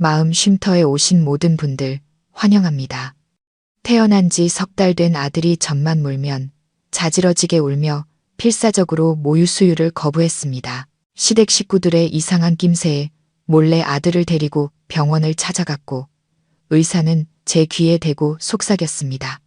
마음 쉼터에 오신 모든 분들 환영합니다. 태어난 지 석 달 된 아들이 젖만 물면 자지러지게 울며 필사적으로 모유 수유를 거부했습니다. 시댁 식구들의 이상한 낌새에 몰래 아들을 데리고 병원을 찾아갔고 의사는 제 귀에 대고 속삭였습니다.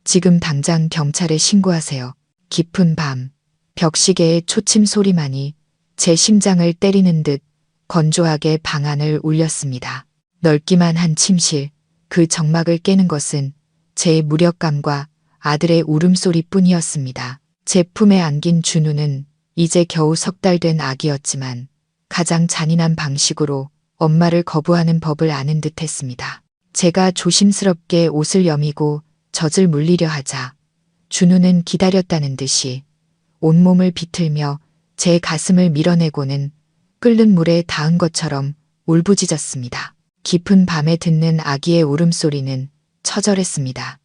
지금 당장 경찰에 신고하세요. 깊은 밤, 벽시계의 초침 소리만이 제 심장을 때리는 듯 건조하게 방 안을 울렸습니다. 넓기만 한 침실, 그 정막을 깨는 것은 제 무력감과 아들의 울음소리뿐이었습니다. 제 품에 안긴 준우는 이제 겨우 석 달 된 아기였지만 가장 잔인한 방식으로 엄마를 거부하는 법을 아는 듯 했습니다. 제가 조심스럽게 옷을 여미고 젖을 물리려 하자 준우는 기다렸다는 듯이 온몸을 비틀며 제 가슴을 밀어내고는 끓는 물에 닿은 것처럼 울부짖었습니다. 깊은 밤에 듣는 아기의 울음소리는 처절했습니다.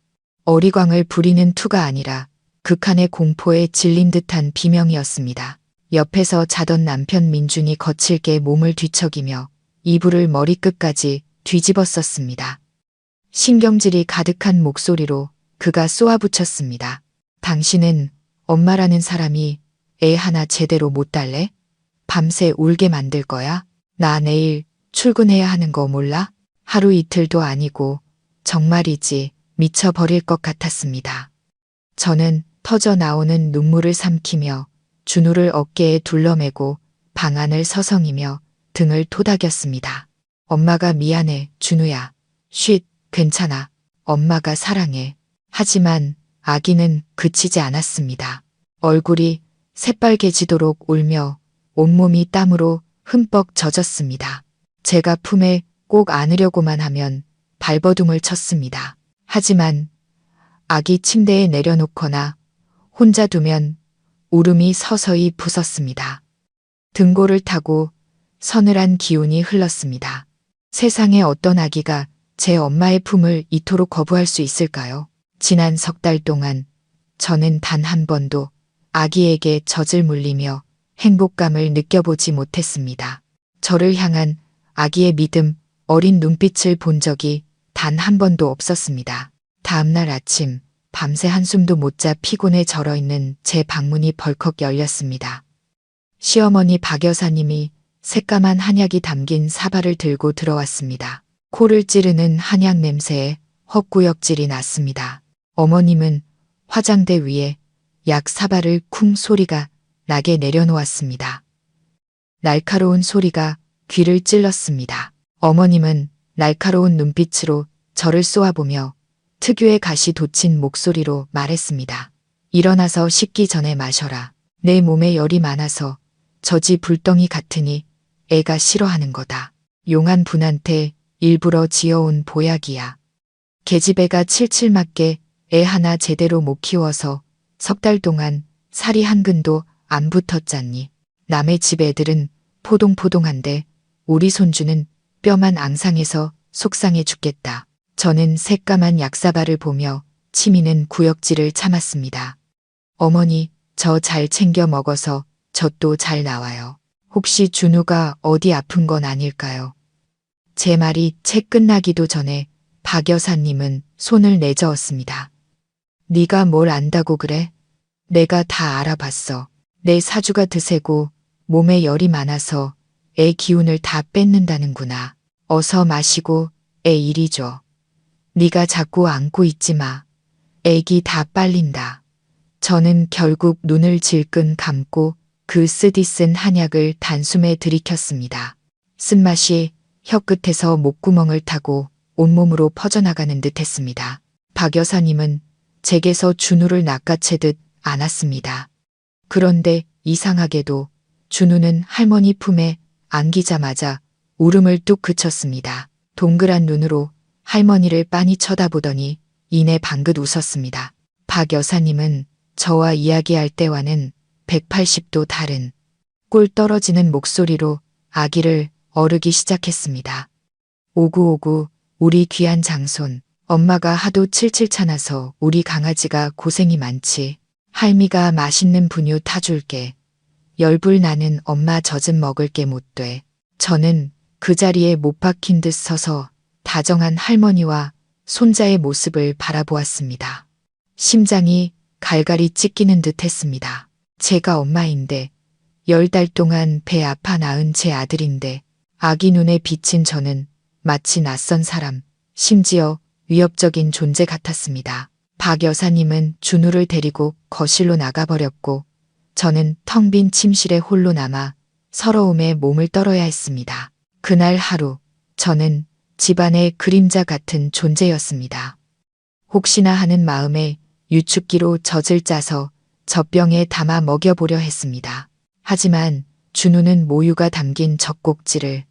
어리광을 부리는 투가 아니라 극한의 공포에 질린 듯한 비명이었습니다. 옆에서 자던 남편 민준이 거칠게 몸을 뒤척이며 이불을 머리끝까지 뒤집었었습니다. 신경질이 가득한 목소리로 그가 쏘아붙였습니다. 당신은 엄마라는 사람이 애 하나 제대로 못 달래? 밤새 울게 만들 거야? 나 내일 출근해야 하는 거 몰라? 하루 이틀도 아니고 정말이지 미쳐버릴 것 같았습니다. 저는 터져 나오는 눈물을 삼키며 준우를 어깨에 둘러매고 방 안을 서성이며 등을 토닥였습니다. 엄마가 미안해, 준우야. 쉿, 괜찮아. 엄마가 사랑해. 하지만 아기는 그치지 않았습니다. 얼굴이 새빨개지도록 울며 온몸이 땀으로 흠뻑 젖었습니다. 제가 품에 꼭 안으려고만 하면 발버둥을 쳤습니다. 하지만 아기 침대에 내려놓거나 혼자 두면 울음이 서서히 부섰습니다. 등골을 타고 서늘한 기운이 흘렀습니다. 세상에 어떤 아기가 제 엄마의 품을 이토록 거부할 수 있을까요? 지난 석 달 동안 저는 단 한 번도 아기에게 젖을 물리며 행복감을 느껴보지 못했습니다. 저를 향한 아기의 믿음, 어린 눈빛을 본 적이 단 한 번도 없었습니다. 다음날 아침, 밤새 한숨도 못 자 피곤해 절어있는 제 방문이 벌컥 열렸습니다. 시어머니 박 여사님이 새까만 한약이 담긴 사발을 들고 들어왔습니다. 코를 찌르는 한약 냄새에 헛구역질이 났습니다. 어머님은 화장대 위에 약 사발을 쿵 소리가 나게 내려놓았습니다. 날카로운 소리가 귀를 찔렀습니다. 어머님은 날카로운 눈빛으로 저를 쏘아보며 특유의 가시 돋친 목소리로 말했습니다. 일어나서 식기 전에 마셔라. 내 몸에 열이 많아서 젖이 불덩이 같으니 애가 싫어하는 거다. 용한 분한테 일부러 지어온 보약이야. 계집애가 칠칠 맞게 애 하나 제대로 못 키워서 석 달 동안 살이 한 근도 안 붙었잖니. 남의 집 애들은 포동포동한데 우리 손주는 뼈만 앙상해서 속상해 죽겠다. 저는 새까만 약사발을 보며 치미는 구역질을 참았습니다. 어머니, 저 잘 챙겨 먹어서 젖도 잘 나와요. 혹시 준우가 어디 아픈 건 아닐까요? 제 말이 채 끝나기도 전에 박 여사님은 손을 내저었습니다. 네가 뭘 안다고 그래? 내가 다 알아봤어. 내 사주가 드세고 몸에 열이 많아서 애 기운을 다 뺏는다는구나. 어서 마시고 애 이리 줘. 네가 자꾸 안고 있지 마. 애기 다 빨린다. 저는 결국 눈을 질끈 감고 그 쓰디쓴 한약을 단숨에 들이켰습니다. 쓴맛이 혀끝에서 목구멍을 타고 온몸으로 퍼져나가는 듯 했습니다. 박 여사님은 제게서 준우를 낚아채듯 안았습니다. 그런데 이상하게도 준우는 할머니 품에 안기자마자 울음을 뚝 그쳤습니다. 동그란 눈으로 할머니를 빤히 쳐다보더니 이내 방긋 웃었습니다. 박 여사님은 저와 이야기할 때와는 180도 다른 꿀 떨어지는 목소리로 아기를 어르기 시작했습니다. 오구오구 우리 귀한 장손, 엄마가 하도 칠칠 차나서 우리 강아지가 고생이 많지. 할미가 맛있는 분유 타줄게. 열불 나는 엄마 젖은 먹을 게 못 돼. 저는 그 자리에 못 박힌 듯 서서 다정한 할머니와 손자의 모습을 바라보았습니다. 심장이 갈갈이 찢기는 듯 했습니다. 제가 엄마인데 10달 동안 배 아파 낳은 제 아들인데 아기 눈에 비친 저는 마치 낯선 사람, 심지어 위협적인 존재 같았습니다. 박 여사님은 준우를 데리고 거실로 나가버렸고 저는 텅 빈 침실에 홀로 남아 서러움에 몸을 떨어야 했습니다. 그날 하루 저는 집안의 그림자 같은 존재였습니다. 혹시나 하는 마음에 유축기로 젖을 짜서 젖병에 담아 먹여보려 했습니다. 하지만 준우는 모유가 담긴 젖꼭지를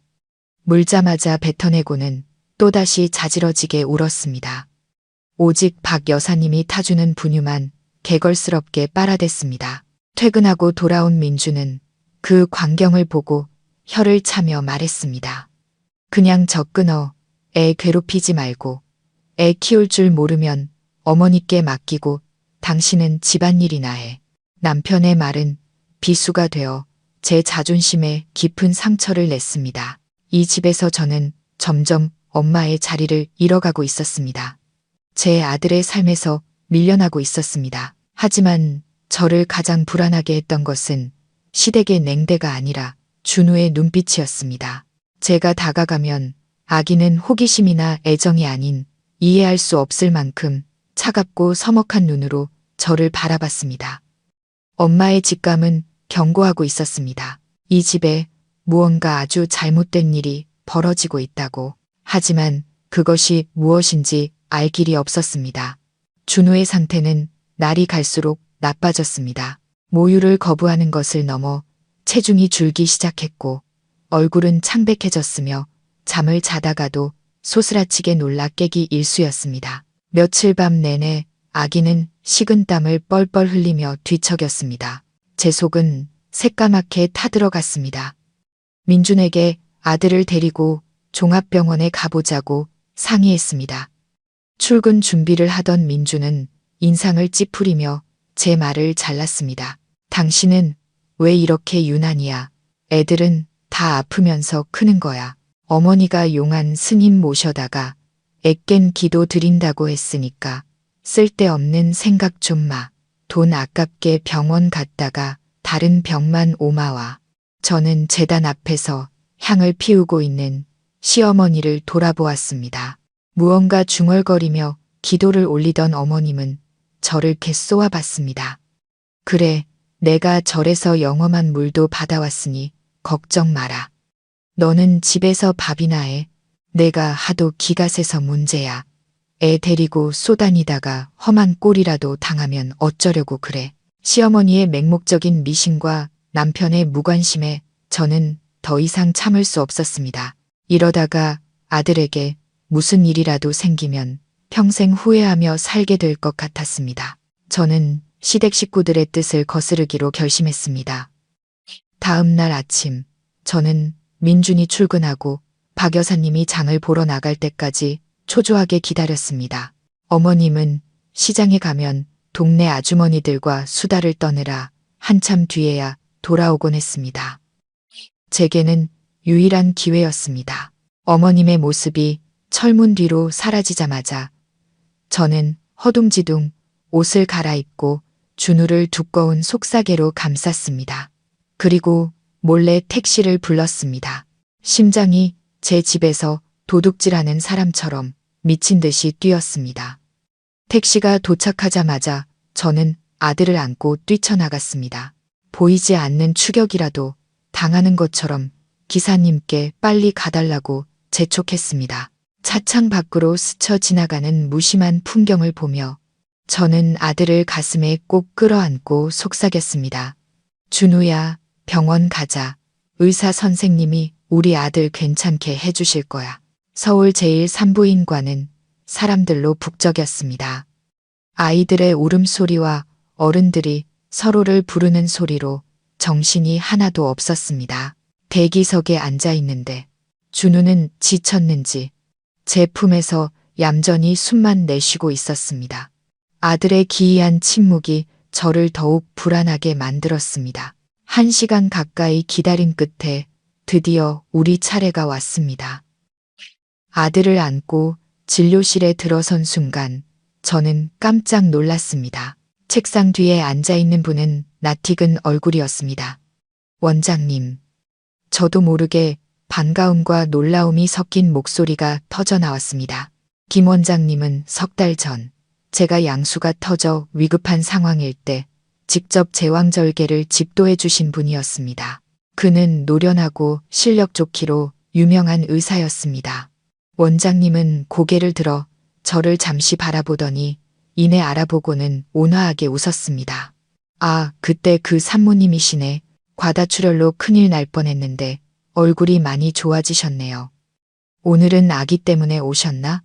물자마자 뱉어내고는 또다시 자지러지게 울었습니다. 오직 박 여사님이 타주는 분유만 개걸스럽게 빨아댔습니다. 퇴근하고 돌아온 민주는 그 광경을 보고 혀를 차며 말했습니다. 그냥 젖 끊어. 애 괴롭히지 말고. 애 키울 줄 모르면 어머니께 맡기고 당신은 집안일이나 해. 남편의 말은 비수가 되어 제 자존심에 깊은 상처를 냈습니다. 이 집에서 저는 점점 엄마의 자리를 잃어가고 있었습니다. 제 아들의 삶에서 밀려나고 있었습니다. 하지만 저를 가장 불안하게 했던 것은 시댁의 냉대가 아니라 준우의 눈빛이었습니다. 제가 다가가면 아기는 호기심이나 애정이 아닌 이해할 수 없을 만큼 차갑고 서먹한 눈으로 저를 바라봤습니다. 엄마의 직감은 경고하고 있었습니다. 이 집에 무언가 아주 잘못된 일이 벌어지고 있다고. 하지만 그것이 무엇인지 알 길이 없었습니다. 준우의 상태는 날이 갈수록 나빠졌습니다. 모유를 거부하는 것을 넘어 체중이 줄기 시작했고 얼굴은 창백해졌으며 잠을 자다가도 소스라치게 놀라 깨기 일쑤였습니다. 며칠 밤 내내 아기는 식은땀을 뻘뻘 흘리며 뒤척였습니다. 제 속은 새까맣게 타들어갔습니다. 민준에게 아들을 데리고 종합병원에 가보자고 상의했습니다. 출근 준비를 하던 민준은 인상을 찌푸리며 제 말을 잘랐습니다. 당신은 왜 이렇게 유난이야? 애들은 다 아프면서 크는 거야. 어머니가 용한 스님 모셔다가 애꿴 기도 드린다고 했으니까 쓸데없는 생각 좀 마. 돈 아깝게 병원 갔다가 다른 병만 오마와. 저는 제단 앞에서 향을 피우고 있는 시어머니를 돌아보았습니다. 무언가 중얼거리며 기도를 올리던 어머님은 저를 개 쏘아봤습니다. 그래, 내가 절에서 영험한 물도 받아왔으니 걱정 마라. 너는 집에서 밥이나 해. 내가 하도 기가 세서 문제야. 애 데리고 쏘다니다가 험한 꼴이라도 당하면 어쩌려고 그래. 시어머니의 맹목적인 미신과 남편의 무관심에 저는 더 이상 참을 수 없었습니다. 이러다가 아들에게 무슨 일이라도 생기면 평생 후회하며 살게 될 것 같았습니다. 저는 시댁 식구들의 뜻을 거스르기로 결심했습니다. 다음 날 아침 저는 민준이 출근하고 박 여사님이 장을 보러 나갈 때까지 초조하게 기다렸습니다. 어머님은 시장에 가면 동네 아주머니들과 수다를 떠느라 한참 뒤에야 돌아오곤 했습니다. 제게는 유일한 기회였습니다. 어머님의 모습이 철문 뒤로 사라지자마자 저는 허둥지둥 옷을 갈아입고 준우를 두꺼운 속사개로 감쌌습니다. 그리고 몰래 택시를 불렀습니다. 심장이 제 집에서 도둑질하는 사람처럼 미친 듯이 뛰었습니다. 택시가 도착하자마자 저는 아들을 안고 뛰쳐나갔습니다. 보이지 않는 추격이라도 당하는 것처럼 기사님께 빨리 가달라고 재촉했습니다. 차창 밖으로 스쳐 지나가는 무심한 풍경을 보며 저는 아들을 가슴에 꼭 끌어안고 속삭였습니다. 준우야, 병원 가자. 의사 선생님이 우리 아들 괜찮게 해주실 거야. 서울 제1산부인과는 사람들로 북적였습니다. 아이들의 울음소리와 어른들이 서로를 부르는 소리로 정신이 하나도 없었습니다. 대기석에 앉아 있는데 준우는 지쳤는지 제 품에서 얌전히 숨만 내쉬고 있었습니다. 아들의 기이한 침묵이 저를 더욱 불안하게 만들었습니다. 1시간 가까이 기다린 끝에 드디어 우리 차례가 왔습니다. 아들을 안고 진료실에 들어선 순간 저는 깜짝 놀랐습니다. 책상 뒤에 앉아있는 분은 낯익은 얼굴이었습니다. 원장님. 저도 모르게 반가움과 놀라움이 섞인 목소리가 터져 나왔습니다. 김 원장님은 석 달 전 제가 양수가 터져 위급한 상황일 때 직접 제왕절개를 집도해 주신 분이었습니다. 그는 노련하고 실력 좋기로 유명한 의사였습니다. 원장님은 고개를 들어 저를 잠시 바라보더니 이내 알아보고는 온화하게 웃었습니다. 아, 그때 그 산모님이시네. 과다출혈로 큰일 날 뻔했는데 얼굴이 많이 좋아지셨네요. 오늘은 아기 때문에 오셨나?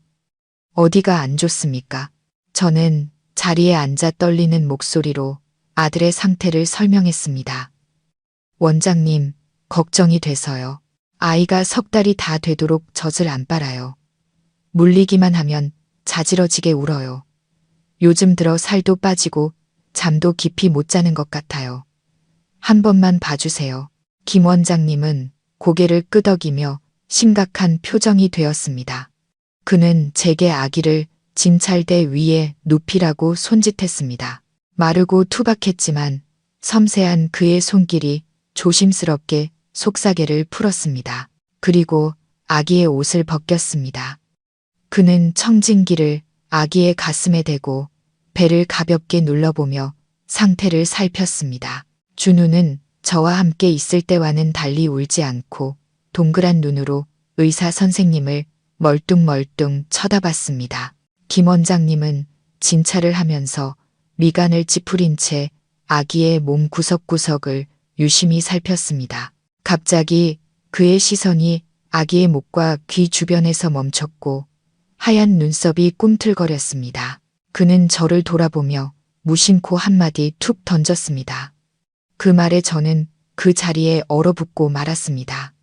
어디가 안 좋습니까? 저는 자리에 앉아 떨리는 목소리로 아들의 상태를 설명했습니다. 원장님, 걱정이 돼서요. 아이가 석 달이 다 되도록 젖을 안 빨아요. 물리기만 하면 자지러지게 울어요. 요즘 들어 살도 빠지고 잠도 깊이 못 자는 것 같아요. 한 번만 봐주세요. 김 원장님은 고개를 끄덕이며 심각한 표정이 되었습니다. 그는 제게 아기를 진찰대 위에 눕히라고 손짓했습니다. 마르고 투박했지만 섬세한 그의 손길이 조심스럽게 속사계를 풀었습니다. 그리고 아기의 옷을 벗겼습니다. 그는 청진기를 아기의 가슴에 대고 배를 가볍게 눌러보며 상태를 살폈습니다. 준우는 저와 함께 있을 때와는 달리 울지 않고 동그란 눈으로 의사 선생님을 멀뚱멀뚱 쳐다봤습니다. 김 원장님은 진찰을 하면서 미간을 찌푸린 채 아기의 몸 구석구석을 유심히 살폈습니다. 갑자기 그의 시선이 아기의 목과 귀 주변에서 멈췄고 하얀 눈썹이 꿈틀거렸습니다. 그는 저를 돌아보며 무심코 한마디 툭 던졌습니다. 그 말에 저는 그 자리에 얼어붙고 말았습니다.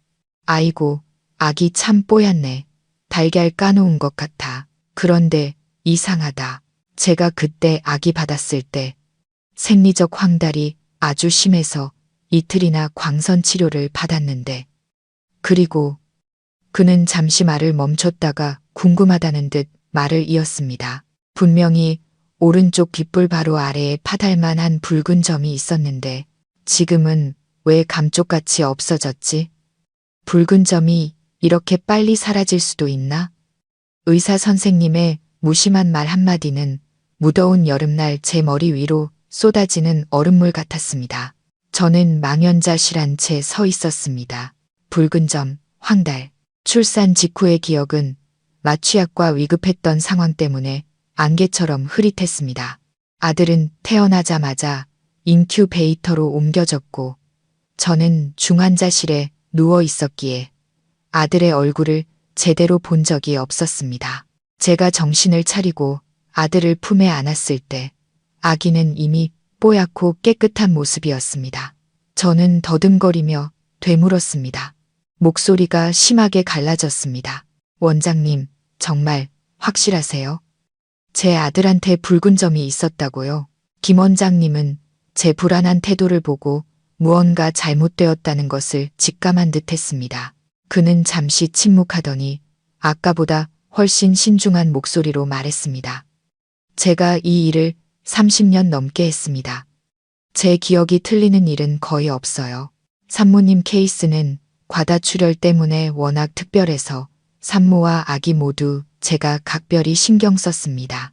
아이고, 아기 참 뽀얗네. 달걀 까놓은 것 같아. 그런데 이상하다. 제가 그때 아기 받았을 때 생리적 황달이 아주 심해서 이틀이나 광선 치료를 받았는데. 그리고 그는 잠시 말을 멈췄다가 궁금하다는 듯 말을 이었습니다. 분명히 오른쪽 귓불 바로 아래에 파달만한 붉은 점이 있었는데 지금은 왜 감쪽같이 없어졌지? 붉은 점이 이렇게 빨리 사라질 수도 있나? 의사 선생님의 무심한 말 한마디는 무더운 여름날 제 머리 위로 쏟아지는 얼음물 같았습니다. 저는 망연자실한 채 서 있었습니다. 붉은 점, 황달. 출산 직후의 기억은 마취약과 위급했던 상황 때문에 안개처럼 흐릿했습니다. 아들은 태어나자마자 인큐베이터로 옮겨졌고 저는 중환자실에 누워 있었기에 아들의 얼굴을 제대로 본 적이 없었습니다. 제가 정신을 차리고 아들을 품에 안았을 때 아기는 이미 뽀얗고 깨끗한 모습이었습니다. 저는 더듬거리며 되물었습니다. 목소리가 심하게 갈라졌습니다. 원장님, 정말 확실하세요? 제 아들한테 붉은 점이 있었다고요? 김 원장님은 제 불안한 태도를 보고 무언가 잘못되었다는 것을 직감한 듯 했습니다. 그는 잠시 침묵하더니 아까보다 훨씬 신중한 목소리로 말했습니다. 제가 이 일을 30년 넘게 했습니다. 제 기억이 틀리는 일은 거의 없어요. 산모님 케이스는 과다출혈 때문에 워낙 특별해서 산모와 아기 모두 제가 각별히 신경 썼습니다.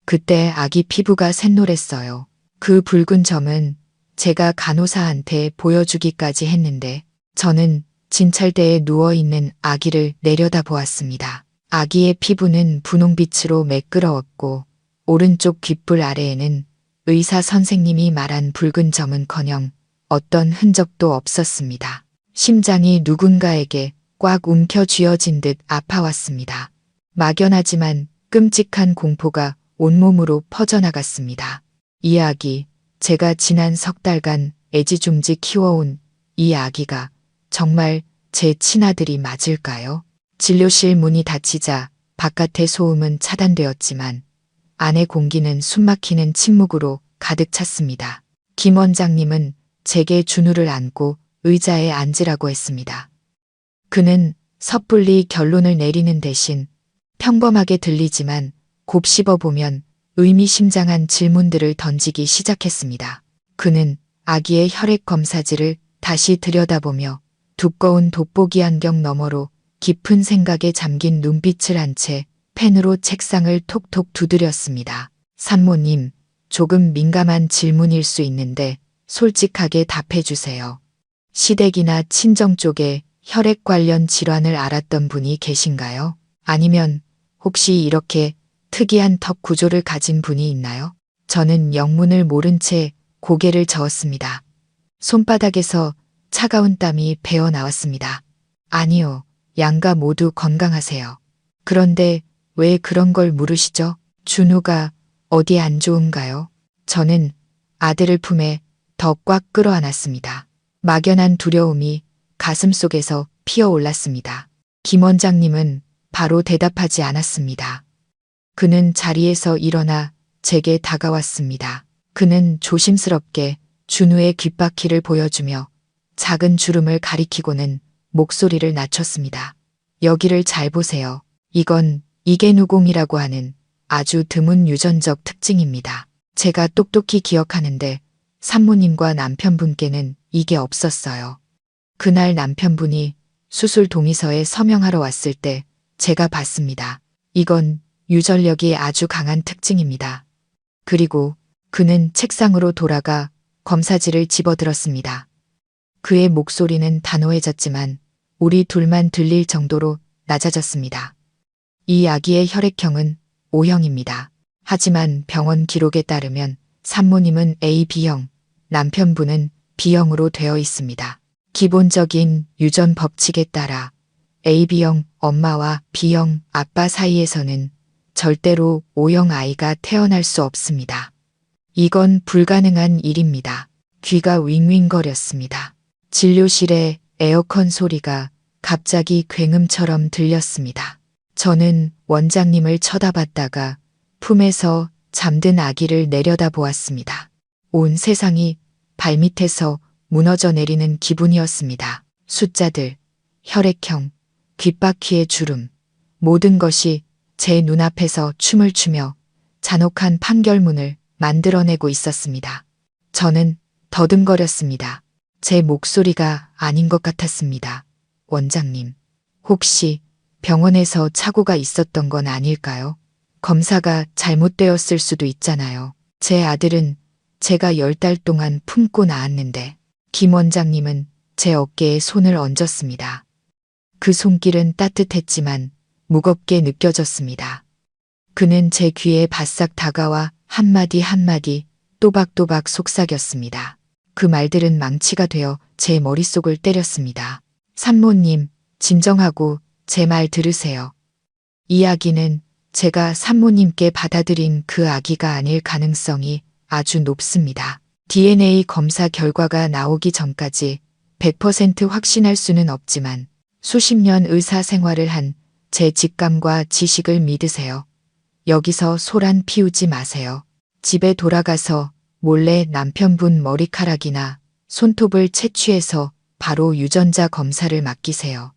그때 아기 피부가 샛노랬어요. 그 붉은 점은 제가 간호사한테 보여주기까지 했는데 저는 진찰대에 누워있는 아기를 내려다보았습니다. 아기의 피부는 분홍빛으로 매끄러웠고 오른쪽 귓불 아래에는 의사 선생님이 말한 붉은 점은커녕 어떤 흔적도 없었습니다. 심장이 누군가에게 꽉 움켜쥐어진 듯 아파왔습니다. 막연하지만 끔찍한 공포가 온몸으로 퍼져나갔습니다. 이 아기, 제가 지난 석 달간 애지중지 키워온 이 아기가 정말 제 친아들이 맞을까요? 진료실 문이 닫히자 바깥의 소음은 차단되었지만 안의 공기는 숨막히는 침묵으로 가득 찼습니다. 김 원장님은 제게 준우를 안고 의자에 앉으라고 했습니다. 그는 섣불리 결론을 내리는 대신 평범하게 들리지만 곱씹어 보면 의미심장한 질문들을 던지기 시작했습니다. 그는 아기의 혈액 검사지를 다시 들여다보며 두꺼운 돋보기 안경 너머로 깊은 생각에 잠긴 눈빛을 한 채 펜으로 책상을 톡톡 두드렸습니다. 산모님, 조금 민감한 질문일 수 있는데 솔직하게 답해 주세요. 시댁이나 친정 쪽에 혈액 관련 질환을 앓았던 분이 계신가요? 아니면 혹시 이렇게 특이한 턱 구조를 가진 분이 있나요? 저는 영문을 모른 채 고개를 저었습니다. 손바닥에서 차가운 땀이 배어 나왔습니다. 아니요, 양가 모두 건강하세요. 그런데 왜 그런 걸 물으시죠? 준우가 어디 안 좋은가요? 저는 아들을 품에 더 꽉 끌어안았습니다. 막연한 두려움이 가슴속에서 피어올랐습니다. 김 원장님은 바로 대답하지 않았습니다. 그는 자리에서 일어나 제게 다가왔습니다. 그는 조심스럽게 준우의 귓바퀴를 보여주며 작은 주름을 가리키고는 목소리를 낮췄습니다. 여기를 잘 보세요. 이건 이계누공이라고 하는 아주 드문 유전적 특징입니다. 제가 똑똑히 기억하는데 산모님과 남편분께는 이게 없었어요. 그날 남편분이 수술 동의서에 서명하러 왔을 때 제가 봤습니다. 이건 유전력이 아주 강한 특징입니다. 그리고 그는 책상으로 돌아가 검사지를 집어들었습니다. 그의 목소리는 단호해졌지만 우리 둘만 들릴 정도로 낮아졌습니다. 이 아기의 혈액형은 O형입니다. 하지만 병원 기록에 따르면 산모님은 AB 형, 남편분은 B형으로 되어 있습니다. 기본적인 유전 법칙에 따라 AB형 엄마와 B형 아빠 사이에서는 절대로 O형 아이가 태어날 수 없습니다. 이건 불가능한 일입니다. 귀가 윙윙거렸습니다. 진료실에 에어컨 소리가 갑자기 굉음처럼 들렸습니다. 저는 원장님을 쳐다봤다가 품에서 잠든 아기를 내려다보았습니다. 온 세상이 발밑에서 무너져 내리는 기분이었습니다. 숫자들, 혈액형, 귓바퀴의 주름, 모든 것이 제 눈앞에서 춤을 추며 잔혹한 판결문을 만들어내고 있었습니다. 저는 더듬거렸습니다. 제 목소리가 아닌 것 같았습니다. 원장님, 혹시 병원에서 착오가 있었던 건 아닐까요? 검사가 잘못되었을 수도 있잖아요. 제 아들은 제가 10달 동안 품고 낳았는데 김 원장님은 제 어깨에 손을 얹었습니다. 그 손길은 따뜻했지만 무겁게 느껴졌습니다. 그는 제 귀에 바싹 다가와 한마디 한마디 또박또박 속삭였습니다. 그 말들은 망치가 되어 제 머릿속을 때렸습니다. 산모님, 진정하고 제 말 들으세요. 이 아기는 제가 산모님께 받아들인 그 아기가 아닐 가능성이 아주 높습니다. DNA 검사 결과가 나오기 전까지 100% 확신할 수는 없지만 수십 년 의사 생활을 한 제 직감과 지식을 믿으세요. 여기서 소란 피우지 마세요. 집에 돌아가서 몰래 남편분 머리카락이나 손톱을 채취해서 바로 유전자 검사를 맡기세요.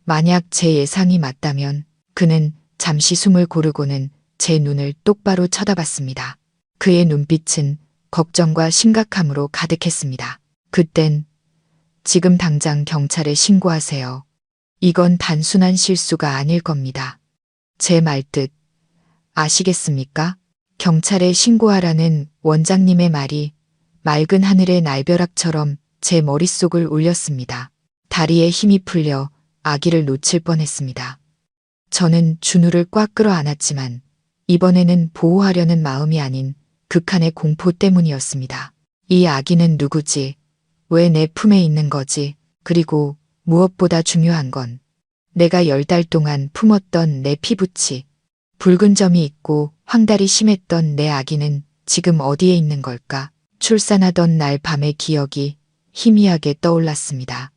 만약 제 예상이 맞다면 그는 잠시 숨을 고르고는 제 눈을 똑바로 쳐다봤습니다. 그의 눈빛은 걱정과 심각함으로 가득했습니다. 그땐 지금 당장 경찰에 신고하세요. 이건 단순한 실수가 아닐 겁니다. 제 말뜻 아시겠습니까? 경찰에 신고하라는 원장님의 말이 맑은 하늘의 날벼락처럼 제 머릿속을 울렸습니다. 다리에 힘이 풀려 아기를 놓칠 뻔했습니다. 저는 준우를 꽉 끌어안았지만 이번에는 보호하려는 마음이 아닌 극한의 공포 때문이었습니다. 이 아기는 누구지? 왜 내 품에 있는 거지? 그리고 무엇보다 중요한 건 내가 10달 동안 품었던 내 피부치, 붉은 점이 있고 황달이 심했던 내 아기는 지금 어디에 있는 걸까? 출산하던 날 밤의 기억이 희미하게 떠올랐습니다.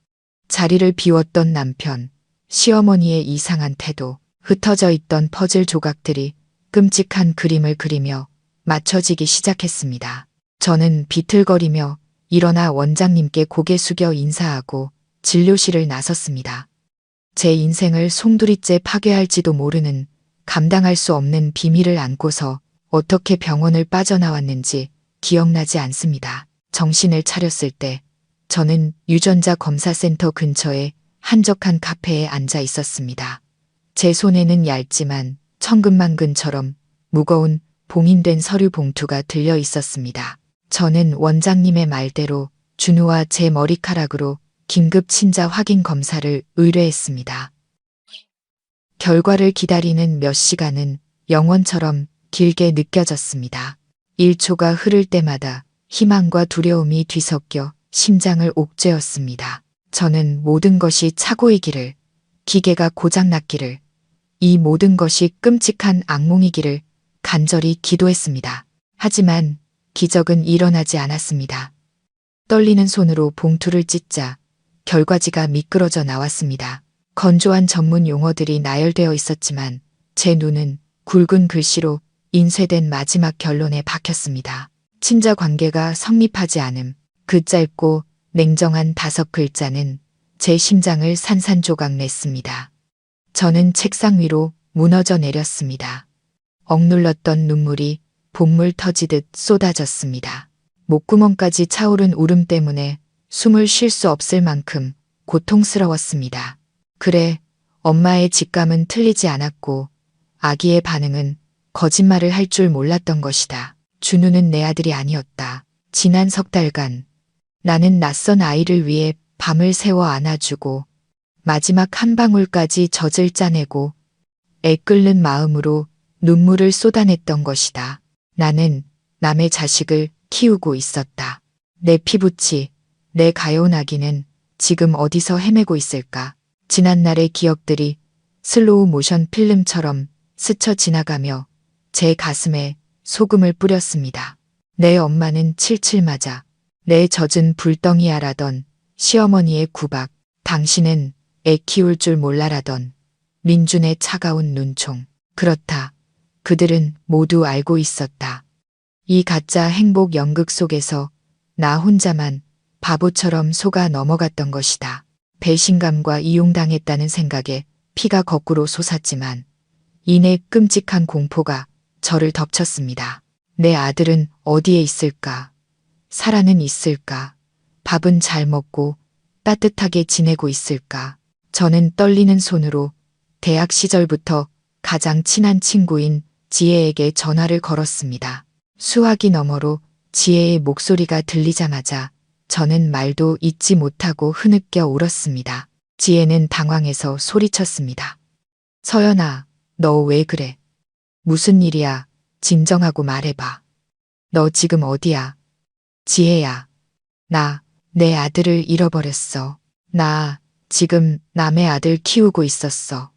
자리를 비웠던 남편, 시어머니의 이상한 태도, 흩어져 있던 퍼즐 조각들이 끔찍한 그림을 그리며 맞춰지기 시작했습니다. 저는 비틀거리며 일어나 원장님께 고개 숙여 인사하고 진료실을 나섰습니다. 제 인생을 송두리째 파괴할지도 모르는 감당할 수 없는 비밀을 안고서 어떻게 병원을 빠져나왔는지 기억나지 않습니다. 정신을 차렸을 때 저는 유전자 검사센터 근처에 한적한 카페에 앉아 있었습니다. 제 손에는 얇지만 천근만근처럼 무거운 봉인된 서류 봉투가 들려 있었습니다. 저는 원장님의 말대로 준우와 제 머리카락으로 긴급 친자 확인 검사를 의뢰했습니다. 결과를 기다리는 몇 시간은 영원처럼 길게 느껴졌습니다. 1초가 흐를 때마다 희망과 두려움이 뒤섞여 심장을 옥죄었습니다. 저는 모든 것이 착오이기를, 기계가 고장났기를, 이 모든 것이 끔찍한 악몽이기를 간절히 기도했습니다. 하지만 기적은 일어나지 않았습니다. 떨리는 손으로 봉투를 찢자 결과지가 미끄러져 나왔습니다. 건조한 전문 용어들이 나열되어 있었지만 제 눈은 굵은 글씨로 인쇄된 마지막 결론에 박혔습니다. 친자 관계가 성립하지 않음. 그 짧고 냉정한 5글자는 제 심장을 산산조각 냈습니다. 저는 책상 위로 무너져 내렸습니다. 억눌렀던 눈물이 봇물 터지듯 쏟아졌습니다. 목구멍까지 차오른 울음 때문에 숨을 쉴 수 없을 만큼 고통스러웠습니다. 그래, 엄마의 직감은 틀리지 않았고 아기의 반응은 거짓말을 할 줄 몰랐던 것이다. 준우는 내 아들이 아니었다. 지난 석 달간 나는 낯선 아이를 위해 밤을 새워 안아주고 마지막 한 방울까지 젖을 짜내고 애끓는 마음으로 눈물을 쏟아냈던 것이다. 나는 남의 자식을 키우고 있었다. 내 피부치, 내 가여운 아기는 지금 어디서 헤매고 있을까? 지난날의 기억들이 슬로우 모션 필름처럼 스쳐 지나가며 제 가슴에 소금을 뿌렸습니다. 내 엄마는 칠칠 맞아 내 젖은 불덩이야라던 시어머니의 구박, 당신은 애 키울 줄 몰라라던 민준의 차가운 눈총. 그렇다. 그들은 모두 알고 있었다. 이 가짜 행복 연극 속에서 나 혼자만 바보처럼 속아 넘어갔던 것이다. 배신감과 이용당했다는 생각에 피가 거꾸로 솟았지만 이내 끔찍한 공포가 저를 덮쳤습니다. 내 아들은 어디에 있을까? 살아는 있을까? 밥은 잘 먹고 따뜻하게 지내고 있을까? 저는 떨리는 손으로 대학 시절부터 가장 친한 친구인 지혜에게 전화를 걸었습니다. 수화기 너머로 지혜의 목소리가 들리자마자 저는 말도 잇지 못하고 흐느껴 울었습니다. 지혜는 당황해서 소리쳤습니다. 서연아, 너 왜 그래? 무슨 일이야? 진정하고 말해봐. 너 지금 어디야? 지혜야. 내 아들을 잃어버렸어. 나 지금 남의 아들 키우고 있었어.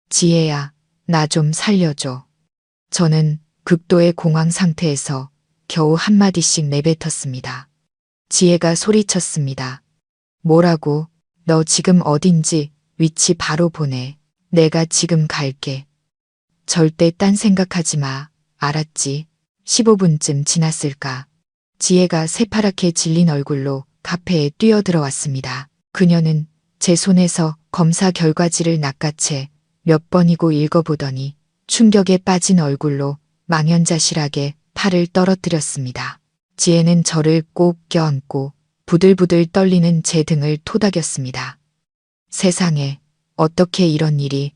지혜야, 나 좀 살려줘. 저는 극도의 공황 상태에서 겨우 한마디씩 내뱉었습니다. 지혜가 소리쳤습니다. 뭐라고? 너 지금 어딘지 위치 바로 보내. 내가 지금 갈게. 절대 딴 생각하지 마. 알았지? 15분쯤 지났을까. 지혜가 새파랗게 질린 얼굴로 카페에 뛰어들어왔습니다. 그녀는 제 손에서 검사 결과지를 낚아채 몇 번이고 읽어보더니 충격에 빠진 얼굴로 망연자실하게 팔을 떨어뜨렸습니다. 지혜는 저를 꼭 껴안고 부들부들 떨리는 제 등을 토닥였습니다. 세상에, 어떻게 이런 일이.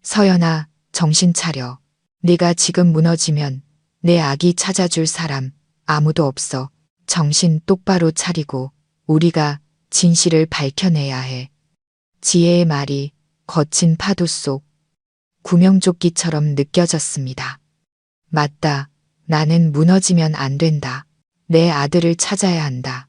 서연아, 정신 차려. 네가 지금 무너지면 내 아기 찾아줄 사람 아무도 없어. 정신 똑바로 차리고 우리가 진실을 밝혀내야 해. 지혜의 말이 거친 파도 속 구명조끼처럼 느껴졌습니다. 맞다. 나는 무너지면 안 된다. 내 아들을 찾아야 한다.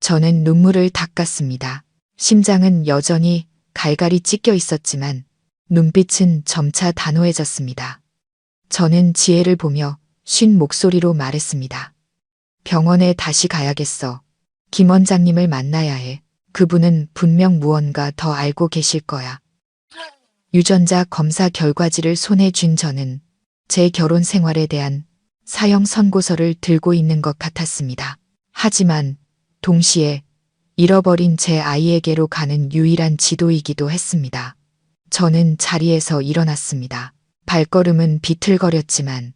저는 눈물을 닦았습니다. 심장은 여전히 갈갈이 찢겨 있었지만 눈빛은 점차 단호해졌습니다. 저는 지혜를 보며 쉰 목소리로 말했습니다. 병원에 다시 가야겠어. 김 원장님을 만나야 해. 그분은 분명 무언가 더 알고 계실 거야. 유전자 검사 결과지를 손에 쥔 저는 제 결혼 생활에 대한 사형 선고서를 들고 있는 것 같았습니다. 하지만 동시에 잃어버린 제 아이에게로 가는 유일한 지도이기도 했습니다. 저는 자리에서 일어났습니다. 발걸음은 비틀거렸지만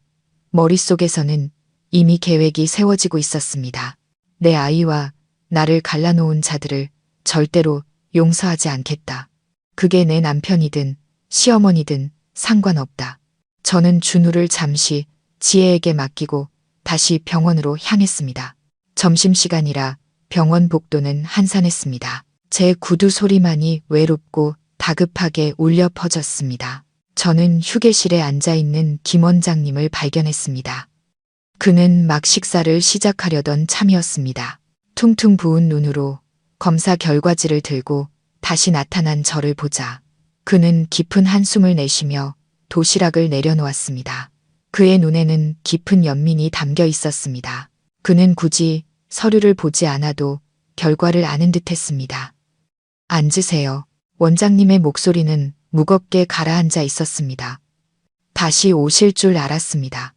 머릿속에서는 이미 계획이 세워지고 있었습니다. 내 아이와 나를 갈라놓은 자들을 절대로 용서하지 않겠다. 그게 내 남편이든 시어머니든 상관없다. 저는 준우를 잠시 지혜에게 맡기고 다시 병원으로 향했습니다. 점심시간이라 병원 복도는 한산했습니다. 제 구두 소리만이 외롭고 다급하게 울려 퍼졌습니다. 저는 휴게실에 앉아있는 김 원장님을 발견했습니다. 그는 막 식사를 시작하려던 참이었습니다. 퉁퉁 부은 눈으로 검사 결과지를 들고 다시 나타난 저를 보자 그는 깊은 한숨을 내쉬며 도시락을 내려놓았습니다. 그의 눈에는 깊은 연민이 담겨 있었습니다. 그는 굳이 서류를 보지 않아도 결과를 아는 듯했습니다. 앉으세요. 원장님의 목소리는 무겁게 가라앉아 있었습니다. 다시 오실 줄 알았습니다.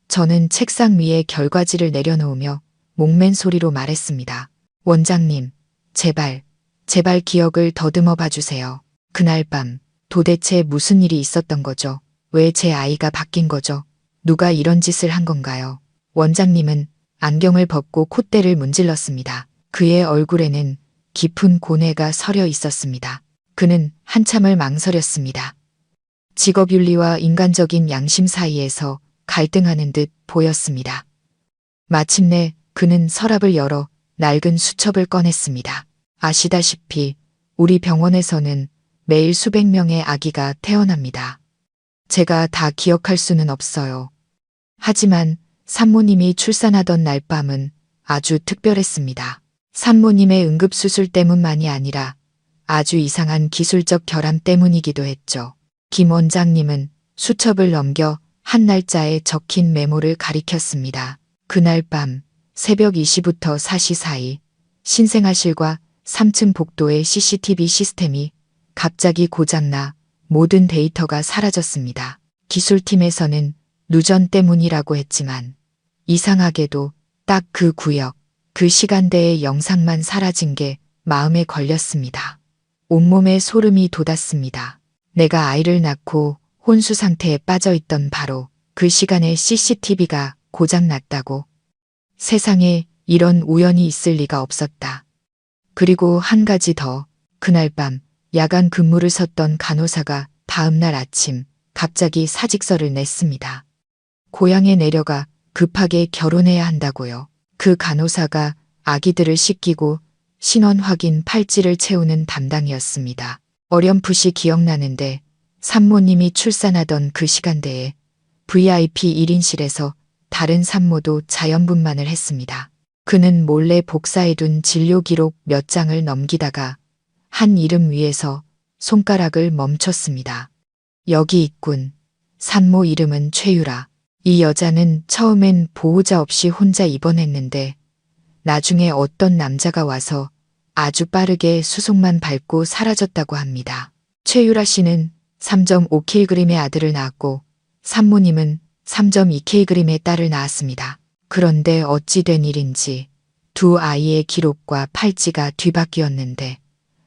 저는 책상 위에 결과지를 내려놓으며 목맨 소리로 말했습니다. 원장님, 제발 기억을 더듬어 봐주세요. 그날 밤 도대체 무슨 일이 있었던 거죠? 왜 제 아이가 바뀐 거죠? 누가 이런 짓을 한 건가요? 원장님은 안경을 벗고 콧대를 문질렀습니다. 그의 얼굴에는 깊은 고뇌가 서려 있었습니다. 그는 한참을 망설였습니다. 직업윤리와 인간적인 양심 사이에서 갈등하는 듯 보였습니다. 마침내 그는 서랍을 열어 낡은 수첩을 꺼냈습니다. 아시다시피 우리 병원에서는 매일 수백 명의 아기가 태어납니다. 제가 다 기억할 수는 없어요. 하지만 산모님이 출산하던 날 밤은 아주 특별했습니다. 산모님의 응급수술 때문만이 아니라 아주 이상한 기술적 결함 때문이기도 했죠. 김 원장님은 수첩을 넘겨 한 날짜에 적힌 메모를 가리켰습니다. 그날 밤 새벽 2시부터 4시 사이 신생아실과 3층 복도의 CCTV 시스템이 갑자기 고장나 모든 데이터가 사라졌습니다. 기술팀에서는 누전 때문이라고 했지만 이상하게도 딱 그 구역, 그 시간대의 영상만 사라진 게 마음에 걸렸습니다. 온몸에 소름이 돋았습니다. 내가 아이를 낳고 혼수 상태에 빠져 있던 바로 그 시간에 CCTV가 고장났다고. 세상에 이런 우연이 있을 리가 없었다. 그리고 한 가지 더. 그날 밤 야간 근무를 섰던 간호사가 다음날 아침 갑자기 사직서를 냈습니다. 고향에 내려가 급하게 결혼해야 한다고요. 그 간호사가 아기들을 씻기고 신원 확인 팔찌를 채우는 담당이었습니다. 어렴풋이 기억나는데 산모님이 출산하던 그 시간대에 VIP 1인실에서 다른 산모도 자연분만을 했습니다. 그는 몰래 복사해둔 진료 기록 몇 장을 넘기다가 한 이름 위에서 손가락을 멈췄습니다. 여기 있군. 산모 이름은 최유라. 이 여자는 처음엔 보호자 없이 혼자 입원했는데 나중에 어떤 남자가 와서 아주 빠르게 수속만 밟고 사라졌다고 합니다. 최유라 씨는 3.5kg의 아들을 낳았고 산모님은 3.2kg의 딸을 낳았습니다. 그런데 어찌 된 일인지 두 아이의 기록과 팔찌가 뒤바뀌었는데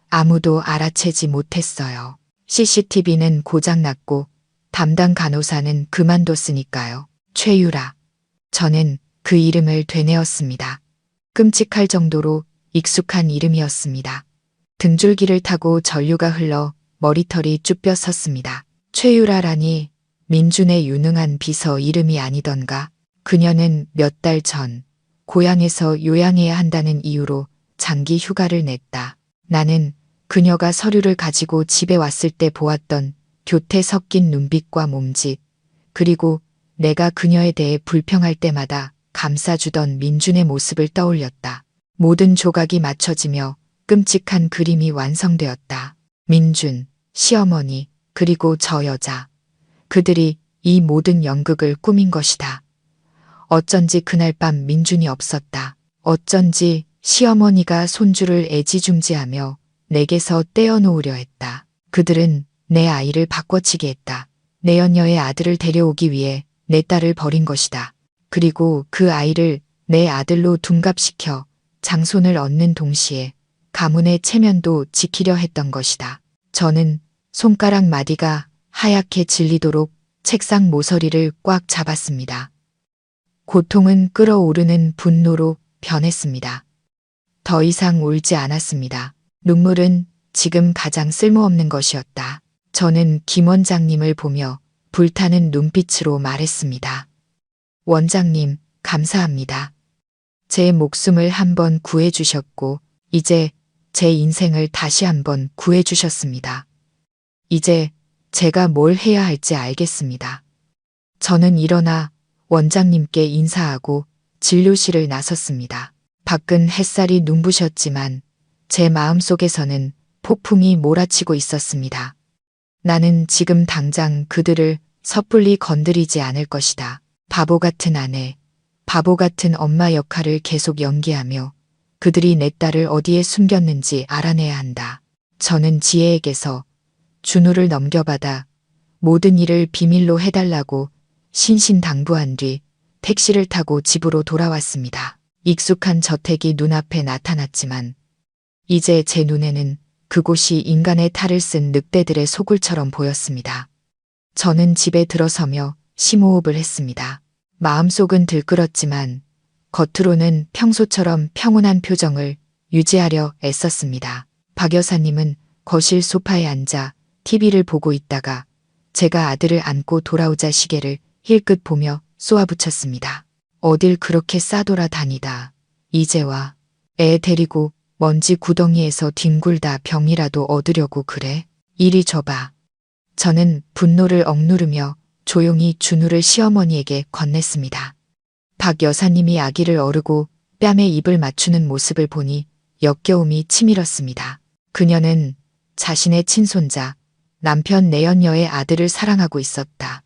아무도 알아채지 못했어요. CCTV는 고장났고 담당 간호사는 그만뒀으니까요. 최유라. 저는 그 이름을 되뇌었습니다. 끔찍할 정도로 익숙한 이름이었습니다. 등줄기를 타고 전류가 흘러 머리털이 쭈뼛 섰습니다. 최유라라니 민준의 유능한 비서 이름이 아니던가. 그녀는 몇 달 전 고향에서 요양해야 한다는 이유로 장기 휴가를 냈다. 나는 그녀가 서류를 가지고 집에 왔을 때 보았던 교태 섞인 눈빛과 몸짓, 그리고 내가 그녀에 대해 불평할 때마다 감싸주던 민준의 모습을 떠올렸다. 모든 조각이 맞춰지며 끔찍한 그림이 완성되었다. 민준, 시어머니, 그리고 저 여자. 그들이 이 모든 연극을 꾸민 것이다. 어쩐지 그날 밤 민준이 없었다. 어쩐지 시어머니가 손주를 애지중지하며 내게서 떼어놓으려 했다. 그들은 내 아이를 바꿔치기 했다. 내연녀의 아들을 데려오기 위해 내 딸을 버린 것이다. 그리고 그 아이를 내 아들로 둔갑시켜 장손을 얻는 동시에 가문의 체면도 지키려 했던 것이다. 저는 손가락 마디가 하얗게 질리도록 책상 모서리를 꽉 잡았습니다. 고통은 끓어오르는 분노로 변했습니다. 더 이상 울지 않았습니다. 눈물은 지금 가장 쓸모없는 것이었다. 저는 김 원장님을 보며 불타는 눈빛으로 말했습니다. 원장님, 감사합니다. 제 목숨을 한번 구해주셨고, 이제 제 인생을 다시 한번 구해주셨습니다. 이제 제가 뭘 해야 할지 알겠습니다. 저는 일어나 원장님께 인사하고 진료실을 나섰습니다. 밖은 햇살이 눈부셨지만 제 마음속에서는 폭풍이 몰아치고 있었습니다. 나는 지금 당장 그들을 섣불리 건드리지 않을 것이다. 바보 같은 아내, 바보 같은 엄마 역할을 계속 연기하며 그들이 내 딸을 어디에 숨겼는지 알아내야 한다. 저는 지혜에게서 준우를 넘겨받아 모든 일을 비밀로 해달라고 신신당부한 뒤 택시를 타고 집으로 돌아왔습니다. 익숙한 저택이 눈앞에 나타났지만 이제 제 눈에는 그곳이 인간의 탈을 쓴 늑대들의 소굴처럼 보였습니다. 저는 집에 들어서며 심호흡을 했습니다. 마음속은 들끓었지만 겉으로는 평소처럼 평온한 표정을 유지하려 애썼습니다. 박 여사님은 거실 소파에 앉아 TV를 보고 있다가 제가 아들을 안고 돌아오자 시계를 힐끗 보며 쏘아붙였습니다. 어딜 그렇게 싸돌아 다니다. 이제 와. 애 데리고 먼지 구덩이에서 뒹굴다 병이라도 얻으려고 그래? 이리 줘봐. 저는 분노를 억누르며 조용히 준우를 시어머니에게 건넸습니다. 박 여사님이 아기를 어르고 뺨에 입을 맞추는 모습을 보니 역겨움이 치밀었습니다. 그녀는 자신의 친손자, 남편 내연녀의 아들을 사랑하고 있었다.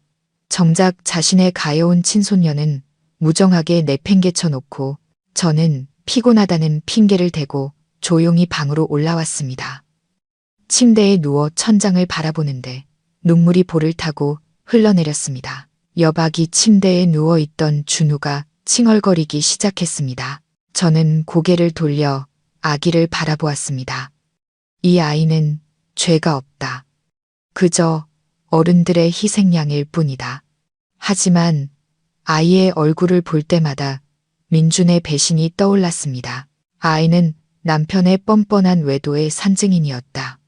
정작 자신의 가여운 친손녀는 무정하게 내팽개쳐 놓고 저는 피곤하다는 핑계를 대고 조용히 방으로 올라왔습니다. 침대에 누워 천장을 바라보는데 눈물이 볼을 타고 흘러내렸습니다. 여박이 침대에 누워있던 준우가 칭얼거리기 시작했습니다. 저는 고개를 돌려 아기를 바라보았습니다. 이 아이는 죄가 없다. 그저 어른들의 희생양일 뿐이다. 하지만 아이의 얼굴을 볼 때마다 민준의 배신이 떠올랐습니다. 아이는 남편의 뻔뻔한 외도의 산증인이었다.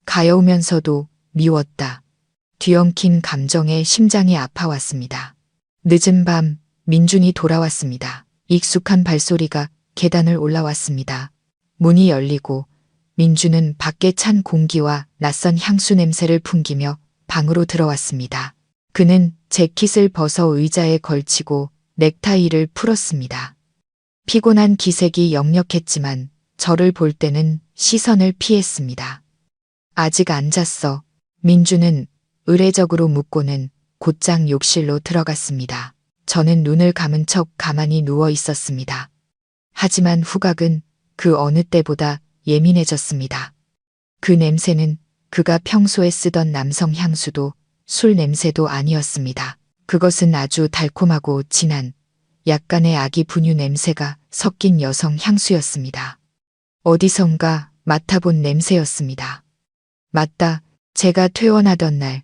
가여우면서도 미웠다. 뒤엉킨 감정에 심장이 아파왔습니다. 늦은 밤 민준이 돌아왔습니다. 익숙한 발소리가 계단을 올라왔습니다. 문이 열리고 민준은 밖에 찬 공기와 낯선 향수 냄새를 풍기며 방으로 들어왔습니다. 그는 재킷을 벗어 의자에 걸치고 넥타이를 풀었습니다. 피곤한 기색이 역력했지만 저를 볼 때는 시선을 피했습니다. 아직 안 잤어. 민준은 의례적으로 묻고는 곧장 욕실로 들어갔습니다. 저는 눈을 감은 척 가만히 누워 있었습니다. 하지만 후각은 그 어느 때보다 예민해졌습니다. 그 냄새는 그가 평소에 쓰던 남성 향수도 술 냄새도 아니었습니다. 그것은 아주 달콤하고 진한 약간의 아기 분유 냄새가 섞인 여성 향수였습니다. 어디선가 맡아본 냄새였습니다. 맞다. 제가 퇴원하던 날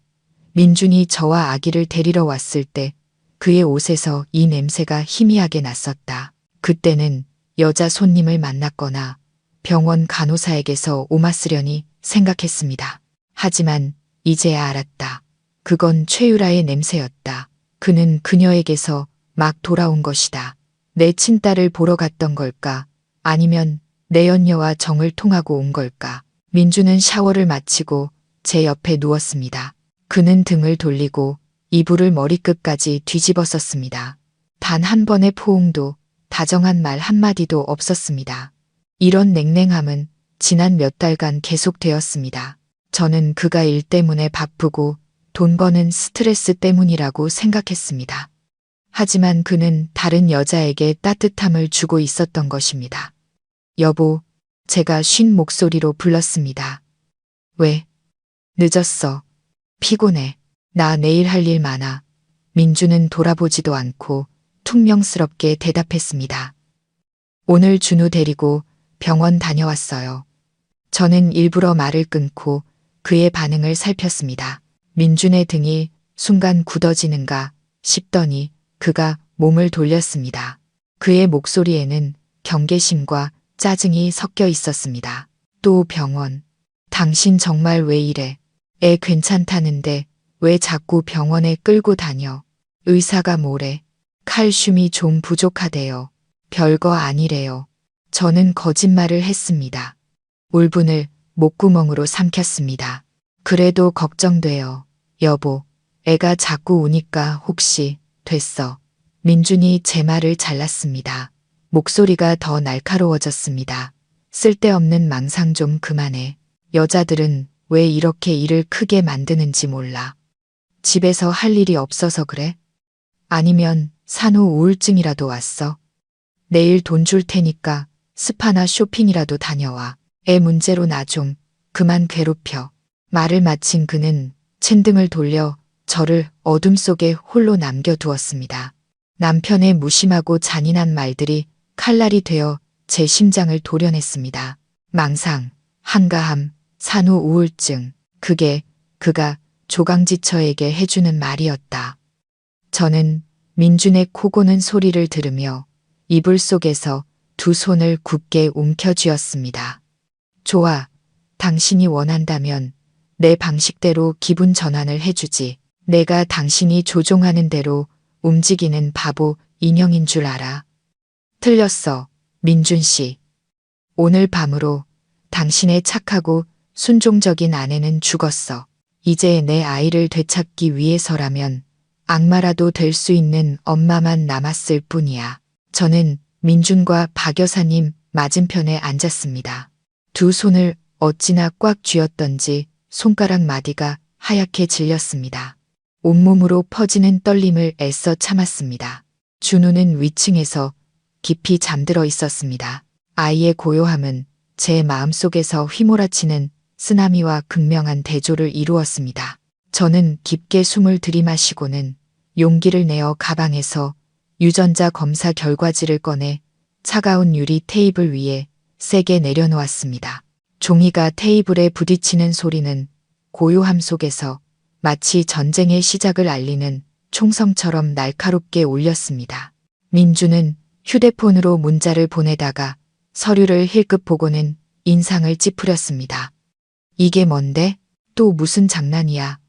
민준이 저와 아기를 데리러 왔을 때 그의 옷에서 이 냄새가 희미하게 났었다. 그때는 여자 손님을 만났거나 병원 간호사에게서 오맞으려니 생각했습니다. 하지만 이제야 알았다. 그건 최유라의 냄새였다. 그는 그녀에게서 막 돌아온 것이다. 내 친딸을 보러 갔던 걸까? 아니면 내연녀와 정을 통하고 온 걸까? 민주는 샤워를 마치고 제 옆에 누웠습니다. 그는 등을 돌리고 이불을 머리끝까지 뒤집어 썼습니다. 단 한 번의 포옹도 다정한 말 한마디도 없었습니다. 이런 냉랭함은 지난 몇 달간 계속되었습니다. 저는 그가 일 때문에 바쁘고 돈 버는 스트레스 때문이라고 생각했습니다. 하지만 그는 다른 여자에게 따뜻함을 주고 있었던 것입니다. 여보, 제가 쉰 목소리로 불렀습니다. 왜? 늦었어. 피곤해. 나 내일 할 일 많아. 민주는 돌아보지도 않고 퉁명스럽게 대답했습니다. 오늘 준우 데리고 병원 다녀왔어요. 저는 일부러 말을 끊고 그의 반응을 살폈습니다. 민준의 등이 순간 굳어지는가 싶더니 그가 몸을 돌렸습니다. 그의 목소리에는 경계심과 짜증이 섞여 있었습니다. 또 병원. 당신 정말 왜 이래? 애 괜찮다는데 왜 자꾸 병원에 끌고 다녀? 의사가 뭐래? 칼슘이 좀 부족하대요. 별거 아니래요. 저는 거짓말을 했습니다. 울분을 목구멍으로 삼켰습니다. 그래도 걱정돼요. 여보, 애가 자꾸 우니까 혹시 됐어. 민준이 제 말을 잘랐습니다. 목소리가 더 날카로워졌습니다. 쓸데없는 망상 좀 그만해. 여자들은 왜 이렇게 일을 크게 만드는지 몰라. 집에서 할 일이 없어서 그래? 아니면 산후 우울증이라도 왔어? 내일 돈 줄 테니까 스파나 쇼핑이라도 다녀와. 애 문제로 나 좀 그만 괴롭혀. 말을 마친 그는 챈등을 돌려 저를 어둠 속에 홀로 남겨두었습니다. 남편의 무심하고 잔인한 말들이 칼날이 되어 제 심장을 도려냈습니다. 망상, 한가함, 산후 우울증, 그게 그가 조강지처에게 해주는 말이었다. 저는 민준의 코 고는 소리를 들으며 이불 속에서 두 손을 굳게 움켜쥐었습니다. 좋아, 당신이 원한다면 내 방식대로 기분 전환을 해주지. 내가 당신이 조종하는 대로 움직이는 바보 인형인 줄 알아. 틀렸어, 민준 씨. 오늘 밤으로 당신의 착하고 순종적인 아내는 죽었어. 이제 내 아이를 되찾기 위해서라면 악마라도 될 수 있는 엄마만 남았을 뿐이야. 저는 민준과 박 여사님 맞은편에 앉았습니다. 두 손을 어찌나 꽉 쥐었던지 손가락 마디가 하얗게 질렸습니다. 온몸으로 퍼지는 떨림을 애써 참았습니다. 준우는 위층에서 깊이 잠들어 있었습니다. 아이의 고요함은 제 마음속에서 휘몰아치는 쓰나미와 극명한 대조를 이루었습니다. 저는 깊게 숨을 들이마시고는 용기를 내어 가방에서 유전자 검사 결과지를 꺼내 차가운 유리 테이블 위에 세게 내려놓았습니다. 종이가 테이블에 부딪히는 소리는 고요함 속에서 마치 전쟁의 시작을 알리는 총성처럼 날카롭게 울렸습니다. 민주는 휴대폰으로 문자를 보내다가 서류를 힐끗 보고는 인상을 찌푸렸습니다. 이게 뭔데? 또 무슨 장난이야.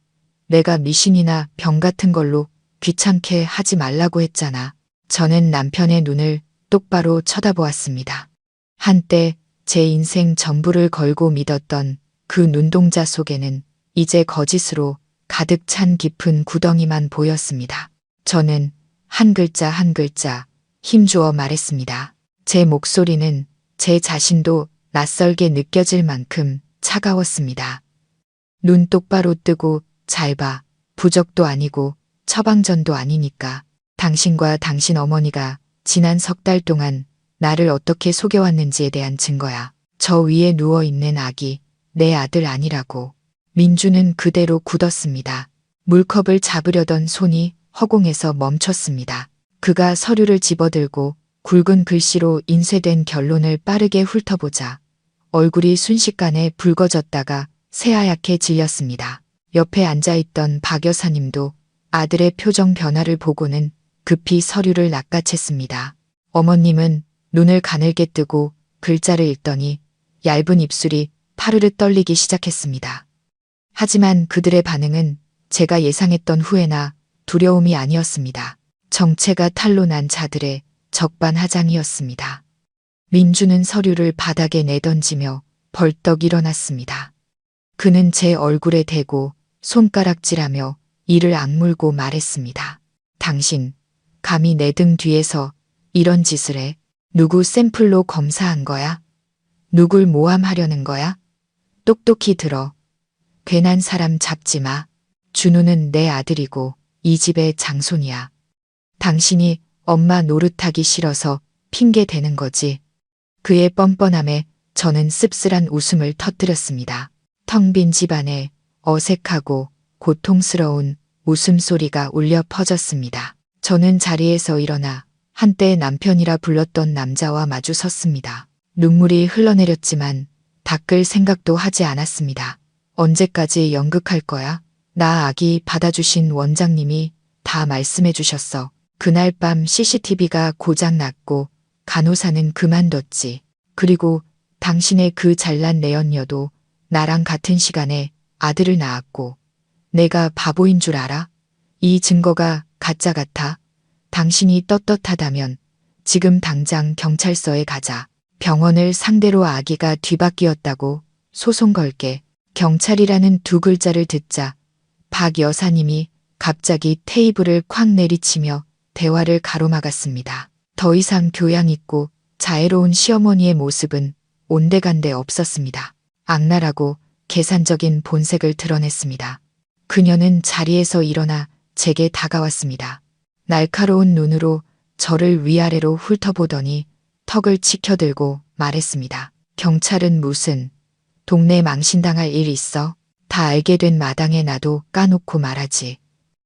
내가 미신이나 병 같은 걸로 귀찮게 하지 말라고 했잖아. 저는 남편의 눈을 똑바로 쳐다보았습니다. 한때 제 인생 전부를 걸고 믿었던 그 눈동자 속에는 이제 거짓으로 가득 찬 깊은 구덩이만 보였습니다. 저는 한 글자 한 글자 힘주어 말했습니다. 제 목소리는 제 자신도 낯설게 느껴질 만큼 차가웠습니다. 눈 똑바로 뜨고 잘 봐. 부적도 아니고 처방전도 아니니까. 당신과 당신 어머니가 지난 석 달 동안 나를 어떻게 속여왔는지에 대한 증거야. 저 위에 누워있는 아기 내 아들 아니라고. 민주는 그대로 굳었습니다. 물컵을 잡으려던 손이 허공에서 멈췄습니다. 그가 서류를 집어들고 굵은 글씨로 인쇄된 결론을 빠르게 훑어보자 얼굴이 순식간에 붉어졌다가 새하얗게 질렸습니다. 옆에 앉아있던 박 여사님도 아들의 표정 변화를 보고는 급히 서류를 낚아챘습니다. 어머님은 눈을 가늘게 뜨고 글자를 읽더니 얇은 입술이 파르르 떨리기 시작했습니다. 하지만 그들의 반응은 제가 예상했던 후회나 두려움이 아니었습니다. 정체가 탄로난 자들의 적반하장이었습니다. 민주는 서류를 바닥에 내던지며 벌떡 일어났습니다. 그는 제 얼굴에 대고 손가락질하며 이를 악물고 말했습니다. 당신, 감히 내 등 뒤에서 이런 짓을 해? 누구 샘플로 검사한 거야? 누굴 모함하려는 거야? 똑똑히 들어. 괜한 사람 잡지 마. 준우는 내 아들이고 이 집의 장손이야. 당신이 엄마 노릇하기 싫어서 핑계 대는 거지. 그의 뻔뻔함에 저는 씁쓸한 웃음을 터뜨렸습니다. 텅 빈 집안에 어색하고 고통스러운 웃음소리가 울려 퍼졌습니다. 저는 자리에서 일어나 한때 남편이라 불렀던 남자와 마주 섰습니다. 눈물이 흘러내렸지만 닦을 생각도 하지 않았습니다. 언제까지 연극할 거야? 나 아기 받아주신 원장님이 다 말씀해 주셨어. 그날 밤 CCTV가 고장 났고 간호사는 그만뒀지. 그리고 당신의 그 잘난 내연녀도 나랑 같은 시간에 아들을 낳았고 내가 바보인 줄 알아? 이 증거가 가짜 같아. 당신이 떳떳하다면 지금 당장 경찰서에 가자. 병원을 상대로 아기가 뒤바뀌었다고 소송 걸게. 경찰이라는 두 글자를 듣자 박 여사님이 갑자기 테이블을 콱 내리치며 대화를 가로막았습니다. 더 이상 교양 있고 자애로운 시어머니의 모습은 온데간데 없었습니다. 악랄하고 계산적인 본색을 드러냈습니다. 그녀는 자리에서 일어나 제게 다가왔습니다. 날카로운 눈으로 저를 위아래로 훑어보더니 턱을 치켜들고 말했습니다. 경찰은 무슨, 동네 망신당할 일 있어? 다 알게 된 마당에 나도 까놓고 말하지.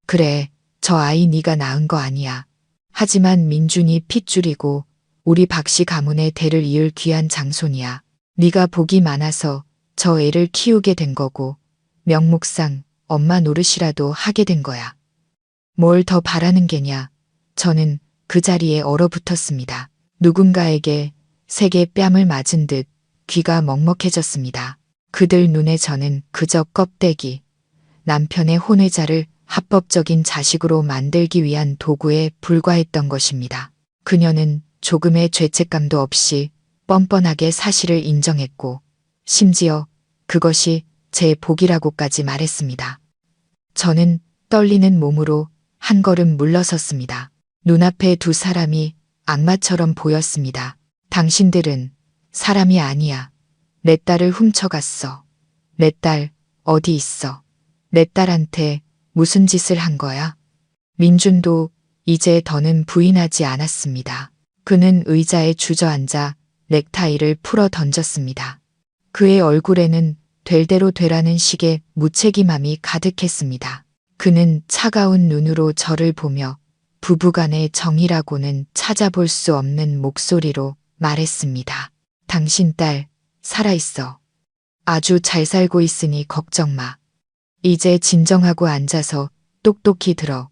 그래, 저 아이 네가 낳은 거 아니야. 하지만 민준이 핏줄이고 우리 박씨 가문의 대를 이을 귀한 장손이야. 네가 복이 많아서 저 애를 키우게 된 거고 명목상 엄마 노릇이라도 하게 된 거야. 뭘 더 바라는 게냐. 저는 그 자리에 얼어붙었습니다. 누군가에게 세게 뺨을 맞은 듯 귀가 먹먹해졌습니다. 그들 눈에 저는 그저 껍데기, 남편의 혼외자를 합법적인 자식으로 만들기 위한 도구에 불과했던 것입니다. 그녀는 조금의 죄책감도 없이 뻔뻔하게 사실을 인정했고 심지어 그것이 제 복이라고까지 말했습니다. 저는 떨리는 몸으로 한 걸음 물러섰습니다. 눈앞에 두 사람이 악마처럼 보였습니다. 당신들은 사람이 아니야. 내 딸을 훔쳐갔어. 내 딸 어디 있어? 내 딸한테 무슨 짓을 한 거야? 민준도 이제 더는 부인하지 않았습니다. 그는 의자에 주저앉아 넥타이를 풀어 던졌습니다. 그의 얼굴에는 될 대로 되라는 식의 무책임함이 가득했습니다. 그는 차가운 눈으로 저를 보며 부부간의 정이라고는 찾아볼 수 없는 목소리로 말했습니다. 당신 딸 살아있어. 아주 잘 살고 있으니 걱정 마. 이제 진정하고 앉아서 똑똑히 들어.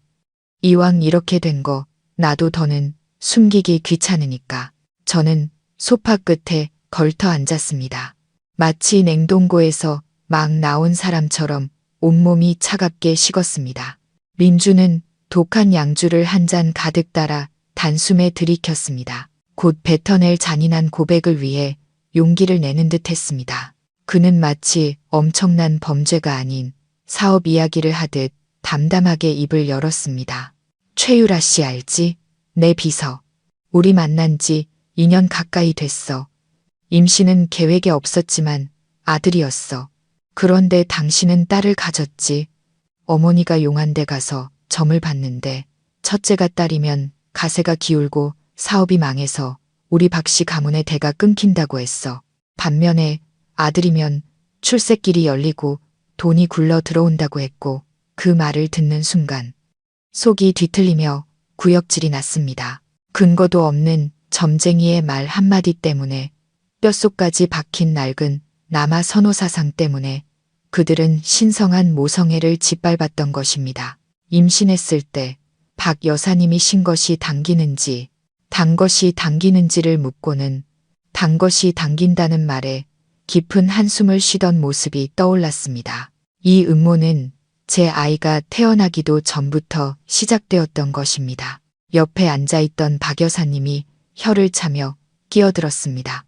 이왕 이렇게 된 거 나도 더는 숨기기 귀찮으니까. 저는 소파 끝에 걸터 앉았습니다. 마치 냉동고에서 막 나온 사람처럼 온몸이 차갑게 식었습니다. 민주는 독한 양주를 한 잔 가득 따라 단숨에 들이켰습니다. 곧 뱉어낼 잔인한 고백을 위해 용기를 내는 듯 했습니다. 그는 마치 엄청난 범죄가 아닌 사업 이야기를 하듯 담담하게 입을 열었습니다. 최유라 씨 알지? 내 비서. 우리 만난 지 2년 가까이 됐어. 임신은 계획에 없었지만 아들이었어. 그런데 당신은 딸을 가졌지. 어머니가 용한 데 가서 점을 봤는데 첫째가 딸이면 가세가 기울고 사업이 망해서 우리 박씨 가문의 대가 끊긴다고 했어. 반면에 아들이면 출세길이 열리고 돈이 굴러 들어온다고 했고 그 말을 듣는 순간 속이 뒤틀리며 구역질이 났습니다. 근거도 없는 점쟁이의 말 한마디 때문에 뼛속까지 박힌 낡은 남아 선호사상 때문에 그들은 신성한 모성애를 짓밟았던 것입니다. 임신했을 때 박 여사님이 신 것이 당기는지 단 것이 당기는지를 묻고는 단 것이 당긴다는 말에 깊은 한숨을 쉬던 모습이 떠올랐습니다. 이 음모는 제 아이가 태어나기도 전부터 시작되었던 것입니다. 옆에 앉아있던 박 여사님이 혀를 차며 끼어들었습니다.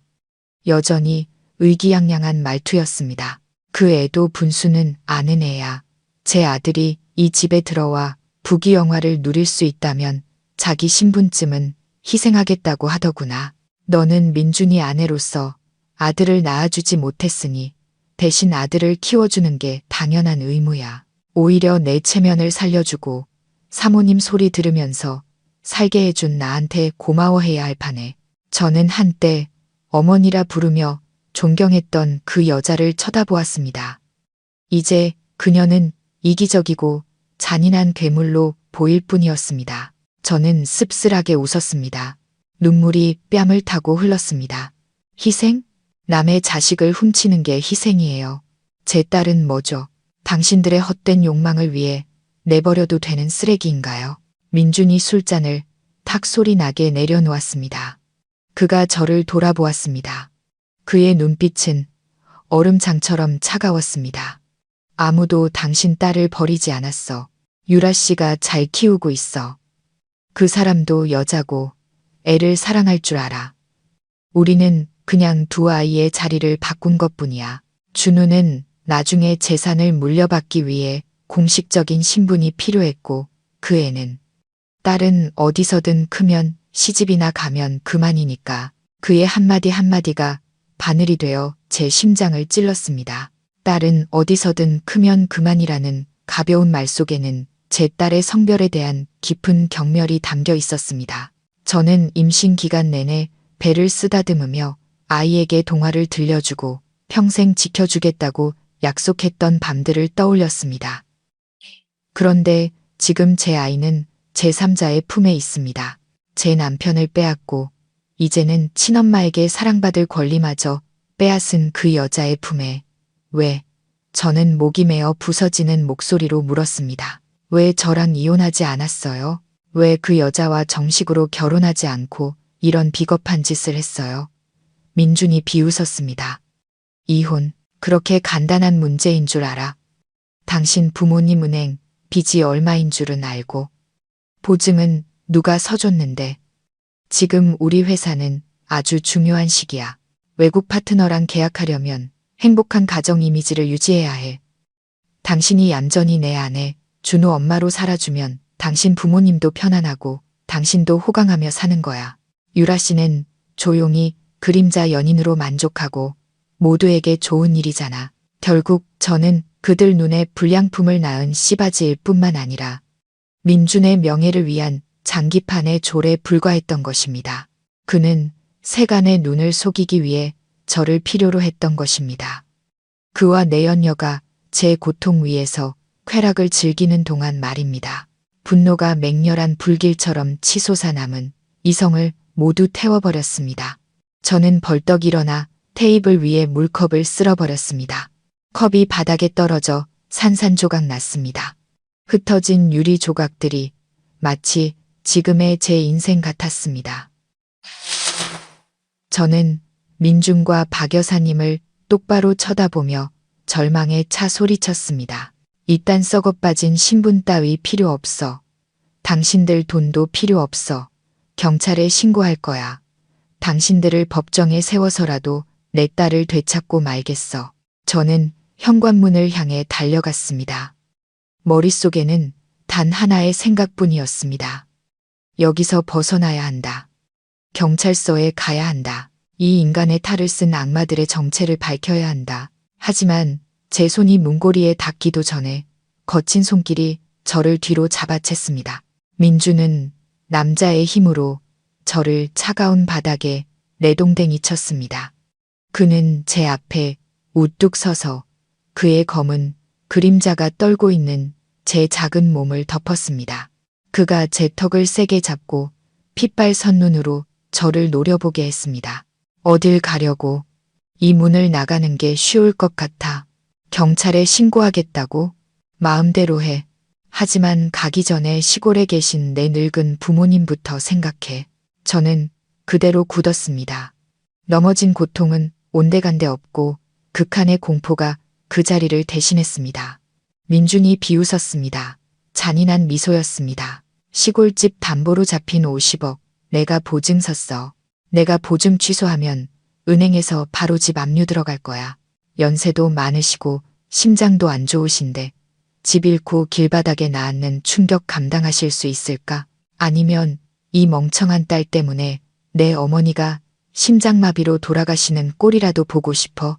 여전히 의기양양한 말투였습니다. 그 애도 분수는 아는 애야. 제 아들이 이 집에 들어와 부귀영화를 누릴 수 있다면 자기 신분쯤은 희생하겠다고 하더구나. 너는 민준이 아내로서 아들을 낳아주지 못했으니 대신 아들을 키워주는 게 당연한 의무야. 오히려 내 체면을 살려주고 사모님 소리 들으면서 살게 해준 나한테 고마워해야 할 판에 저는 한때 어머니라 부르며 존경했던 그 여자를 쳐다보았습니다. 이제 그녀는 이기적이고 잔인한 괴물로 보일 뿐이었습니다. 저는 씁쓸하게 웃었습니다. 눈물이 뺨을 타고 흘렀습니다. 희생? 남의 자식을 훔치는 게 희생이에요. 제 딸은 뭐죠? 당신들의 헛된 욕망을 위해 내버려도 되는 쓰레기인가요? 민준이 술잔을 탁 소리 나게 내려놓았습니다. 그가 저를 돌아보았습니다. 그의 눈빛은 얼음장처럼 차가웠습니다. 아무도 당신 딸을 버리지 않았어. 유라 씨가 잘 키우고 있어. 그 사람도 여자고 애를 사랑할 줄 알아. 우리는 그냥 두 아이의 자리를 바꾼 것뿐이야. 준우는 나중에 재산을 물려받기 위해 공식적인 신분이 필요했고 그 애는 딸은 어디서든 크면 시집이나 가면 그만이니까. 그의 한마디 한마디가 바늘이 되어 제 심장을 찔렀습니다. 딸은 어디서든 크면 그만이라는 가벼운 말 속에는 제 딸의 성별에 대한 깊은 경멸이 담겨 있었습니다. 저는 임신 기간 내내 배를 쓰다듬으며 아이에게 동화를 들려주고 평생 지켜주겠다고 약속했던 밤들을 떠올렸습니다. 그런데 지금 제 아이는 제3자의 품에 있습니다. 제 남편을 빼앗고 이제는 친엄마에게 사랑받을 권리마저 빼앗은 그 여자의 품에. 왜? 저는 목이 메어 부서지는 목소리로 물었습니다. 왜 저랑 이혼하지 않았어요? 왜 그 여자와 정식으로 결혼하지 않고 이런 비겁한 짓을 했어요? 민준이 비웃었습니다. 이혼, 그렇게 간단한 문제인 줄 알아. 당신 부모님 은행 빚이 얼마인 줄은 알고. 보증은 누가 서줬는데. 지금 우리 회사는 아주 중요한 시기야. 외국 파트너랑 계약하려면 행복한 가정 이미지를 유지해야 해. 당신이 얌전히 내 아내, 준호 엄마로 살아주면 당신 부모님도 편안하고 당신도 호강하며 사는 거야. 유라 씨는 조용히 그림자 연인으로 만족하고 모두에게 좋은 일이잖아. 결국 저는 그들 눈에 불량품을 낳은 씨바지일 뿐만 아니라 민준의 명예를 위한 장기판의 졸에 불과했던 것입니다. 그는 세간의 눈을 속이기 위해 저를 필요로 했던 것입니다. 그와 내연녀가 제 고통 위에서 쾌락을 즐기는 동안 말입니다. 분노가 맹렬한 불길처럼 치솟아 남은 이성을 모두 태워버렸습니다. 저는 벌떡 일어나 테이블 위에 물컵을 쓸어버렸습니다. 컵이 바닥에 떨어져 산산조각 났습니다. 흩어진 유리 조각들이 마치 지금의 제 인생 같았습니다. 저는 민준과 박 여사님을 똑바로 쳐다보며 절망에 차 소리쳤습니다. 이딴 썩어빠진 신분 따위 필요 없어. 당신들 돈도 필요 없어. 경찰에 신고할 거야. 당신들을 법정에 세워서라도 내 딸을 되찾고 말겠어. 저는 현관문을 향해 달려갔습니다. 머릿속에는 단 하나의 생각뿐이었습니다. 여기서 벗어나야 한다. 경찰서에 가야 한다. 이 인간의 탈을 쓴 악마들의 정체를 밝혀야 한다. 하지만 제 손이 문고리에 닿기도 전에 거친 손길이 저를 뒤로 잡아챘습니다. 민주는 남자의 힘으로 저를 차가운 바닥에 내동댕이 쳤습니다. 그는 제 앞에 우뚝 서서 그의 검은 그림자가 떨고 있는 제 작은 몸을 덮었습니다. 그가 제 턱을 세게 잡고 핏발 선눈으로 저를 노려보게 했습니다. 어딜 가려고? 이 문을 나가는 게 쉬울 것 같아. 경찰에 신고하겠다고? 마음대로 해. 하지만 가기 전에 시골에 계신 내 늙은 부모님부터 생각해. 저는 그대로 굳었습니다. 넘어진 고통은 온데간데 없고 극한의 공포가 그 자리를 대신했습니다. 민준이 비웃었습니다. 잔인한 미소였습니다. 시골집 담보로 잡힌 50억, 내가 보증 섰어. 내가 보증 취소하면 은행에서 바로 집 압류 들어갈 거야. 연세도 많으시고 심장도 안 좋으신데 집 잃고 길바닥에 낳는 충격 감당하실 수 있을까? 아니면 이 멍청한 딸 때문에 내 어머니가 심장마비로 돌아가시는 꼴이라도 보고 싶어?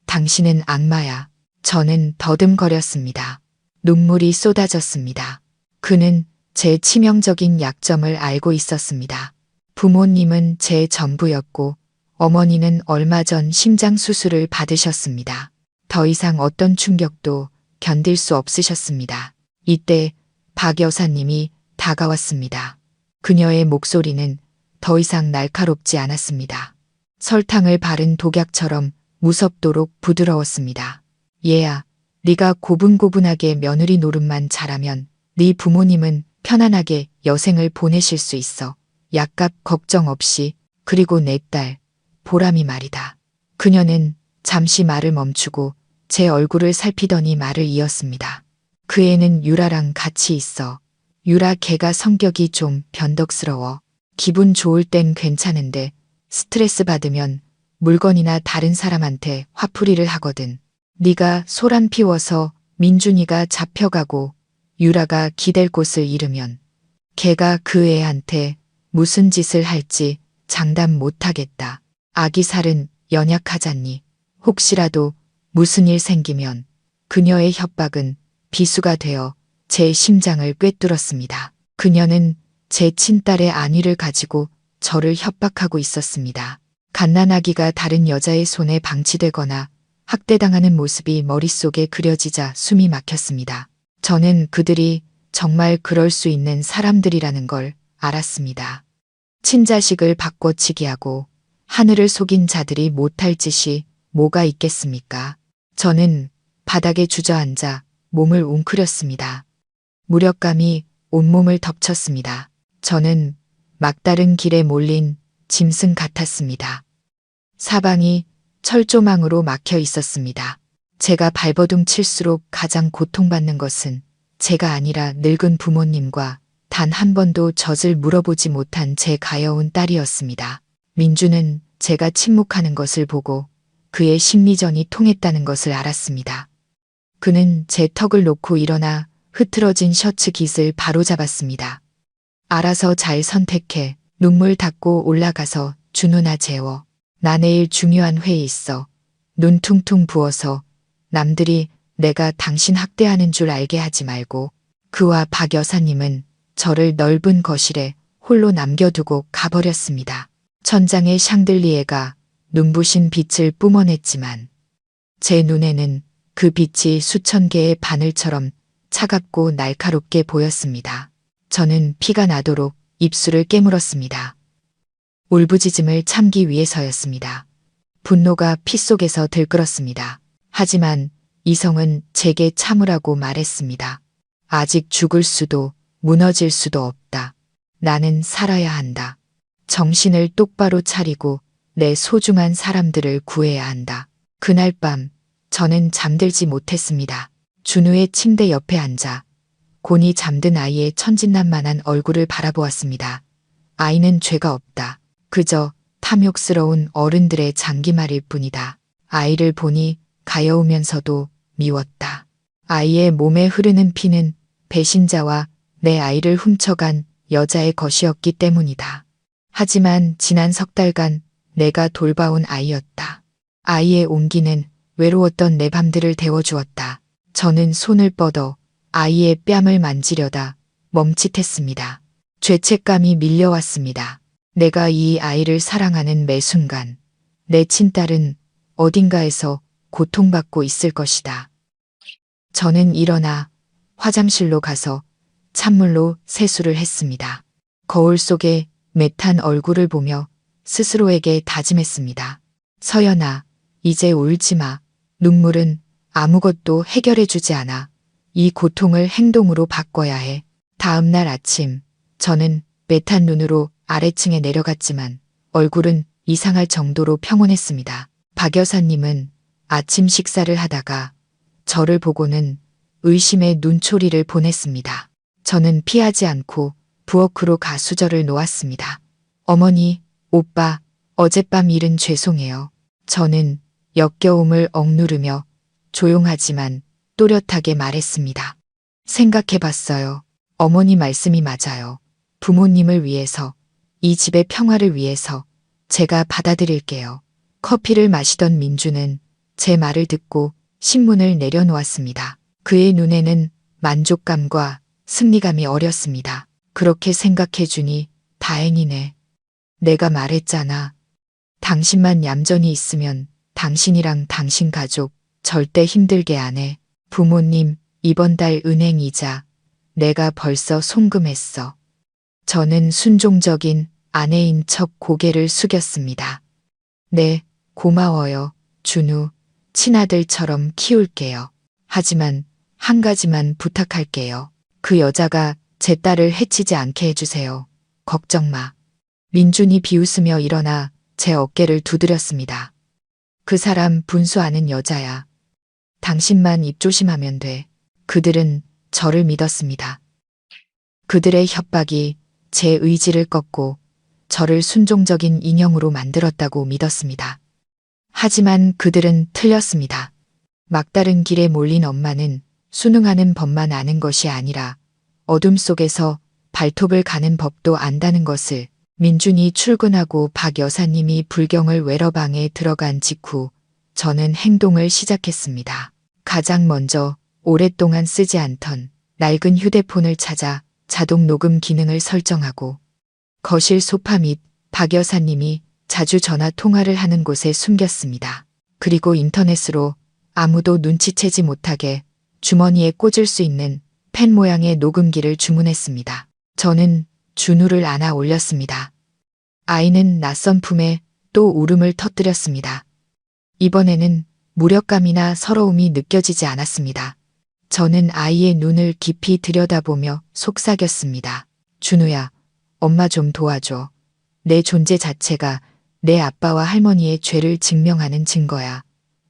당신은 악마야. 저는 더듬거렸습니다. 눈물이 쏟아졌습니다. 그는 제 치명적인 약점을 알고 있었습니다. 부모님은 제 전부였고 어머니는 얼마 전 심장 수술을 받으셨습니다. 더 이상 어떤 충격도 견딜 수 없으셨습니다. 이때 박 여사님이 다가왔습니다. 그녀의 목소리는 더 이상 날카롭지 않았습니다. 설탕을 바른 독약처럼 무섭도록 부드러웠습니다. 얘야, 네가 고분고분하게 며느리 노릇만 잘하면 네 부모님은 편안하게 여생을 보내실 수 있어. 약값 걱정 없이. 그리고 내 딸, 보람이 말이다. 그녀는 잠시 말을 멈추고 제 얼굴을 살피더니 말을 이었습니다. 그 애는 유라랑 같이 있어. 유라 걔가 성격이 좀 변덕스러워. 기분 좋을 땐 괜찮은데 스트레스 받으면 물건이나 다른 사람한테 화풀이를 하거든. 네가 소란 피워서 민준이가 잡혀가고 유라가 기댈 곳을 잃으면 걔가 그 애한테 무슨 짓을 할지 장담 못하겠다. 아기 살은 연약하잖니. 혹시라도 무슨 일 생기면 그녀의 협박은 비수가 되어 제 심장을 꿰뚫었습니다. 그녀는 제 친딸의 안위를 가지고 저를 협박하고 있었습니다. 갓난아기가 다른 여자의 손에 방치되거나 학대당하는 모습이 머릿속에 그려지자 숨이 막혔습니다. 저는 그들이 정말 그럴 수 있는 사람들이라는 걸 알았습니다. 친자식을 바꿔치기 하고 하늘을 속인 자들이 못할 짓이 뭐가 있겠습니까? 저는 바닥에 주저앉아 몸을 웅크렸습니다. 무력감이 온몸을 덮쳤습니다. 저는 막다른 길에 몰린 짐승 같았습니다. 사방이 철조망으로 막혀 있었습니다. 제가 발버둥 칠수록 가장 고통받는 것은 제가 아니라 늙은 부모님과 단 한 번도 젖을 물어보지 못한 제 가여운 딸이었습니다. 민주는 제가 침묵하는 것을 보고 그의 심리전이 통했다는 것을 알았습니다. 그는 제 턱을 놓고 일어나 흐트러진 셔츠 깃을 바로잡았습니다. 알아서 잘 선택해. 눈물 닦고 올라가서 준우나 재워. 나 내일 중요한 회의 있어. 눈 퉁퉁 부어서 남들이 내가 당신 학대하는 줄 알게 하지 말고. 그와 박 여사님은 저를 넓은 거실에 홀로 남겨두고 가버렸습니다. 천장의 샹들리에가 눈부신 빛을 뿜어냈지만 제 눈에는 그 빛이 수천 개의 바늘처럼 차갑고 날카롭게 보였습니다. 저는 피가 나도록 입술을 깨물었습니다. 울부짖음을 참기 위해서였습니다. 분노가 피 속에서 들끓었습니다. 하지만 이성은 제게 참으라고 말했습니다. 아직 죽을 수도 무너질 수도 없다. 나는 살아야 한다. 정신을 똑바로 차리고 내 소중한 사람들을 구해야 한다. 그날 밤 저는 잠들지 못했습니다. 준우의 침대 옆에 앉아 곤히 잠든 아이의 천진난만한 얼굴을 바라보았습니다. 아이는 죄가 없다. 그저 탐욕스러운 어른들의 장기말일 뿐이다. 아이를 보니 가여우면서도 미웠다. 아이의 몸에 흐르는 피는 배신자와 내 아이를 훔쳐간 여자의 것이었기 때문이다. 하지만 지난 석 달간 내가 돌봐온 아이였다. 아이의 온기는 외로웠던 내 밤들을 데워주었다. 저는 손을 뻗어 아이의 뺨을 만지려다 멈칫했습니다. 죄책감이 밀려왔습니다. 내가 이 아이를 사랑하는 매 순간 내 친딸은 어딘가에서 고통받고 있을 것이다. 저는 일어나 화장실로 가서 찬물로 세수를 했습니다. 거울 속에 매탄 얼굴을 보며 스스로에게 다짐했습니다. 서연아, 이제 울지 마. 눈물은 아무것도 해결해주지 않아. 이 고통을 행동으로 바꿔야 해. 다음 날 아침, 저는 매탄 눈으로 아래층에 내려갔지만 얼굴은 이상할 정도로 평온했습니다. 박 여사님은 아침 식사를 하다가 저를 보고는 의심의 눈초리를 보냈습니다. 저는 피하지 않고 부엌으로 가 수저를 놓았습니다. 어머니, 오빠, 어젯밤 일은 죄송해요. 저는 역겨움을 억누르며 조용하지만 또렷하게 말했습니다. 생각해봤어요. 어머니 말씀이 맞아요. 부모님을 위해서, 이 집의 평화를 위해서 제가 받아들일게요. 커피를 마시던 민주는 제 말을 듣고 신문을 내려놓았습니다. 그의 눈에는 만족감과 승리감이 어렸습니다. 그렇게 생각해주니 다행이네. 내가 말했잖아. 당신만 얌전히 있으면 당신이랑 당신 가족 절대 힘들게 안 해. 부모님, 이번 달 은행 이자 내가 벌써 송금했어. 저는 순종적인 아내인 척 고개를 숙였습니다. 네, 고마워요. 준우, 친아들처럼 키울게요. 하지만 한 가지만 부탁할게요. 그 여자가 제 딸을 해치지 않게 해주세요. 걱정 마. 민준이 비웃으며 일어나 제 어깨를 두드렸습니다. 그 사람 분수하는 여자야. 당신만 입 조심하면 돼. 그들은 저를 믿었습니다. 그들의 협박이 제 의지를 꺾고 저를 순종적인 인형으로 만들었다고 믿었습니다. 하지만 그들은 틀렸습니다. 막다른 길에 몰린 엄마는 순응하는 법만 아는 것이 아니라 어둠 속에서 발톱을 가는 법도 안다는 것을 민준이 출근하고 박 여사님이 불경을 외러방에 들어간 직후 저는 행동을 시작했습니다. 가장 먼저 오랫동안 쓰지 않던 낡은 휴대폰을 찾아 자동 녹음 기능을 설정하고 거실 소파 및 박 여사님이 자주 전화 통화를 하는 곳에 숨겼습니다. 그리고 인터넷으로 아무도 눈치채지 못하게 주머니에 꽂을 수 있는 펜 모양의 녹음기를 주문했습니다. 저는 준우를 안아 올렸습니다. 아이는 낯선 품에 또 울음을 터뜨렸습니다. 이번에는 무력감이나 서러움이 느껴지지 않았습니다. 저는 아이의 눈을 깊이 들여다보며 속삭였습니다. 준우야, 엄마 좀 도와줘. 내 존재 자체가 내 아빠와 할머니의 죄를 증명하는 증거야.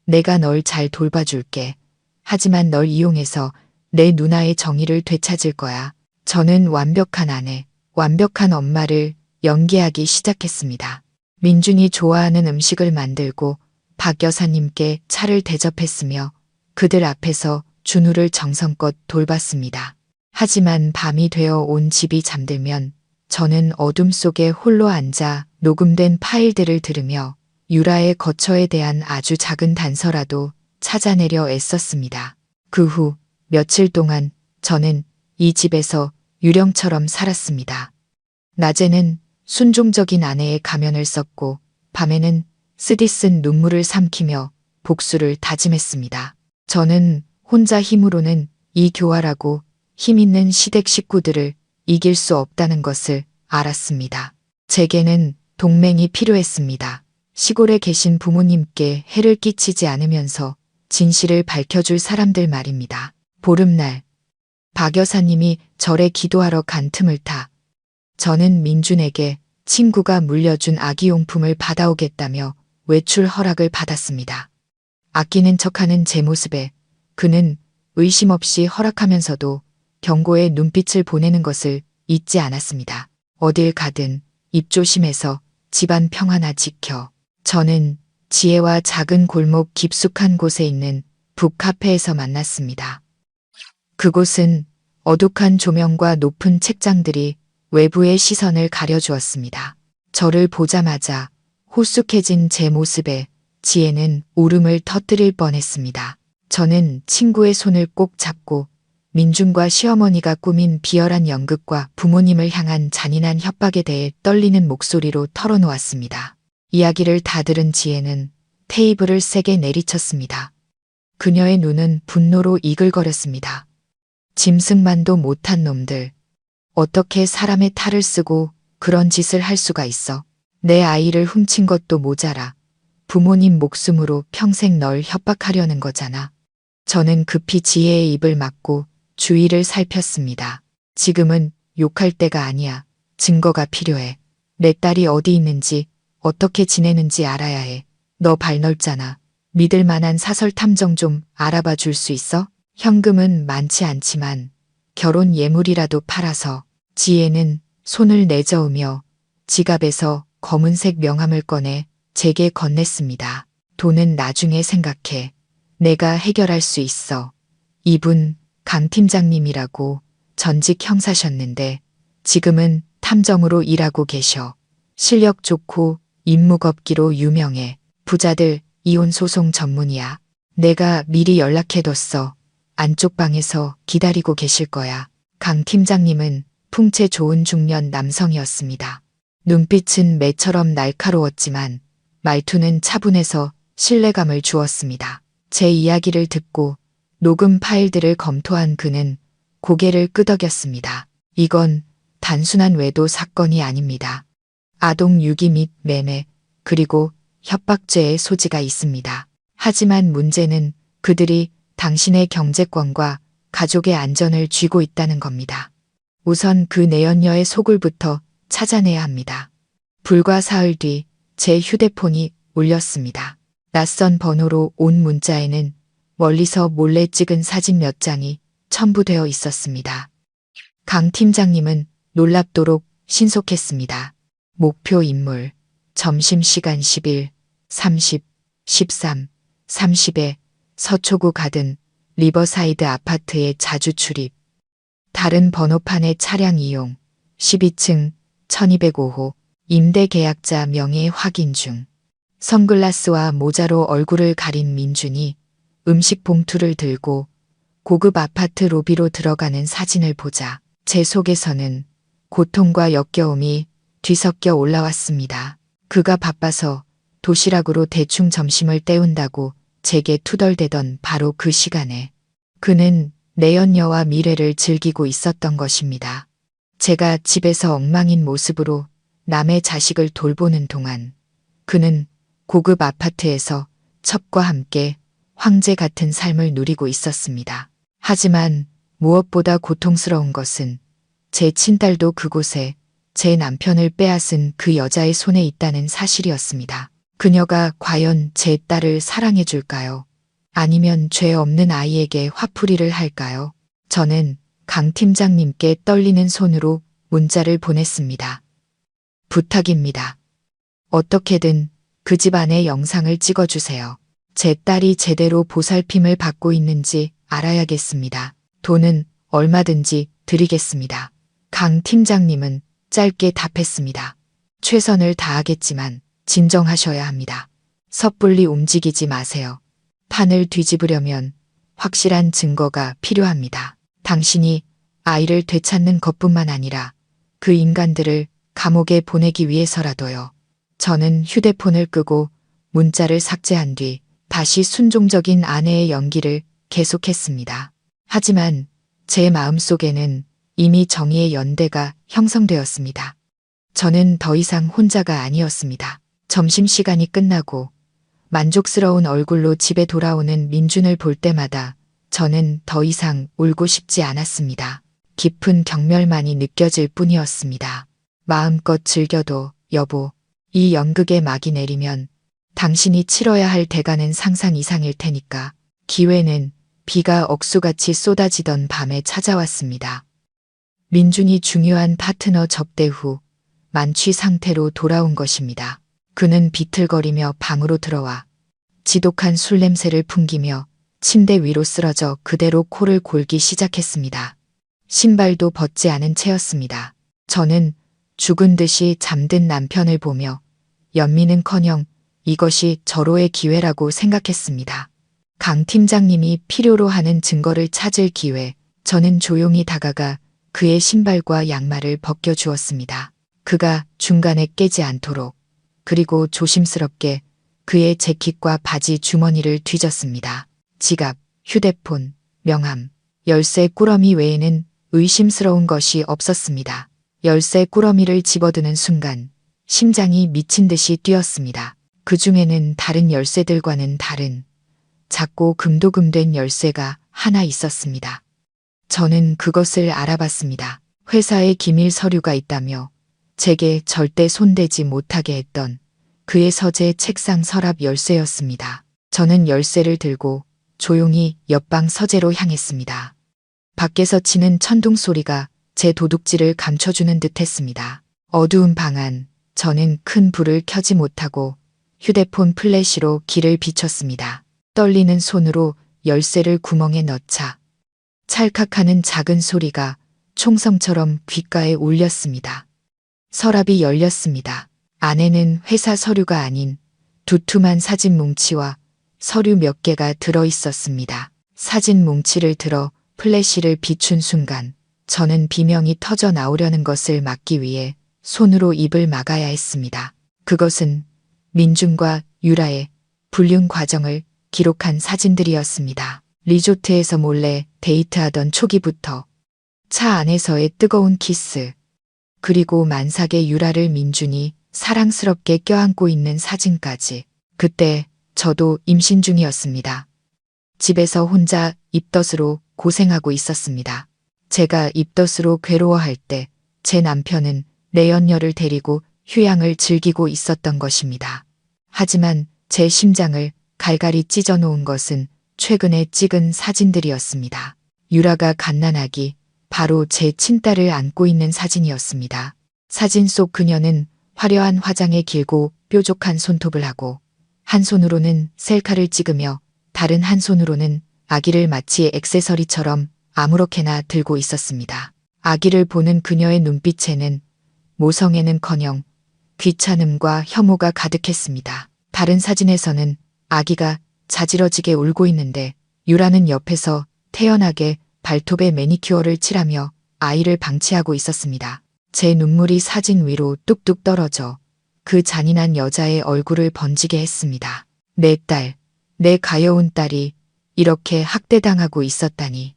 내가 널 잘 돌봐줄게. 하지만 널 이용해서 내 누나의 정의를 되찾을 거야. 저는 완벽한 아내, 완벽한 엄마를 연기하기 시작했습니다. 민준이 좋아하는 음식을 만들고 박 여사님께 차를 대접했으며 그들 앞에서 준우를 정성껏 돌봤습니다. 하지만 밤이 되어 온 집이 잠들면 저는 어둠 속에 홀로 앉아 녹음된 파일들을 들으며 유라의 거처에 대한 아주 작은 단서라도 찾아내려 애썼습니다. 그 후 며칠 동안 저는 이 집에서 유령처럼 살았습니다. 낮에는 순종적인 아내의 가면을 썼고 밤에는 쓰디쓴 눈물을 삼키며 복수를 다짐했습니다. 저는 혼자 힘으로는 이 교활하고 힘있는 시댁 식구들을 이길 수 없다는 것을 알았습니다. 제게는 동맹이 필요했습니다. 시골에 계신 부모님께 해를 끼치지 않으면서 진실을 밝혀줄 사람들 말입니다. 보름날, 박 여사님이 절에 기도하러 간 틈을 타 저는 민준에게 친구가 물려준 아기용품을 받아오겠다며 외출 허락을 받았습니다. 아끼는 척하는 제 모습에 그는 의심 없이 허락하면서도 경고의 눈빛을 보내는 것을 잊지 않았습니다. 어딜 가든 입 조심해서 집안 평화나 지켜. 저는 지혜와 작은 골목 깊숙한 곳에 있는 북카페에서 만났습니다. 그곳은 어둑한 조명과 높은 책장들이 외부의 시선을 가려주었습니다. 저를 보자마자 호쑥해진 제 모습에 지혜는 울음을 터뜨릴 뻔했습니다. 저는 친구의 손을 꼭 잡고 민준과 시어머니가 꾸민 비열한 연극과 부모님을 향한 잔인한 협박에 대해 떨리는 목소리로 털어놓았습니다. 이야기를 다 들은 지혜는 테이블을 세게 내리쳤습니다. 그녀의 눈은 분노로 이글거렸습니다. 짐승만도 못한 놈들. 어떻게 사람의 탈을 쓰고 그런 짓을 할 수가 있어. 내 아이를 훔친 것도 모자라. 부모님 목숨으로 평생 널 협박하려는 거잖아. 저는 급히 지혜의 입을 막고 주위를 살폈습니다. 지금은 욕할 때가 아니야. 증거가 필요해. 내 딸이 어디 있는지 어떻게 지내는지 알아야 해. 너 발 넓잖아. 믿을 만한 사설 탐정 좀 알아봐 줄 수 있어? 현금은 많지 않지만 결혼 예물이라도 팔아서. 지혜는 손을 내저으며 지갑에서 검은색 명함을 꺼내 제게 건넸습니다. 돈은 나중에 생각해. 내가 해결할 수 있어. 이분 강 팀장님이라고 전직 형사셨는데 지금은 탐정으로 일하고 계셔. 실력 좋고 임무겁기로 유명해. 부자들 이혼 소송 전문이야. 내가 미리 연락해뒀어. 안쪽 방에서 기다리고 계실 거야. 강 팀장님은 풍채 좋은 중년 남성이었습니다. 눈빛은 매처럼 날카로웠지만 말투는 차분해서 신뢰감을 주었습니다. 제 이야기를 듣고 녹음 파일들을 검토한 그는 고개를 끄덕였습니다. 이건 단순한 외도 사건이 아닙니다. 아동 유기 및 매매, 그리고 협박죄의 소지가 있습니다. 하지만 문제는 그들이 당신의 경제권과 가족의 안전을 쥐고 있다는 겁니다. 우선 그 내연녀의 속을부터 찾아내야 합니다. 불과 사흘 뒤 제 휴대폰이 울렸습니다. 낯선 번호로 온 문자에는 멀리서 몰래 찍은 사진 몇 장이 첨부되어 있었습니다. 강 팀장님은 놀랍도록 신속했습니다. 목표 인물, 점심시간 11, 30, 13, 30에 서초구 가든 리버사이드 아파트에 자주 출입. 다른 번호판의 차량 이용, 12층 1205호, 임대 계약자 명의 확인 중. 선글라스와 모자로 얼굴을 가린 민준이 음식 봉투를 들고 고급 아파트 로비로 들어가는 사진을 보자 제 속에서는 고통과 역겨움이 뒤섞여 올라왔습니다. 그가 바빠서 도시락으로 대충 점심을 때운다고 제게 투덜대던 바로 그 시간에 그는 내연녀와 미래를 즐기고 있었던 것입니다. 제가 집에서 엉망인 모습으로 남의 자식을 돌보는 동안 그는 고급 아파트에서 첩과 함께 황제 같은 삶을 누리고 있었습니다. 하지만 무엇보다 고통스러운 것은 제 친딸도 그곳에 제 남편을 빼앗은 그 여자의 손에 있다는 사실이었습니다. 그녀가 과연 제 딸을 사랑해 줄까요? 아니면 죄 없는 아이에게 화풀이를 할까요? 저는 강 팀장님께 떨리는 손으로 문자를 보냈습니다. 부탁입니다. 어떻게든 그 집안의 영상을 찍어주세요. 제 딸이 제대로 보살핌을 받고 있는지 알아야겠습니다. 돈은 얼마든지 드리겠습니다. 강 팀장님은 짧게 답했습니다. 최선을 다하겠지만 진정하셔야 합니다. 섣불리 움직이지 마세요. 판을 뒤집으려면 확실한 증거가 필요합니다. 당신이 아이를 되찾는 것뿐만 아니라 그 인간들을 감옥에 보내기 위해서라도요. 저는 휴대폰을 끄고 문자를 삭제한 뒤 다시 순종적인 아내의 연기를 계속했습니다. 하지만 제 마음속에는 이미 정의의 연대가 형성되었습니다. 저는 더 이상 혼자가 아니었습니다. 점심시간이 끝나고 만족스러운 얼굴로 집에 돌아오는 민준을 볼 때마다 저는 더 이상 울고 싶지 않았습니다. 깊은 경멸만이 느껴질 뿐이었습니다. 마음껏 즐겨도 여보, 이 연극의 막이 내리면 당신이 치러야 할 대가는 상상 이상일 테니까. 기회는 비가 억수같이 쏟아지던 밤에 찾아왔습니다. 민준이 중요한 파트너 접대 후 만취 상태로 돌아온 것입니다. 그는 비틀거리며 방으로 들어와 지독한 술 냄새를 풍기며 침대 위로 쓰러져 그대로 코를 골기 시작했습니다. 신발도 벗지 않은 채였습니다. 저는 죽은 듯이 잠든 남편을 보며 연민은커녕 이것이 절호의 기회라고 생각했습니다. 강 팀장님이 필요로 하는 증거를 찾을 기회, 저는 조용히 다가가 그의 신발과 양말을 벗겨주었습니다. 그가 중간에 깨지 않도록, 그리고 조심스럽게 그의 재킷과 바지 주머니를 뒤졌습니다. 지갑, 휴대폰, 명함, 열쇠 꾸러미 외에는 의심스러운 것이 없었습니다. 열쇠 꾸러미를 집어드는 순간 심장이 미친 듯이 뛰었습니다. 그 중에는 다른 열쇠들과는 다른 작고 금도금된 열쇠가 하나 있었습니다. 저는 그것을 알아봤습니다. 회사에 기밀 서류가 있다며 제게 절대 손대지 못하게 했던 그의 서재 책상 서랍 열쇠였습니다. 저는 열쇠를 들고 조용히 옆방 서재로 향했습니다. 밖에서 치는 천둥 소리가 제 도둑질을 감춰주는 듯 했습니다. 어두운 방 안, 저는 큰 불을 켜지 못하고 휴대폰 플래시로 길을 비췄습니다. 떨리는 손으로 열쇠를 구멍에 넣자 찰칵하는 작은 소리가 총성처럼 귓가에 울렸습니다. 서랍이 열렸습니다. 안에는 회사 서류가 아닌 두툼한 사진 뭉치와 서류 몇 개가 들어 있었습니다. 사진 뭉치를 들어 플래시를 비춘 순간 저는 비명이 터져 나오려는 것을 막기 위해 손으로 입을 막아야 했습니다. 그것은 민준과 유라의 불륜 과정을 기록한 사진들이었습니다. 리조트에서 몰래 데이트하던 초기부터 차 안에서의 뜨거운 키스. 그리고 만삭의 유라를 민준이 사랑스럽게 껴안고 있는 사진까지. 그때 저도 임신 중이었습니다. 집에서 혼자 입덧으로 고생하고 있었습니다. 제가 입덧으로 괴로워할 때 제 남편은 내연녀를 데리고 휴양을 즐기고 있었던 것입니다. 하지만 제 심장을 갈갈이 찢어 놓은 것은 최근에 찍은 사진들이었습니다. 유라가 갓난아기, 바로 제 친딸을 안고 있는 사진이었습니다. 사진 속 그녀는 화려한 화장에 길고 뾰족한 손톱을 하고 한 손으로는 셀카를 찍으며 다른 한 손으로는 아기를 마치 액세서리처럼 아무렇게나 들고 있었습니다. 아기를 보는 그녀의 눈빛에는 모성애는커녕 귀찮음과 혐오가 가득했습니다. 다른 사진에서는 아기가 자지러지게 울고 있는데 유라는 옆에서 태연하게 발톱에 매니큐어를 칠하며 아이를 방치하고 있었습니다. 제 눈물이 사진 위로 뚝뚝 떨어져 그 잔인한 여자의 얼굴을 번지게 했습니다. 내 딸, 내 가여운 딸이 이렇게 학대당하고 있었다니.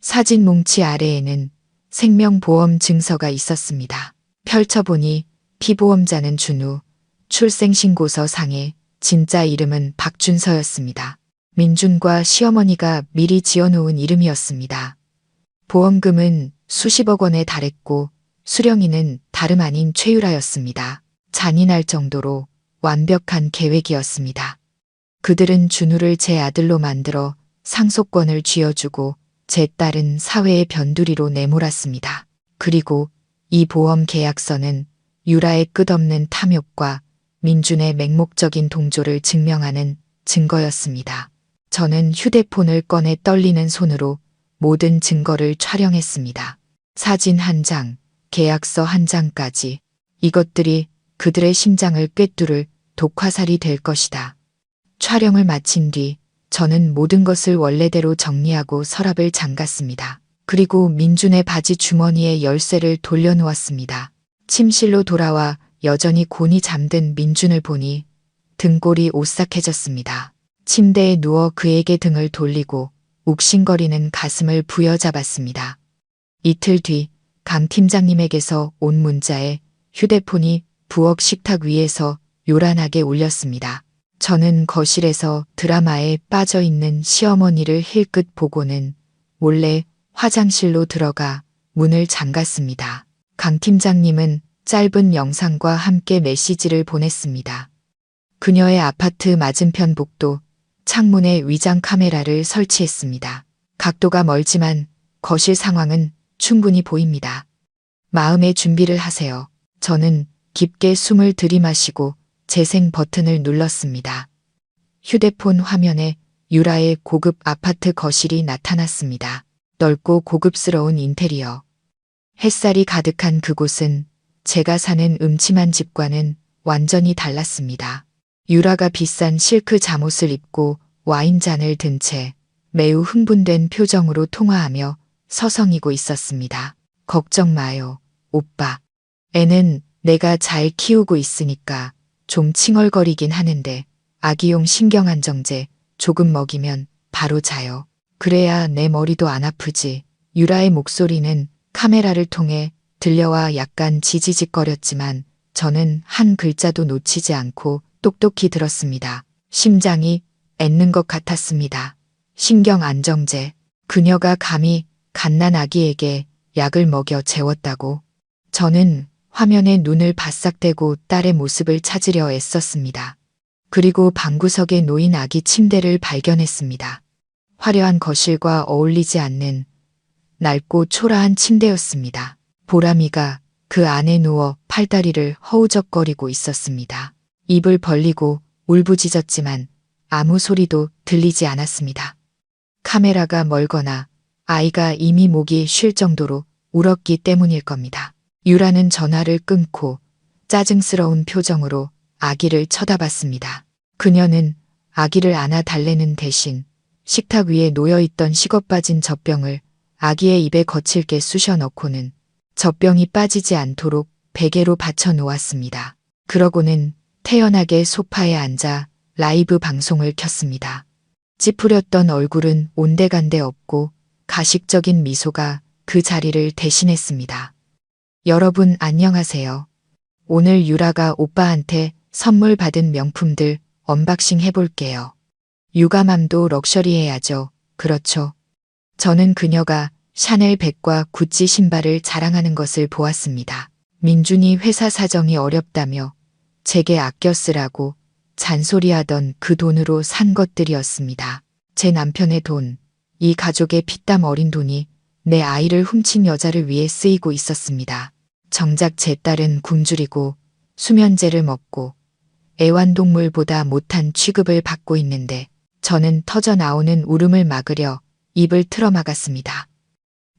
사진 뭉치 아래에는 생명보험 증서가 있었습니다. 펼쳐보니 피보험자는 준우, 출생신고서 상에 진짜 이름은 박준서였습니다. 민준과 시어머니가 미리 지어놓은 이름이었습니다. 보험금은 수십억 원에 달했고 수령인은 다름 아닌 최유라였습니다. 잔인할 정도로 완벽한 계획이었습니다. 그들은 준우를 제 아들로 만들어 상속권을 쥐어주고 제 딸은 사회의 변두리로 내몰았습니다. 그리고 이 보험 계약서는 유라의 끝없는 탐욕과 민준의 맹목적인 동조를 증명하는 증거였습니다. 저는 휴대폰을 꺼내 떨리는 손으로 모든 증거를 촬영했습니다. 사진 한 장, 계약서 한 장까지. 이것들이 그들의 심장을 꿰뚫을 독화살이 될 것이다. 촬영을 마친 뒤 저는 모든 것을 원래대로 정리하고 서랍을 잠갔습니다. 그리고 민준의 바지 주머니에 열쇠를 돌려놓았습니다. 침실로 돌아와 여전히 곤히 잠든 민준을 보니 등골이 오싹해졌습니다. 침대에 누워 그에게 등을 돌리고 욱신거리는 가슴을 부여잡았습니다. 이틀 뒤 강 팀장님에게서 온 문자에 휴대폰이 부엌 식탁 위에서 요란하게 울렸습니다. 저는 거실에서 드라마에 빠져있는 시어머니를 힐끗 보고는 몰래 화장실로 들어가 문을 잠갔습니다. 강 팀장님은 짧은 영상과 함께 메시지를 보냈습니다. 그녀의 아파트 맞은편 복도 창문에 위장 카메라를 설치했습니다. 각도가 멀지만 거실 상황은 충분히 보입니다. 마음의 준비를 하세요. 저는 깊게 숨을 들이마시고 재생 버튼을 눌렀습니다. 휴대폰 화면에 유라의 고급 아파트 거실이 나타났습니다. 넓고 고급스러운 인테리어. 햇살이 가득한 그곳은 제가 사는 음침한 집과는 완전히 달랐습니다. 유라가 비싼 실크 잠옷을 입고 와인잔을 든 채 매우 흥분된 표정으로 통화하며 서성이고 있었습니다. 걱정 마요, 오빠. 애는 내가 잘 키우고 있으니까 좀 칭얼거리긴 하는데 아기용 신경안정제 조금 먹이면 바로 자요. 그래야 내 머리도 안 아프지. 유라의 목소리는 카메라를 통해 들려와 약간 지지직거렸지만 저는 한 글자도 놓치지 않고 똑똑히 들었습니다. 심장이 ඈ는 것 같았습니다. 신경안정제. 그녀가 감히 갓난아기에게 약을 먹여 재웠다고. 저는 화면에 눈을 바싹 떼고 딸의 모습을 찾으려 애썼습니다. 그리고 방구석에 놓인 아기 침대를 발견했습니다. 화려한 거실과 어울리지 않는 낡고 초라한 침대였습니다. 보람이가 그 안에 누워 팔다리를 허우적거리고 있었습니다. 입을 벌리고 울부짖었지만 아무 소리도 들리지 않았습니다. 카메라가 멀거나 아이가 이미 목이 쉴 정도로 울었기 때문일 겁니다. 유라는 전화를 끊고 짜증스러운 표정으로 아기를 쳐다봤습니다. 그녀는 아기를 안아 달래는 대신 식탁 위에 놓여있던 식어빠진 젖병을 아기의 입에 거칠게 쑤셔 넣고는 젖병이 빠지지 않도록 베개로 받쳐 놓았습니다. 그러고는 태연하게 소파에 앉아 라이브 방송을 켰습니다. 찌푸렸던 얼굴은 온데간데 없고 가식적인 미소가 그 자리를 대신했습니다. 여러분 안녕하세요. 오늘 유라가 오빠한테 선물 받은 명품들 언박싱 해볼게요. 유가맘도 럭셔리해야죠. 그렇죠. 저는 그녀가 샤넬 백과 구찌 신발을 자랑하는 것을 보았습니다. 민준이 회사 사정이 어렵다며 제게 아껴 쓰라고 잔소리하던 그 돈으로 산 것들이었습니다. 제 남편의 돈, 이 가족의 피땀 어린 돈이 내 아이를 훔친 여자를 위해 쓰이고 있었습니다. 정작 제 딸은 굶주리고 수면제를 먹고 애완동물보다 못한 취급을 받고 있는데 저는 터져 나오는 울음을 막으려 입을 틀어막았습니다.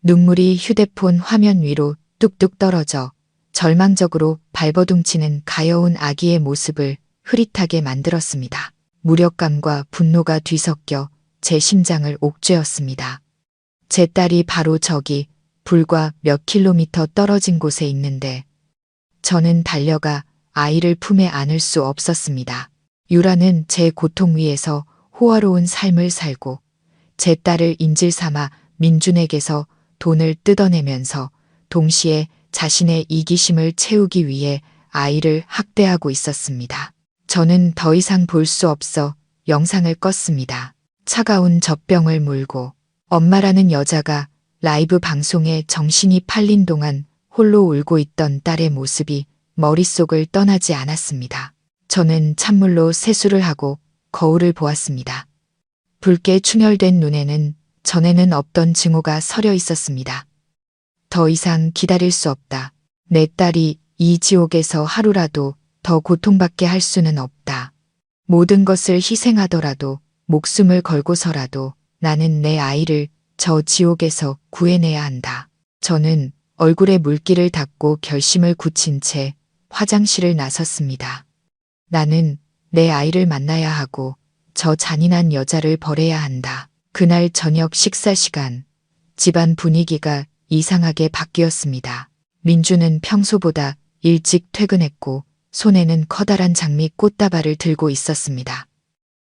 눈물이 휴대폰 화면 위로 뚝뚝 떨어져 절망적으로 발버둥치는 가여운 아기의 모습을 흐릿하게 만들었습니다. 무력감과 분노가 뒤섞여 제 심장을 옥죄었습니다. 제 딸이 바로 저기 불과 몇 킬로미터 떨어진 곳에 있는데 저는 달려가 아이를 품에 안을 수 없었습니다. 유라는 제 고통 위에서 호화로운 삶을 살고 제 딸을 인질 삼아 민준에게서 돈을 뜯어내면서 동시에 자신의 이기심을 채우기 위해 아이를 학대하고 있었습니다. 저는 더 이상 볼 수 없어 영상을 껐습니다. 차가운 젖병을 물고 엄마라는 여자가 라이브 방송에 정신이 팔린 동안 홀로 울고 있던 딸의 모습이 머릿속을 떠나지 않았습니다. 저는 찬물로 세수를 하고 거울을 보았습니다. 붉게 충혈된 눈에는 전에는 없던 증오가 서려 있었습니다. 더 이상 기다릴 수 없다. 내 딸이 이 지옥에서 하루라도 더 고통받게 할 수는 없다. 모든 것을 희생하더라도 목숨을 걸고서라도 나는 내 아이를 저 지옥에서 구해내야 한다. 저는 얼굴에 물기를 닦고 결심을 굳힌 채 화장실을 나섰습니다. 나는 내 아이를 만나야 하고 저 잔인한 여자를 벌해야 한다. 그날 저녁 식사 시간, 집안 분위기가 이상하게 바뀌었습니다. 민주는 평소보다 일찍 퇴근했고 손에는 커다란 장미 꽃다발을 들고 있었습니다.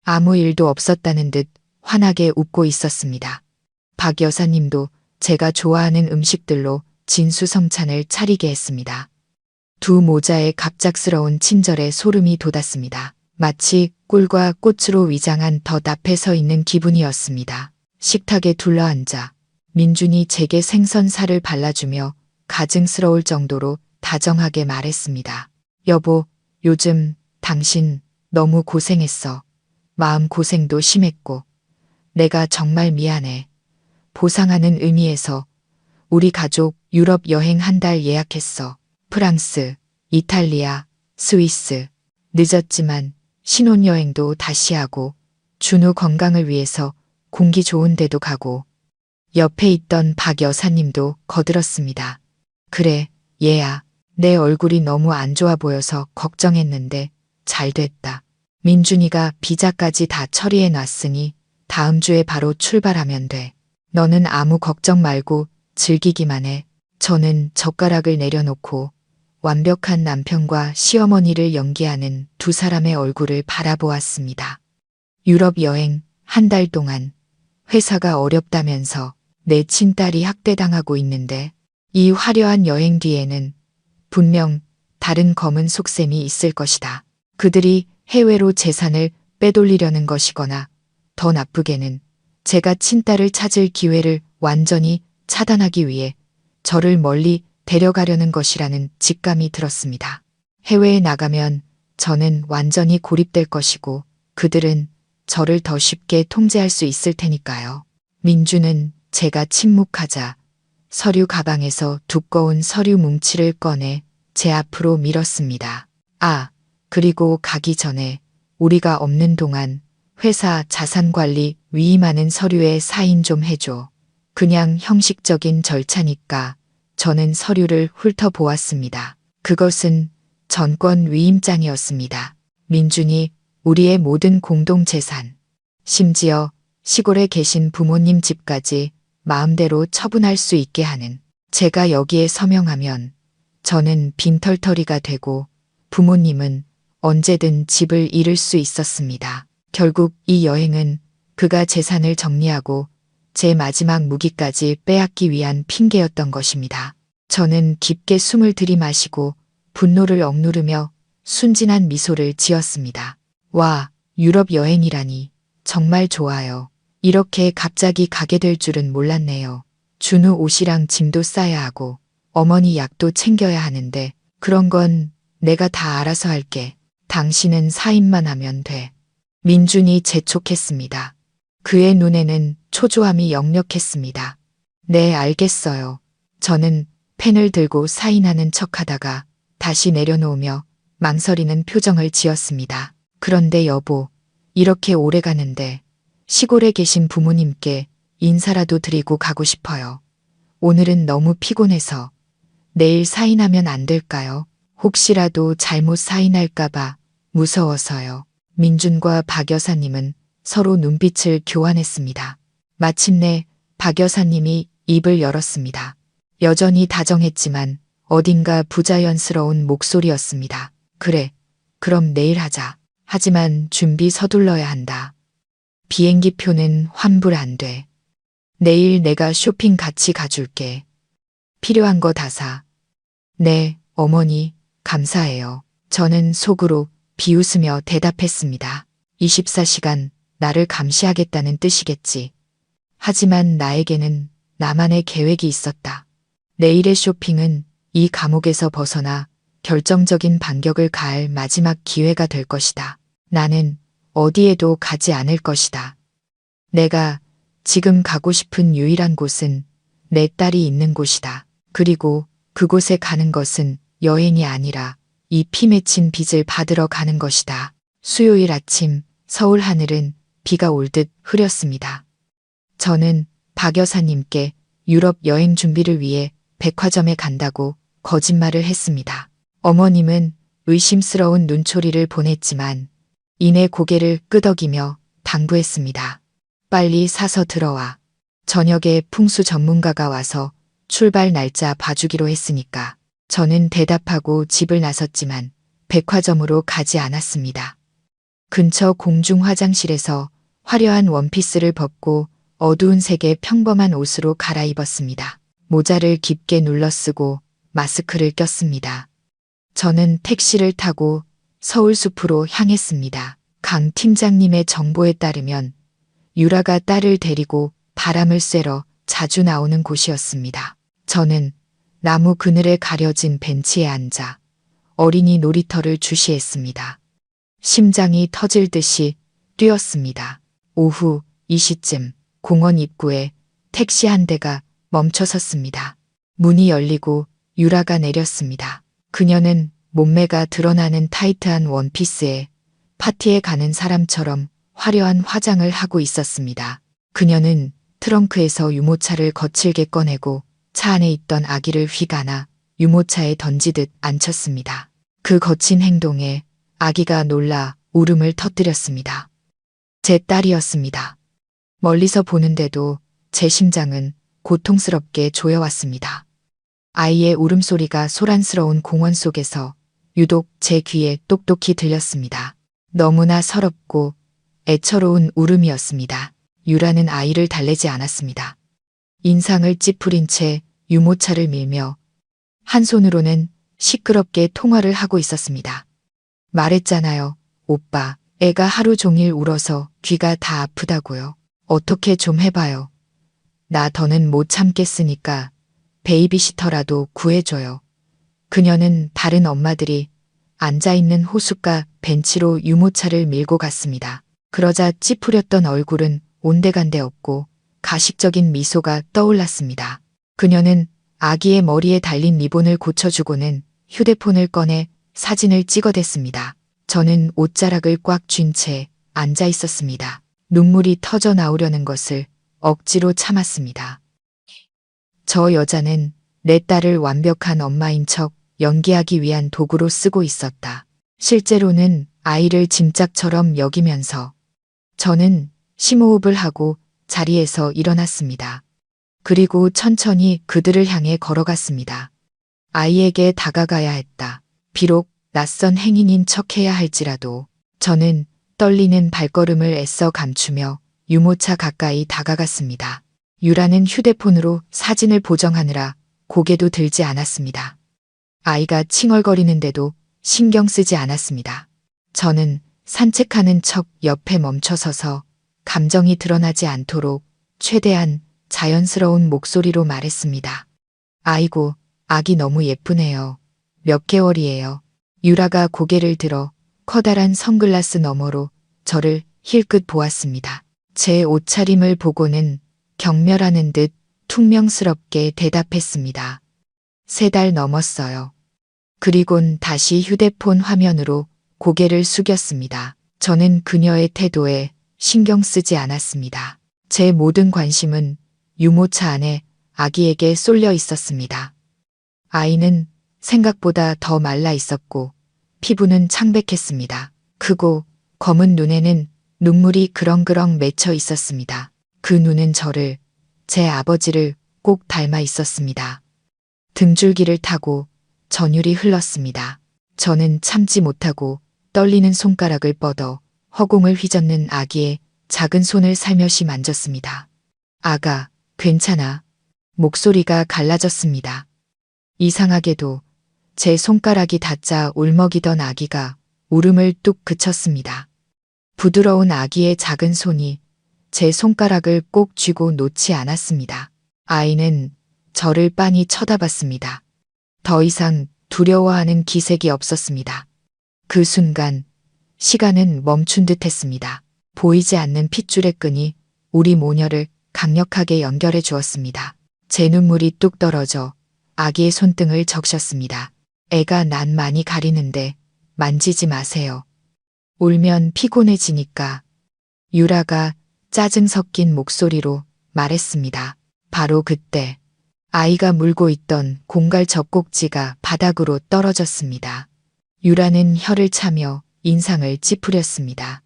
아무 일도 없었다는 듯 환하게 웃고 있었습니다. 박 여사님도 제가 좋아하는 음식들로 진수성찬을 차리게 했습니다. 두 모자의 갑작스러운 친절에 소름이 돋았습니다. 마치 꿀과 꽃으로 위장한 덫 앞에 서 있는 기분이었습니다. 식탁에 둘러앉아 민준이 제게 생선살을 발라주며 가증스러울 정도로 다정하게 말했습니다. 여보, 요즘 당신 너무 고생했어. 마음 고생도 심했고 내가 정말 미안해. 보상하는 의미에서 우리 가족 유럽 여행 한 달 예약했어. 프랑스, 이탈리아, 스위스. 늦었지만 신혼여행도 다시 하고 준우 건강을 위해서 공기 좋은 데도 가고. 옆에 있던 박 여사님도 거들었습니다. 그래, 얘야. 내 얼굴이 너무 안 좋아 보여서 걱정했는데 잘 됐다. 민준이가 비자까지 다 처리해 놨으니 다음 주에 바로 출발하면 돼. 너는 아무 걱정 말고 즐기기만 해. 저는 젓가락을 내려놓고 완벽한 남편과 시어머니를 연기하는 두 사람의 얼굴을 바라보았습니다. 유럽 여행 한 달 동안 회사가 어렵다면서 내 친딸이 학대당하고 있는데 이 화려한 여행 뒤에는 분명 다른 검은 속셈이 있을 것이다. 그들이 해외로 재산을 빼돌리려는 것이거나 더 나쁘게는 제가 친딸을 찾을 기회를 완전히 차단하기 위해 저를 멀리 데려가려는 것이라는 직감이 들었습니다. 해외에 나가면 저는 완전히 고립될 것이고 그들은 저를 더 쉽게 통제할 수 있을 테니까요. 민주는 제가 침묵하자 서류 가방에서 두꺼운 서류 뭉치를 꺼내 제 앞으로 밀었습니다. 아, 그리고 가기 전에 우리가 없는 동안 회사 자산관리 위임하는 서류에 사인 좀 해줘. 그냥 형식적인 절차니까. 저는 서류를 훑어보았습니다. 그것은 전권 위임장이었습니다. 민준이 우리의 모든 공동재산, 심지어 시골에 계신 부모님 집까지 마음대로 처분할 수 있게 하는. 제가 여기에 서명하면 저는 빈털터리가 되고 부모님은 언제든 집을 잃을 수 있었습니다. 결국 이 여행은 그가 재산을 정리하고 제 마지막 무기까지 빼앗기 위한 핑계였던 것입니다. 저는 깊게 숨을 들이마시고 분노를 억누르며 순진한 미소를 지었습니다. 와, 유럽 여행이라니. 정말 좋아요. 이렇게 갑자기 가게 될 줄은 몰랐네요. 준우 옷이랑 짐도 싸야 하고 어머니 약도 챙겨야 하는데 그런 건 내가 다 알아서 할게. 당신은 사인만 하면 돼. 민준이 재촉했습니다. 그의 눈에는 초조함이 역력했습니다. 네, 알겠어요. 저는 펜을 들고 사인하는 척하다가 다시 내려놓으며 망설이는 표정을 지었습니다. 그런데 여보, 이렇게 오래 가는데 시골에 계신 부모님께 인사라도 드리고 가고 싶어요. 오늘은 너무 피곤해서 내일 사인하면 안 될까요? 혹시라도 잘못 사인할까봐 무서워서요. 민준과 박 여사님은 서로 눈빛을 교환했습니다. 마침내 박 여사님이 입을 열었습니다. 여전히 다정했지만 어딘가 부자연스러운 목소리였습니다. 그래, 그럼 내일 하자. 하지만 준비 서둘러야 한다. 비행기 표는 환불 안 돼. 내일 내가 쇼핑 같이 가줄게. 필요한 거 다 사. 네, 어머니, 감사해요. 저는 속으로 비웃으며 대답했습니다. 24시간 나를 감시하겠다는 뜻이겠지. 하지만 나에게는 나만의 계획이 있었다. 내일의 쇼핑은 이 감옥에서 벗어나 결정적인 반격을 가할 마지막 기회가 될 것이다. 나는 어디에도 가지 않을 것이다. 내가 지금 가고 싶은 유일한 곳은 내 딸이 있는 곳이다. 그리고 그곳에 가는 것은 여행이 아니라 이 피 맺힌 빚을 받으러 가는 것이다. 수요일 아침 서울 하늘은 비가 올 듯 흐렸습니다. 저는 박 여사님께 유럽 여행 준비를 위해 백화점에 간다고 거짓말을 했습니다. 어머님은 의심스러운 눈초리를 보냈지만 이내 고개를 끄덕이며 당부했습니다. 빨리 사서 들어와. 저녁에 풍수 전문가가 와서 출발 날짜 봐주기로 했으니까. 저는 대답하고 집을 나섰지만 백화점으로 가지 않았습니다. 근처 공중 화장실에서 화려한 원피스를 벗고 어두운 색의 평범한 옷으로 갈아입었습니다. 모자를 깊게 눌러 쓰고 마스크를 꼈습니다. 저는 택시를 타고 서울 숲으로 향했습니다. 강 팀장님의 정보에 따르면 유라가 딸을 데리고 바람을 쐬러 자주 나오는 곳이었습니다. 저는 나무 그늘에 가려진 벤치에 앉아 어린이 놀이터를 주시했습니다. 심장이 터질 듯이 뛰었습니다. 오후 2시쯤 공원 입구에 택시 한 대가 멈춰 섰습니다. 문이 열리고 유라가 내렸습니다. 그녀는 몸매가 드러나는 타이트한 원피스에 파티에 가는 사람처럼 화려한 화장을 하고 있었습니다. 그녀는 트렁크에서 유모차를 거칠게 꺼내고 차 안에 있던 아기를 휙 안아 유모차에 던지듯 앉혔습니다. 그 거친 행동에 아기가 놀라 울음을 터뜨렸습니다. 제 딸이었습니다. 멀리서 보는데도 제 심장은 고통스럽게 조여왔습니다. 아이의 울음소리가 소란스러운 공원 속에서 유독 제 귀에 똑똑히 들렸습니다. 너무나 서럽고 애처로운 울음이었습니다. 유라는 아이를 달래지 않았습니다. 인상을 찌푸린 채 유모차를 밀며 한 손으로는 시끄럽게 통화를 하고 있었습니다. 말했잖아요, 오빠. 애가 하루 종일 울어서 귀가 다 아프다고요. 어떻게 좀 해봐요. 나 더는 못 참겠으니까 베이비시터라도 구해줘요. 그녀는 다른 엄마들이 앉아있는 호숫가 벤치로 유모차를 밀고 갔습니다. 그러자 찌푸렸던 얼굴은 온데간데 없고 가식적인 미소가 떠올랐습니다. 그녀는 아기의 머리에 달린 리본을 고쳐주고는 휴대폰을 꺼내 사진을 찍어댔습니다. 저는 옷자락을 꽉 쥔 채 앉아 있었습니다. 눈물이 터져 나오려는 것을 억지로 참았습니다. 저 여자는 내 딸을 완벽한 엄마인 척 연기하기 위한 도구로 쓰고 있었다. 실제로는 아이를 짐짝처럼 여기면서 저는 심호흡을 하고 자리에서 일어났습니다. 그리고 천천히 그들을 향해 걸어갔습니다. 아이에게 다가가야 했다. 비록 낯선 행인인 척해야 할지라도 저는 떨리는 발걸음을 애써 감추며 유모차 가까이 다가갔습니다. 유라는 휴대폰으로 사진을 보정하느라 고개도 들지 않았습니다. 아이가 칭얼거리는데도 신경 쓰지 않았습니다. 저는 산책하는 척 옆에 멈춰서서 감정이 드러나지 않도록 최대한 자연스러운 목소리로 말했습니다. 아이고, 아기 너무 예쁘네요. 몇 개월이에요. 유라가 고개를 들어 커다란 선글라스 너머로 저를 힐끗 보았습니다. 제 옷차림을 보고는 경멸하는 듯 퉁명스럽게 대답했습니다. 3달 넘었어요. 그리곤 다시 휴대폰 화면으로 고개를 숙였습니다. 저는 그녀의 태도에 신경 쓰지 않았습니다. 제 모든 관심은 유모차 안에 아기에게 쏠려 있었습니다. 아이는 생각보다 더 말라 있었고 피부는 창백했습니다. 크고 검은 눈에는 눈물이 그렁그렁 맺혀 있었습니다. 그 눈은 저를, 제 아버지를 꼭 닮아 있었습니다. 등줄기를 타고 전율이 흘렀습니다. 저는 참지 못하고 떨리는 손가락을 뻗어 허공을 휘젓는 아기의 작은 손을 살며시 만졌습니다. 아가, 괜찮아. 목소리가 갈라졌습니다. 이상하게도 제 손가락이 닿자 울먹이던 아기가 울음을 뚝 그쳤습니다. 부드러운 아기의 작은 손이 제 손가락을 꼭 쥐고 놓지 않았습니다. 아이는 저를 빤히 쳐다봤습니다. 더 이상 두려워하는 기색이 없었습니다. 그 순간 시간은 멈춘 듯 했습니다. 보이지 않는 핏줄의 끈이 우리 모녀를 강력하게 연결해 주었습니다. 제 눈물이 뚝 떨어져 아기의 손등을 적셨습니다. 애가 난 많이 가리는데 만지지 마세요. 울면 피곤해지니까. 유라가 짜증 섞인 목소리로 말했습니다. 바로 그때 아이가 물고 있던 공갈 젖꼭지가 바닥으로 떨어졌습니다. 유라는 혀를 차며 인상을 찌푸렸습니다.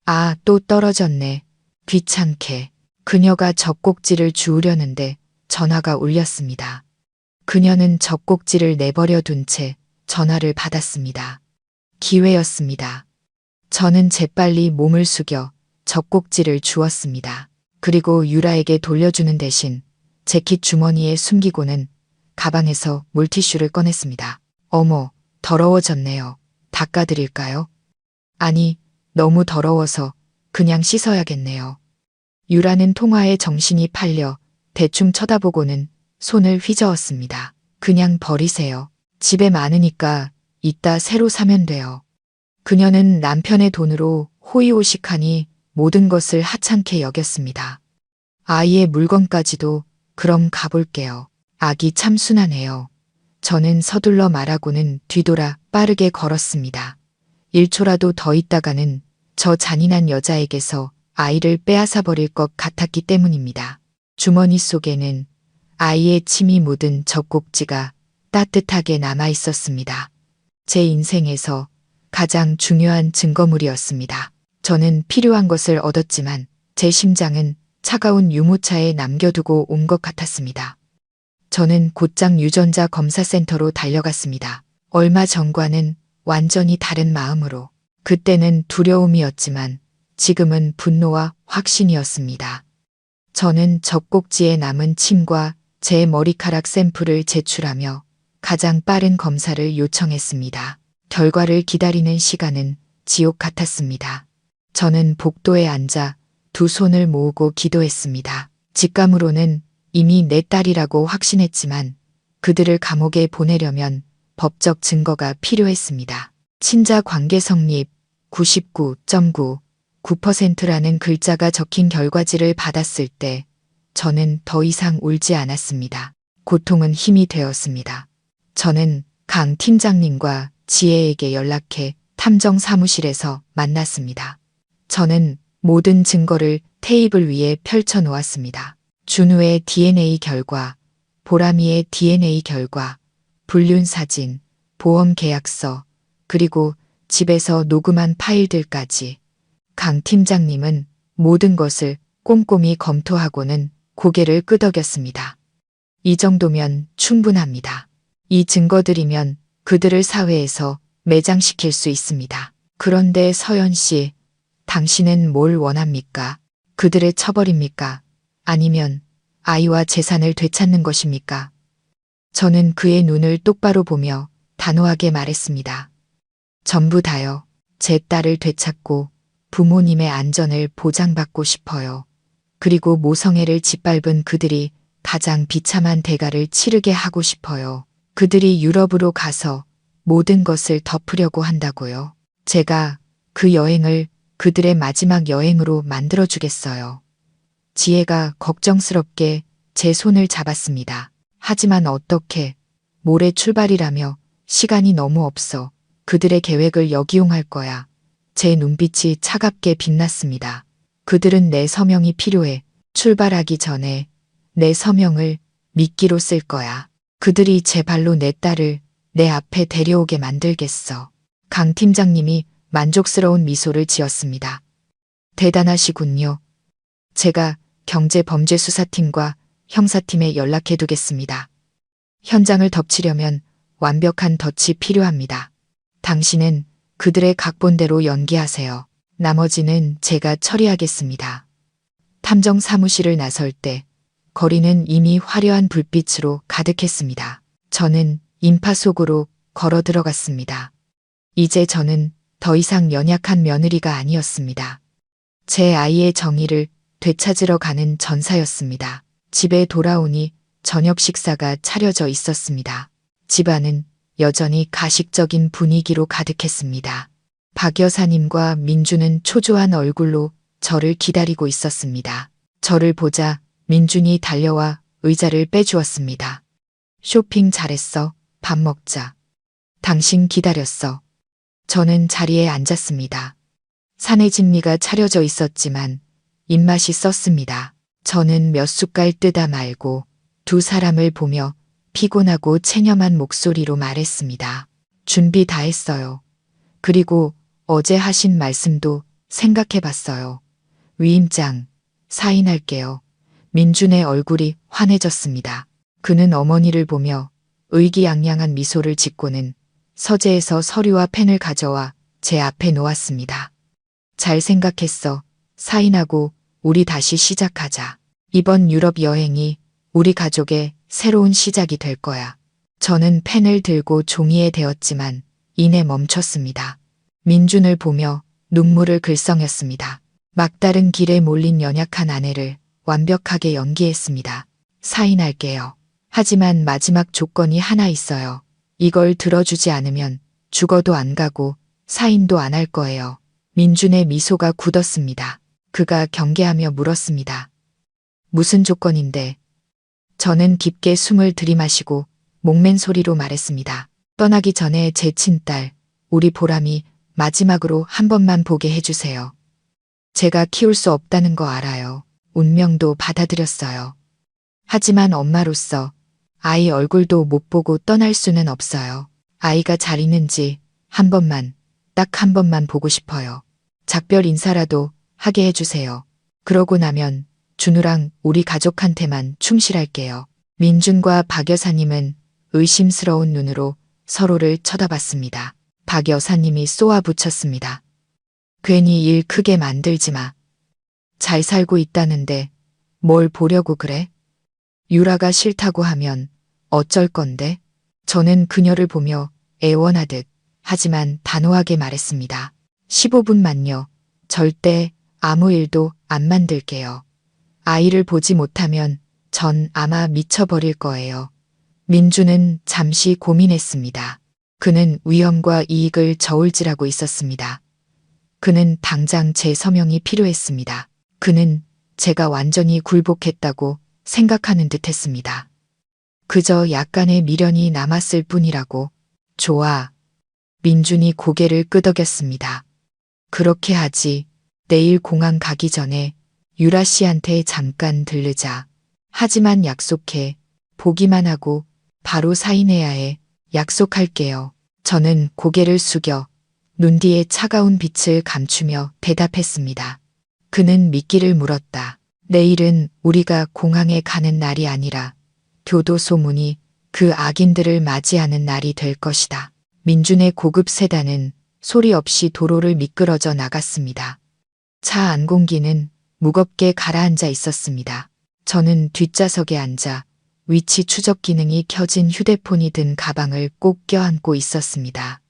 아, 또 떨어졌네. 귀찮게. 그녀가 젖꼭지를 주우려는데 전화가 울렸습니다. 그녀는 젖꼭지를 내버려 둔 채 전화를 받았습니다. 기회였습니다. 저는 재빨리 몸을 숙여 젖꼭지를 주었습니다. 그리고 유라에게 돌려주는 대신 재킷 주머니에 숨기고는 가방에서 물티슈를 꺼냈습니다. 어머, 더러워졌네요. 닦아드릴까요? 아니, 너무 더러워서 그냥 씻어야겠네요. 유라는 통화에 정신이 팔려 대충 쳐다보고는 손을 휘저었습니다. 그냥 버리세요. 집에 많으니까 이따 새로 사면 돼요. 그녀는 남편의 돈으로 호의호식하니 모든 것을 하찮게 여겼습니다. 아이의 물건까지도 그럼 가볼게요. 아기 참 순하네요. 저는 서둘러 말하고는 뒤돌아 빠르게 걸었습니다. 1초라도 더 있다가는 저 잔인한 여자에게서 아이를 빼앗아 버릴 것 같았기 때문입니다. 주머니 속에는 아이의 침이 묻은 젖꼭지가 따뜻하게 남아 있었습니다. 제 인생에서 가장 중요한 증거물이었습니다. 저는 필요한 것을 얻었지만 제 심장은 차가운 유모차에 남겨두고 온 것 같았습니다. 저는 곧장 유전자 검사센터로 달려갔습니다. 얼마 전과는 완전히 다른 마음으로. 그때는 두려움이었지만 지금은 분노와 확신이었습니다. 저는 젖꼭지에 남은 침과 제 머리카락 샘플을 제출하며 가장 빠른 검사를 요청했습니다. 결과를 기다리는 시간은 지옥 같았습니다. 저는 복도에 앉아 두 손을 모으고 기도했습니다. 직감으로는 이미 내 딸이라고 확신했지만 그들을 감옥에 보내려면 법적 증거가 필요했습니다. 친자 관계 성립 99.99%라는 글자가 적힌 결과지를 받았을 때 저는 더 이상 울지 않았습니다. 고통은 힘이 되었습니다. 저는 강 팀장님과 지혜에게 연락해 탐정 사무실에서 만났습니다. 저는 모든 증거를 테이블 위에 펼쳐 놓았습니다. 준우의 DNA 결과, 보람이의 DNA 결과, 불륜 사진, 보험 계약서, 그리고 집에서 녹음한 파일들까지. 강 팀장님은 모든 것을 꼼꼼히 검토하고는 고개를 끄덕였습니다. 이 정도면 충분합니다. 이 증거들이면 그들을 사회에서 매장시킬 수 있습니다. 그런데 서연 씨, 당신은 뭘 원합니까? 그들을 쳐버립니까? 아니면 아이와 재산을 되찾는 것입니까? 저는 그의 눈을 똑바로 보며 단호하게 말했습니다. 전부 다요. 제 딸을 되찾고 부모님의 안전을 보장받고 싶어요. 그리고 모성애를 짓밟은 그들이 가장 비참한 대가를 치르게 하고 싶어요. 그들이 유럽으로 가서 모든 것을 덮으려고 한다고요. 제가 그 여행을 그들의 마지막 여행으로 만들어주겠어요. 지혜가 걱정스럽게 제 손을 잡았습니다. 하지만 어떻게? 모레 출발이라며 시간이 너무 없어. 그들의 계획을 역이용할 거야. 제 눈빛이 차갑게 빛났습니다. 그들은 내 서명이 필요해. 출발하기 전에 내 서명을 미끼로 쓸 거야. 그들이 제 발로 내 딸을 내 앞에 데려오게 만들겠어. 강 팀장님이 만족스러운 미소를 지었습니다. 대단하시군요. 제가 경제범죄수사팀과 형사팀에 연락해 두겠습니다. 현장을 덮치려면 완벽한 덫이 필요합니다. 당신은 그들의 각본대로 연기하세요. 나머지는 제가 처리하겠습니다. 탐정 사무실을 나설 때 거리는 이미 화려한 불빛으로 가득했습니다. 저는 인파 속으로 걸어 들어갔습니다. 이제 저는 더 이상 연약한 며느리가 아니었습니다. 제 아이의 정의를 되찾으러 가는 전사였습니다. 집에 돌아오니 저녁 식사가 차려져 있었습니다. 집안은 여전히 가식적인 분위기로 가득했습니다. 박 여사님과 민주는 초조한 얼굴로 저를 기다리고 있었습니다. 저를 보자 민준이 달려와 의자를 빼주었습니다. 쇼핑 잘했어. 밥 먹자. 당신 기다렸어. 저는 자리에 앉았습니다. 산의 진미가 차려져 있었지만 입맛이 썼습니다. 저는 몇 숟갈 뜨다 말고 두 사람을 보며 피곤하고 체념한 목소리로 말했습니다. 준비 다 했어요. 그리고 어제 하신 말씀도 생각해 봤어요. 위임장, 사인할게요. 민준의 얼굴이 환해졌습니다. 그는 어머니를 보며 의기양양한 미소를 짓고는 서재에서 서류와 펜을 가져와 제 앞에 놓았습니다. 잘 생각했어. 사인하고 우리 다시 시작하자. 이번 유럽 여행이 우리 가족의 새로운 시작이 될 거야. 저는 펜을 들고 종이에 대었지만 이내 멈췄습니다. 민준을 보며 눈물을 글썽였습니다. 막다른 길에 몰린 연약한 아내를 완벽하게 연기했습니다. 사인할게요. 하지만 마지막 조건이 하나 있어요. 이걸 들어주지 않으면 죽어도 안 가고 사인도 안 할 거예요. 민준의 미소가 굳었습니다. 그가 경계하며 물었습니다. 무슨 조건인데? 저는 깊게 숨을 들이마시고 목맨 소리로 말했습니다. 떠나기 전에 제 친딸, 우리 보람이 마지막으로 한 번만 보게 해주세요. 제가 키울 수 없다는 거 알아요. 운명도 받아들였어요. 하지만 엄마로서 아이 얼굴도 못 보고 떠날 수는 없어요. 아이가 잘 있는지 한 번만, 딱 한 번만 보고 싶어요. 작별 인사라도 하게 해주세요. 그러고 나면 준우랑 우리 가족한테만 충실할게요. 민준과 박 여사님은 의심스러운 눈으로 서로를 쳐다봤습니다. 박 여사님이 쏘아붙였습니다. 괜히 일 크게 만들지 마. 잘 살고 있다는데 뭘 보려고 그래? 유라가 싫다고 하면 어쩔 건데? 저는 그녀를 보며 애원하듯 하지만 단호하게 말했습니다. 15분만요. 절대 아무 일도 안 만들게요. 아이를 보지 못하면 전 아마 미쳐버릴 거예요. 민주는 잠시 고민했습니다. 그는 위험과 이익을 저울질하고 있었습니다. 그는 당장 제 서명이 필요했습니다. 그는 제가 완전히 굴복했다고 생각하는 듯 했습니다. 그저 약간의 미련이 남았을 뿐이라고. 좋아. 민준이 고개를 끄덕였습니다. 그렇게 하지. 내일 공항 가기 전에 유라 씨한테 잠깐 들르자. 하지만 약속해. 보기만 하고 바로 사인해야 해. 약속할게요. 저는 고개를 숙여 눈 뒤에 차가운 빛을 감추며 대답했습니다. 그는 미끼를 물었다. 내일은 우리가 공항에 가는 날이 아니라 교도소 문이 그 악인들을 맞이하는 날이 될 것이다. 민준의 고급 세단은 소리 없이 도로를 미끄러져 나갔습니다. 차 안공기는 무겁게 가라앉아 있었습니다. 저는 뒷좌석에 앉아 위치 추적 기능이 켜진 휴대폰이 든 가방을 꼭 껴안고 있었습니다.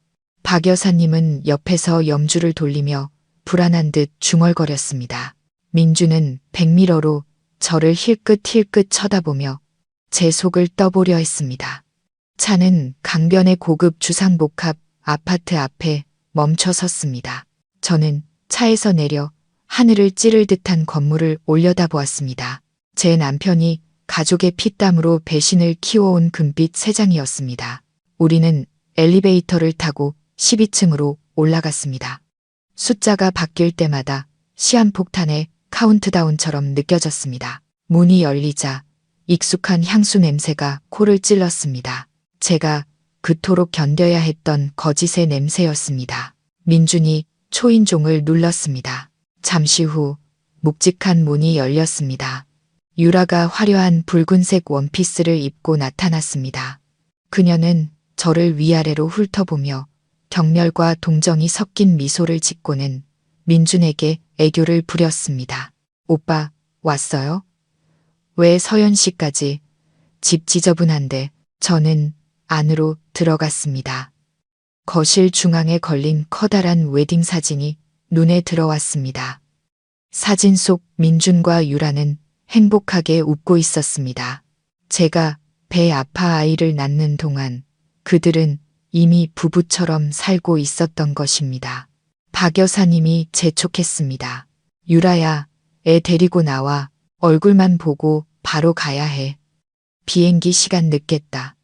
박 여사님은 옆에서 염주를 돌리며 불안한 듯 중얼거렸습니다. 민주는 백미러로 저를 힐끗힐끗 쳐다보며 제 속을 떠보려 했습니다. 차는 강변의 고급 주상복합 아파트 앞에 멈춰 섰습니다. 저는 차에서 내려 하늘을 찌를 듯한 건물을 올려다보았습니다. 제 남편이 가족의 피땀으로 배신을 키워온 금빛 새장이었습니다. 우리는 엘리베이터를 타고 12층으로 올라갔습니다. 숫자가 바뀔 때마다 시한폭탄의 카운트다운처럼 느껴졌습니다. 문이 열리자 익숙한 향수 냄새가 코를 찔렀습니다. 제가 그토록 견뎌야 했던 거짓의 냄새였습니다. 민준이 초인종을 눌렀습니다. 잠시 후 묵직한 문이 열렸습니다. 유라가 화려한 붉은색 원피스를 입고 나타났습니다. 그녀는 저를 위아래로 훑어보며 경멸과 동정이 섞인 미소를 짓고는 민준에게 애교를 부렸습니다. 오빠, 왔어요? 왜 서연 씨까지? 집 지저분한데. 저는 안으로 들어갔습니다. 거실 중앙에 걸린 커다란 웨딩 사진이 눈에 들어왔습니다. 사진 속 민준과 유라는 행복하게 웃고 있었습니다. 제가 배 아파 아이를 낳는 동안 그들은 이미 부부처럼 살고 있었던 것입니다. 박 여사님이 재촉했습니다. 유라야, 애 데리고 나와. 얼굴만 보고 바로 가야 해. 비행기 시간 늦겠다.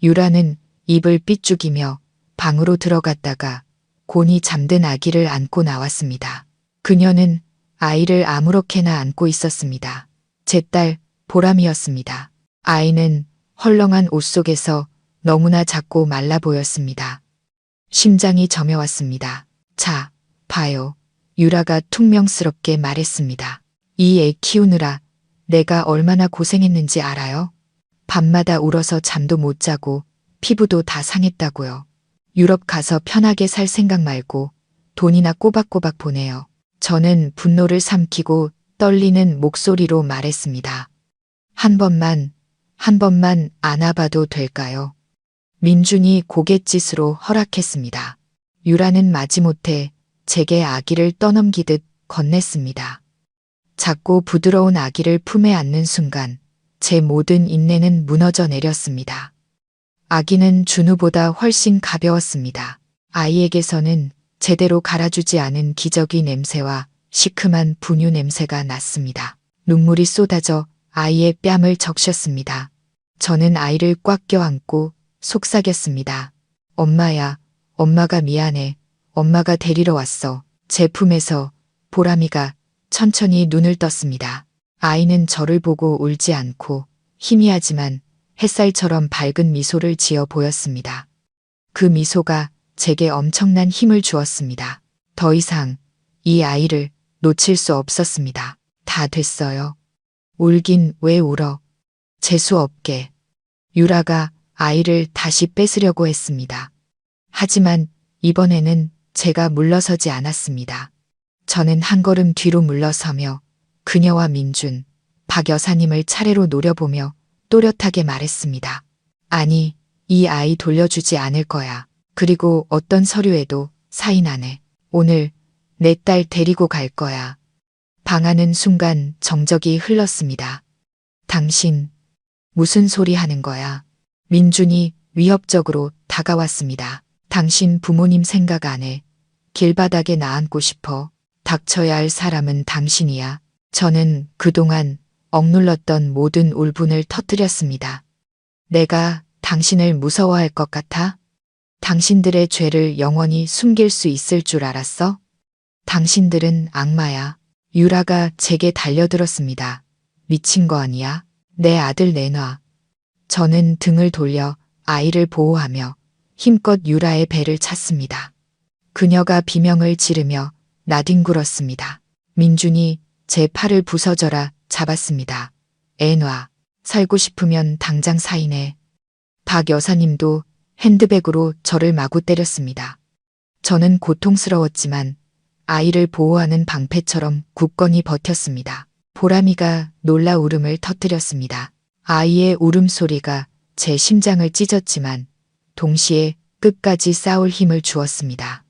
유라는 입을 삐죽이며 방으로 들어갔다가 곤히 잠든 아기를 안고 나왔습니다. 그녀는 아이를 아무렇게나 안고 있었습니다. 제 딸 보람이었습니다. 아이는 헐렁한 옷 속에서 너무나 작고 말라 보였습니다. 심장이 저며왔습니다. 자, 봐요. 유라가 퉁명스럽게 말했습니다. 이 애 키우느라 내가 얼마나 고생했는지 알아요? 밤마다 울어서 잠도 못 자고 피부도 다 상했다고요. 유럽 가서 편하게 살 생각 말고 돈이나 꼬박꼬박 보내요. 저는 분노를 삼키고 떨리는 목소리로 말했습니다. 한 번만 안아봐도 될까요? 민준이 고갯짓으로 허락했습니다. 유라는 마지못해 제게 아기를 떠넘기듯 건넸습니다. 작고 부드러운 아기를 품에 안는 순간 제 모든 인내는 무너져 내렸습니다. 아기는 준우보다 훨씬 가벼웠습니다. 아이에게서는 제대로 갈아주지 않은 기저귀 냄새와 시큼한 분유 냄새가 났습니다. 눈물이 쏟아져 아이의 뺨을 적셨습니다. 저는 아이를 꽉 껴안고 속삭였습니다. 엄마야, 엄마가 미안해. 엄마가 데리러 왔어. 제 품에서 보람이가 천천히 눈을 떴습니다. 아이는 저를 보고 울지 않고 희미하지만 햇살처럼 밝은 미소를 지어 보였습니다. 그 미소가 제게 엄청난 힘을 주었습니다. 더 이상 이 아이를 놓칠 수 없었습니다. 다 됐어요. 울긴 왜 울어. 재수 없게. 유라가 아이를 다시 뺏으려고 했습니다. 하지만 이번에는 제가 물러서지 않았습니다. 저는 한 걸음 뒤로 물러서며 그녀와 민준, 박 여사님을 차례로 노려보며 또렷하게 말했습니다. 아니, 이 아이 돌려주지 않을 거야. 그리고 어떤 서류에도 사인 안 해. 오늘 내 딸 데리고 갈 거야. 방하는 순간 정적이 흘렀습니다. 당신, 무슨 소리 하는 거야? 민준이 위협적으로 다가왔습니다. 당신 부모님 생각 안 해. 길바닥에 나앉고 싶어. 닥쳐야 할 사람은 당신이야. 저는 그동안 억눌렀던 모든 울분을 터뜨렸습니다. 내가 당신을 무서워할 것 같아? 당신들의 죄를 영원히 숨길 수 있을 줄 알았어? 당신들은 악마야. 유라가 제게 달려들었습니다. 미친 거 아니야? 내 아들 내놔. 저는 등을 돌려 아이를 보호하며 힘껏 유라의 배를 찼습니다. 그녀가 비명을 지르며 나뒹굴었습니다. 민준이 제 팔을 부서져라 잡았습니다. 애 놔. 살고 싶으면 당장 사인해. 박 여사님도 핸드백으로 저를 마구 때렸습니다. 저는 고통스러웠지만 아이를 보호하는 방패처럼 굳건히 버텼습니다. 보람이가 놀라 울음을 터뜨렸습니다. 아이의 울음소리가 제 심장을 찢었지만 동시에 끝까지 싸울 힘을 주었습니다.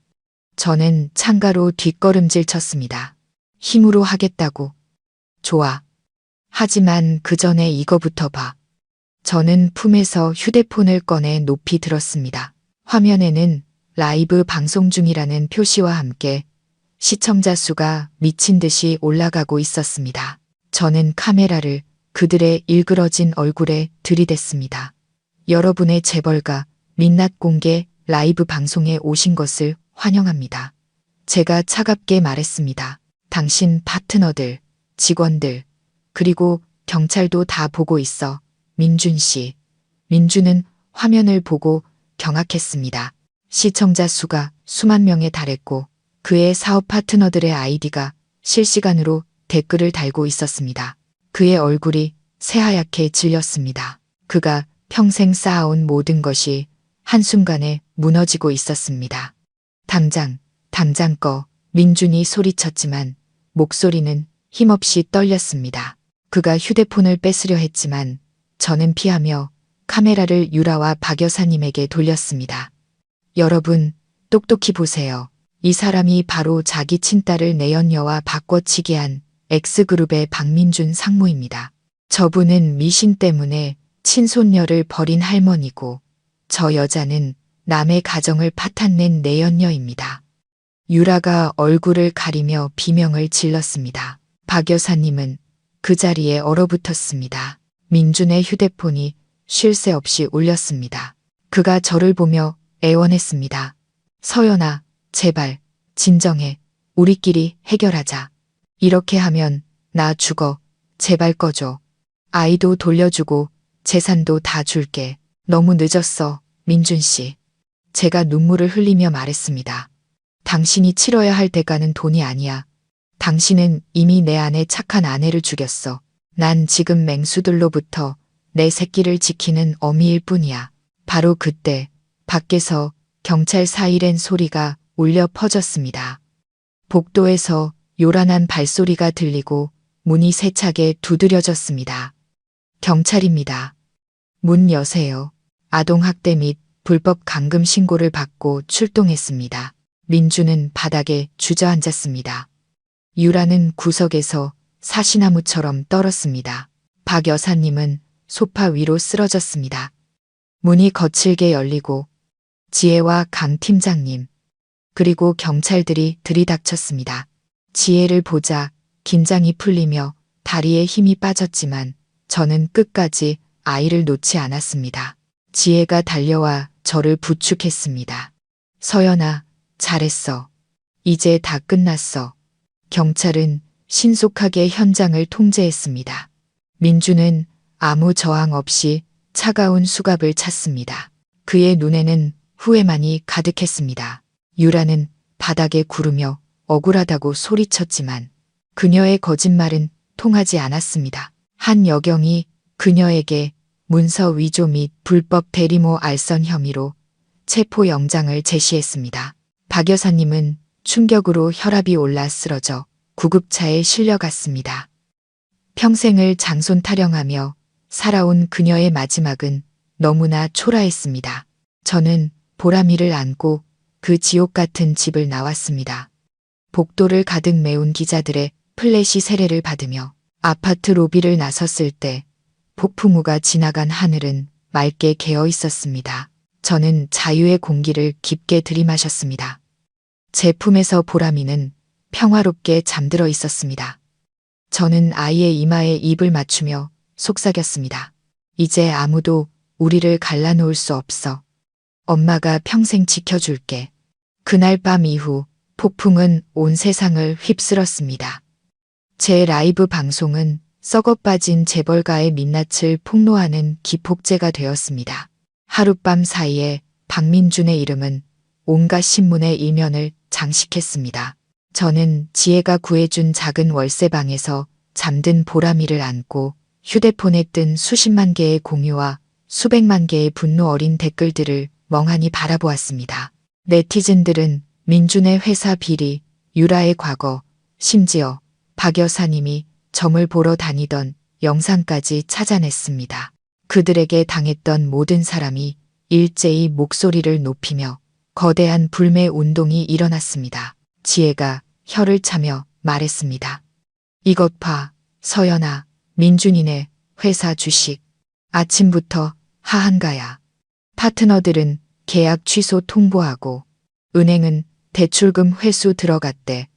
저는 창가로 뒷걸음질 쳤습니다. 힘으로 하겠다고. 좋아. 하지만 그 전에 이거부터 봐. 저는 품에서 휴대폰을 꺼내 높이 들었습니다. 화면에는 라이브 방송 중이라는 표시와 함께 시청자 수가 미친 듯이 올라가고 있었습니다. 저는 카메라를 그들의 일그러진 얼굴에 들이댔습니다. 여러분의 재벌가 민낯 공개 라이브 방송에 오신 것을 환영합니다. 제가 차갑게 말했습니다. 당신 파트너들, 직원들, 그리고 경찰도 다 보고 있어. 민준 씨. 민준은 화면을 보고 경악했습니다. 시청자 수가 수만 명에 달했고 그의 사업 파트너들의 아이디가 실시간으로 댓글을 달고 있었습니다. 그의 얼굴이 새하얗게 질렸습니다. 그가 평생 쌓아온 모든 것이 한순간에 무너지고 있었습니다. 당장 꺼. 민준이 소리쳤지만 목소리는 힘없이 떨렸습니다. 그가 휴대폰을 뺏으려 했지만 저는 피하며 카메라를 유라와 박 여사님에게 돌렸습니다. 여러분, 똑똑히 보세요. 이 사람이 바로 자기 친딸을 내연녀와 바꿔치기 한 X그룹의 박민준 상무입니다. 저분은 미신 때문에 친손녀를 버린 할머니고 저 여자는 남의 가정을 파탄낸 내연녀입니다. 유라가 얼굴을 가리며 비명을 질렀습니다. 박 여사님은 그 자리에 얼어붙었습니다. 민준의 휴대폰이 쉴 새 없이 울렸습니다. 그가 저를 보며 애원했습니다. 서연아, 제발, 진정해. 우리끼리 해결하자. 이렇게 하면 나 죽어. 제발 꺼줘. 아이도 돌려주고 재산도 다 줄게. 너무 늦었어, 민준 씨. 제가 눈물을 흘리며 말했습니다. 당신이 치러야 할 대가는 돈이 아니야. 당신은 이미 내 안에 착한 아내를 죽였어. 난 지금 맹수들로부터 내 새끼를 지키는 어미일 뿐이야. 바로 그때 밖에서 경찰 사이렌 소리가 울려 퍼졌습니다. 복도에서 요란한 발소리가 들리고 문이 세차게 두드려졌습니다. 경찰입니다. 문 여세요. 아동학대 및 불법 감금 신고를 받고 출동했습니다. 민주는 바닥에 주저앉았습니다. 유라는 구석에서 사시나무처럼 떨었습니다. 박 여사님은 소파 위로 쓰러졌습니다. 문이 거칠게 열리고 지혜와 강 팀장님 그리고 경찰들이 들이닥쳤습니다. 지혜를 보자 긴장이 풀리며 다리에 힘이 빠졌지만 저는 끝까지 아이를 놓지 않았습니다. 지혜가 달려와 저를 부축했습니다. 서연아, 잘했어. 이제 다 끝났어. 경찰은 신속하게 현장을 통제했습니다. 민주는 아무 저항 없이 차가운 수갑을 찼습니다. 그의 눈에는 후회만이 가득했습니다. 유라는 바닥에 구르며 억울하다고 소리쳤지만 그녀의 거짓말은 통하지 않았습니다. 한 여경이 그녀에게 문서 위조 및 불법 대리모 알선 혐의로 체포영장을 제시했습니다. 박 여사님은 충격으로 혈압이 올라 쓰러져 구급차에 실려갔습니다. 평생을 장손 타령하며 살아온 그녀의 마지막은 너무나 초라했습니다. 저는 보람이를 안고 그 지옥 같은 집을 나왔습니다. 복도를 가득 메운 기자들의 플래시 세례를 받으며 아파트 로비를 나섰을 때 폭풍우가 지나간 하늘은 맑게 개어 있었습니다. 저는 자유의 공기를 깊게 들이마셨습니다. 제 품에서 보람이는 평화롭게 잠들어 있었습니다. 저는 아이의 이마에 입을 맞추며 속삭였습니다. 이제 아무도 우리를 갈라놓을 수 없어. 엄마가 평생 지켜줄게. 그날 밤 이후 폭풍은 온 세상을 휩쓸었습니다. 제 라이브 방송은 썩어빠진 재벌가의 민낯을 폭로하는 기폭제가 되었습니다. 하룻밤 사이에 박민준의 이름은 온갖 신문의 일면을 장식했습니다. 저는 지혜가 구해준 작은 월세방에서 잠든 보람이를 안고 휴대폰에 뜬 수십만 개의 공유와 수백만 개의 분노 어린 댓글들을 멍하니 바라보았습니다. 네티즌들은 민준의 회사 비리, 유라의 과거, 심지어 박 여사님이 점을 보러 다니던 영상까지 찾아냈습니다. 그들에게 당했던 모든 사람이 일제히 목소리를 높이며 거대한 불매 운동이 일어났습니다. 지혜가 혀를 차며 말했습니다. 이것 봐, 서연아, 민준이네 회사 주식. 아침부터 하한가야. 파트너들은 계약 취소 통보하고 은행은 대출금 회수 들어갔대.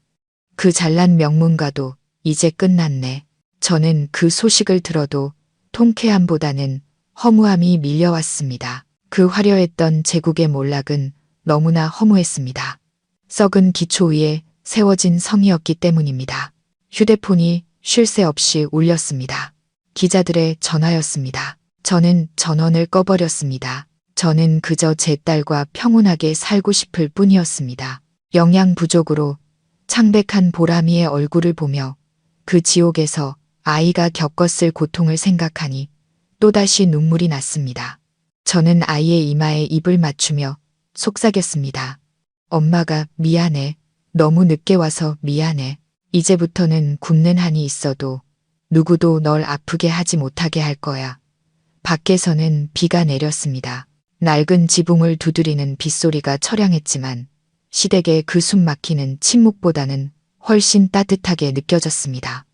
그 잘난 명문가도 이제 끝났네. 저는 그 소식을 들어도 통쾌함보다는 허무함이 밀려왔습니다. 그 화려했던 제국의 몰락은 너무나 허무했습니다. 썩은 기초 위에 세워진 성이었기 때문입니다. 휴대폰이 쉴 새 없이 울렸습니다. 기자들의 전화였습니다. 저는 전원을 꺼버렸습니다. 저는 그저 제 딸과 평온하게 살고 싶을 뿐이었습니다. 영양 부족으로 창백한 보람이의 얼굴을 보며 그 지옥에서 아이가 겪었을 고통을 생각하니 또다시 눈물이 났습니다. 저는 아이의 이마에 입을 맞추며 속삭였습니다. 엄마가 미안해. 너무 늦게 와서 미안해. 이제부터는 굶는 한이 있어도 누구도 널 아프게 하지 못하게 할 거야. 밖에서는 비가 내렸습니다. 낡은 지붕을 두드리는 빗소리가 처량했지만 시댁의 그 숨 막히는 침묵보다는 훨씬 따뜻하게 느껴졌습니다.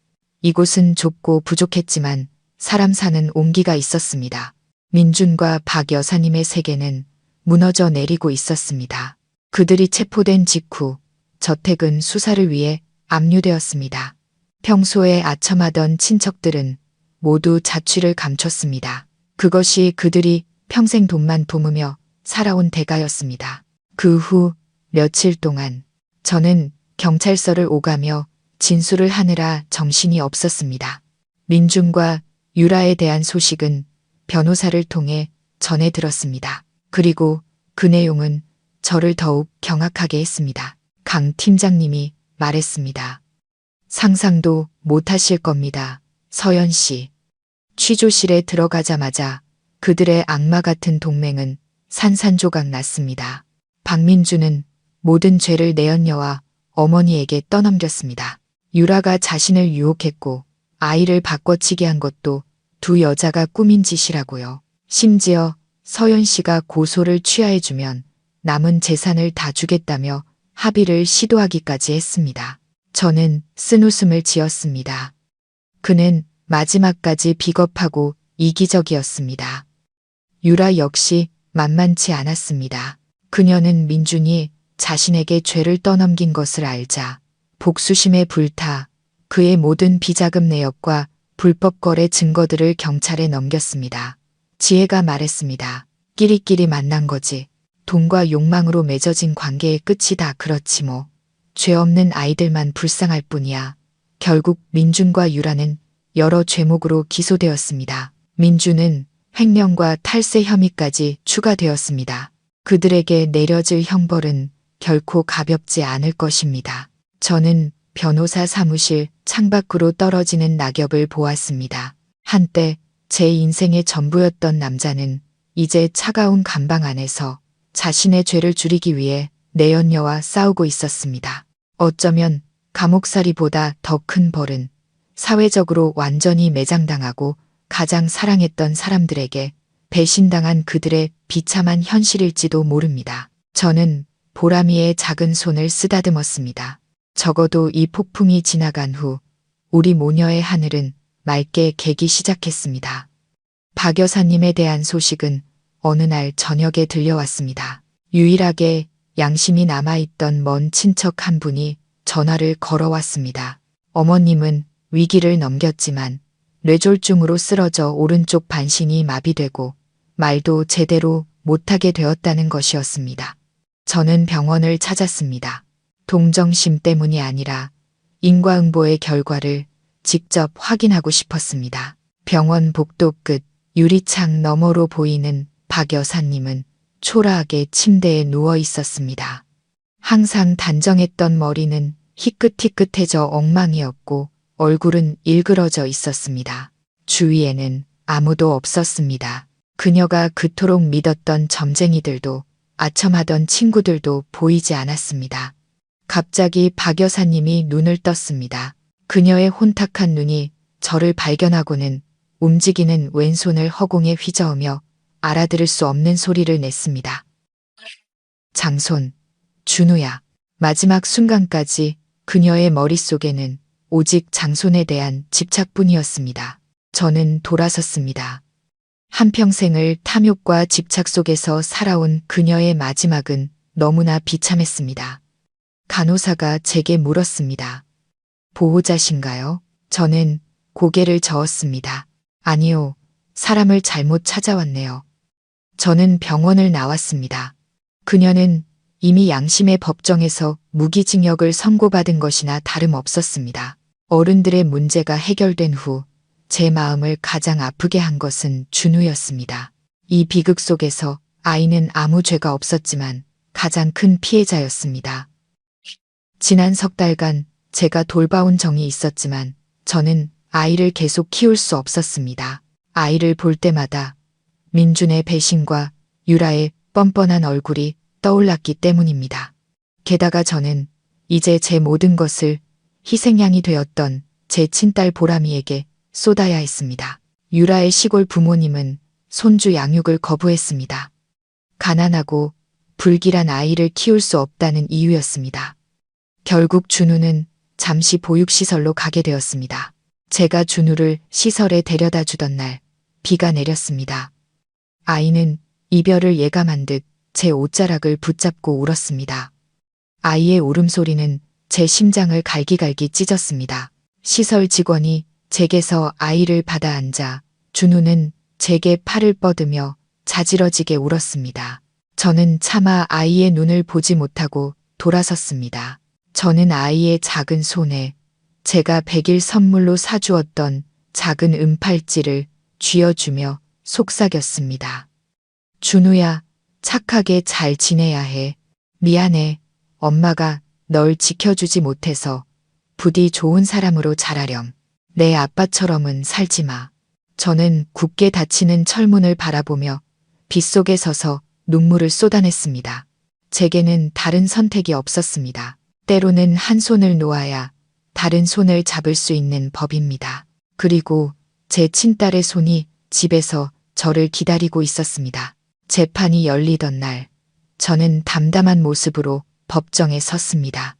이곳은 좁고 부족했지만 사람 사는 온기가 있었습니다. 민준과 박 여사님의 세계는 무너져 내리고 있었습니다. 그들이 체포된 직후 저택은 수사를 위해 압류되었습니다. 평소에 아첨하던 친척들은 모두 자취를 감췄습니다. 그것이 그들이 평생 돈만 도우며 살아온 대가였습니다. 그 후 며칠 동안 저는 경찰서를 오가며 진술을 하느라 정신이 없었습니다. 민준과 유라에 대한 소식은 변호사를 통해 전해 들었습니다. 그리고 그 내용은 저를 더욱 경악하게 했습니다. 강 팀장님이 말했습니다. 상상도 못하실 겁니다. 서연 씨. 취조실에 들어가자마자 그들의 악마 같은 동맹은 산산조각 났습니다. 박민주는 모든 죄를 내연녀와 어머니에게 떠넘겼습니다. 유라가 자신을 유혹했고 아이를 바꿔치기 한 것도 두 여자가 꾸민 짓이라고요. 심지어 서연 씨가 고소를 취하해주면 남은 재산을 다 주겠다며 합의를 시도하기까지 했습니다. 저는 쓴웃음을 지었습니다. 그는 마지막까지 비겁하고 이기적이었습니다. 유라 역시 만만치 않았습니다. 그녀는 민준이 자신에게 죄를 떠넘긴 것을 알자 복수심에 불타 그의 모든 비자금 내역과 불법 거래 증거들을 경찰에 넘겼습니다. 지혜가 말했습니다. 끼리끼리 만난 거지. 돈과 욕망으로 맺어진 관계의 끝이 다 그렇지 뭐. 죄 없는 아이들만 불쌍할 뿐이야. 결국 민준과 유라는 여러 죄목으로 기소되었습니다. 민준은 횡령과 탈세 혐의까지 추가되었습니다. 그들에게 내려질 형벌은 결코 가볍지 않을 것입니다. 저는 변호사 사무실 창밖으로 떨어지는 낙엽을 보았습니다. 한때 제 인생의 전부였던 남자는 이제 차가운 감방 안에서 자신의 죄를 줄이기 위해 내연녀와 싸우고 있었습니다. 어쩌면 감옥살이보다 더 큰 벌은 사회적으로 완전히 매장당하고 가장 사랑했던 사람들에게 배신당한 그들의 비참한 현실일지도 모릅니다. 저는 보람이의 작은 손을 쓰다듬었습니다. 적어도 이 폭풍이 지나간 후 우리 모녀의 하늘은 맑게 개기 시작했습니다. 박 여사님에 대한 소식은 어느 날 저녁에 들려왔습니다. 유일하게 양심이 남아있던 먼 친척 한 분이 전화를 걸어왔습니다. 어머님은 위기를 넘겼지만 뇌졸중으로 쓰러져 오른쪽 반신이 마비되고 말도 제대로 못하게 되었다는 것이었습니다. 저는 병원을 찾았습니다. 동정심 때문이 아니라 인과응보의 결과를 직접 확인하고 싶었습니다. 병원 복도 끝 유리창 너머로 보이는 박 여사님은 초라하게 침대에 누워 있었습니다. 항상 단정했던 머리는 희끗희끗해져 엉망이었고 얼굴은 일그러져 있었습니다. 주위에는 아무도 없었습니다. 그녀가 그토록 믿었던 점쟁이들도 아첨하던 친구들도 보이지 않았습니다. 갑자기 박 여사님이 눈을 떴습니다. 그녀의 혼탁한 눈이 저를 발견하고는 움직이는 왼손을 허공에 휘저으며 알아들을 수 없는 소리를 냈습니다. 장손, 준우야. 마지막 순간까지 그녀의 머릿속에는 오직 장손에 대한 집착뿐이었습니다. 저는 돌아섰습니다. 한평생을 탐욕과 집착 속에서 살아온 그녀의 마지막은 너무나 비참했습니다. 간호사가 제게 물었습니다. 보호자신가요? 저는 고개를 저었습니다. 아니요, 사람을 잘못 찾아왔네요. 저는 병원을 나왔습니다. 그녀는 이미 양심의 법정에서 무기징역을 선고받은 것이나 다름없었습니다. 어른들의 문제가 해결된 후 제 마음을 가장 아프게 한 것은 준우였습니다. 이 비극 속에서 아이는 아무 죄가 없었지만 가장 큰 피해자였습니다. 지난 석 달간 제가 돌봐온 정이 있었지만 저는 아이를 계속 키울 수 없었습니다. 아이를 볼 때마다 민준의 배신과 유라의 뻔뻔한 얼굴이 떠올랐기 때문입니다. 게다가 저는 이제 제 모든 것을 희생양이 되었던 제 친딸 보람이에게 쏟아야 했습니다. 유라의 시골 부모님은 손주 양육을 거부했습니다. 가난하고 불길한 아이를 키울 수 없다는 이유였습니다. 결국 준우는 잠시 보육시설로 가게 되었습니다. 제가 준우를 시설에 데려다 주던 날 비가 내렸습니다. 아이는 이별을 예감한 듯 제 옷자락을 붙잡고 울었습니다. 아이의 울음소리는 제 심장을 갈기갈기 찢었습니다. 시설 직원이 제게서 아이를 받아 앉아 준우는 제게 팔을 뻗으며 자지러지게 울었습니다. 저는 차마 아이의 눈을 보지 못하고 돌아섰습니다. 저는 아이의 작은 손에 제가 100일 선물로 사주었던 작은 은팔찌를 쥐어주며 속삭였습니다. 준우야, 착하게 잘 지내야 해. 미안해. 엄마가 널 지켜주지 못해서 부디 좋은 사람으로 자라렴. 내 아빠처럼은 살지 마. 저는 굳게 닫히는 철문을 바라보며 빗속에 서서 눈물을 쏟아냈습니다. 제게는 다른 선택이 없었습니다. 때로는 한 손을 놓아야 다른 손을 잡을 수 있는 법입니다. 그리고 제 친딸의 손이 집에서 저를 기다리고 있었습니다. 재판이 열리던 날, 저는 담담한 모습으로 법정에 섰습니다.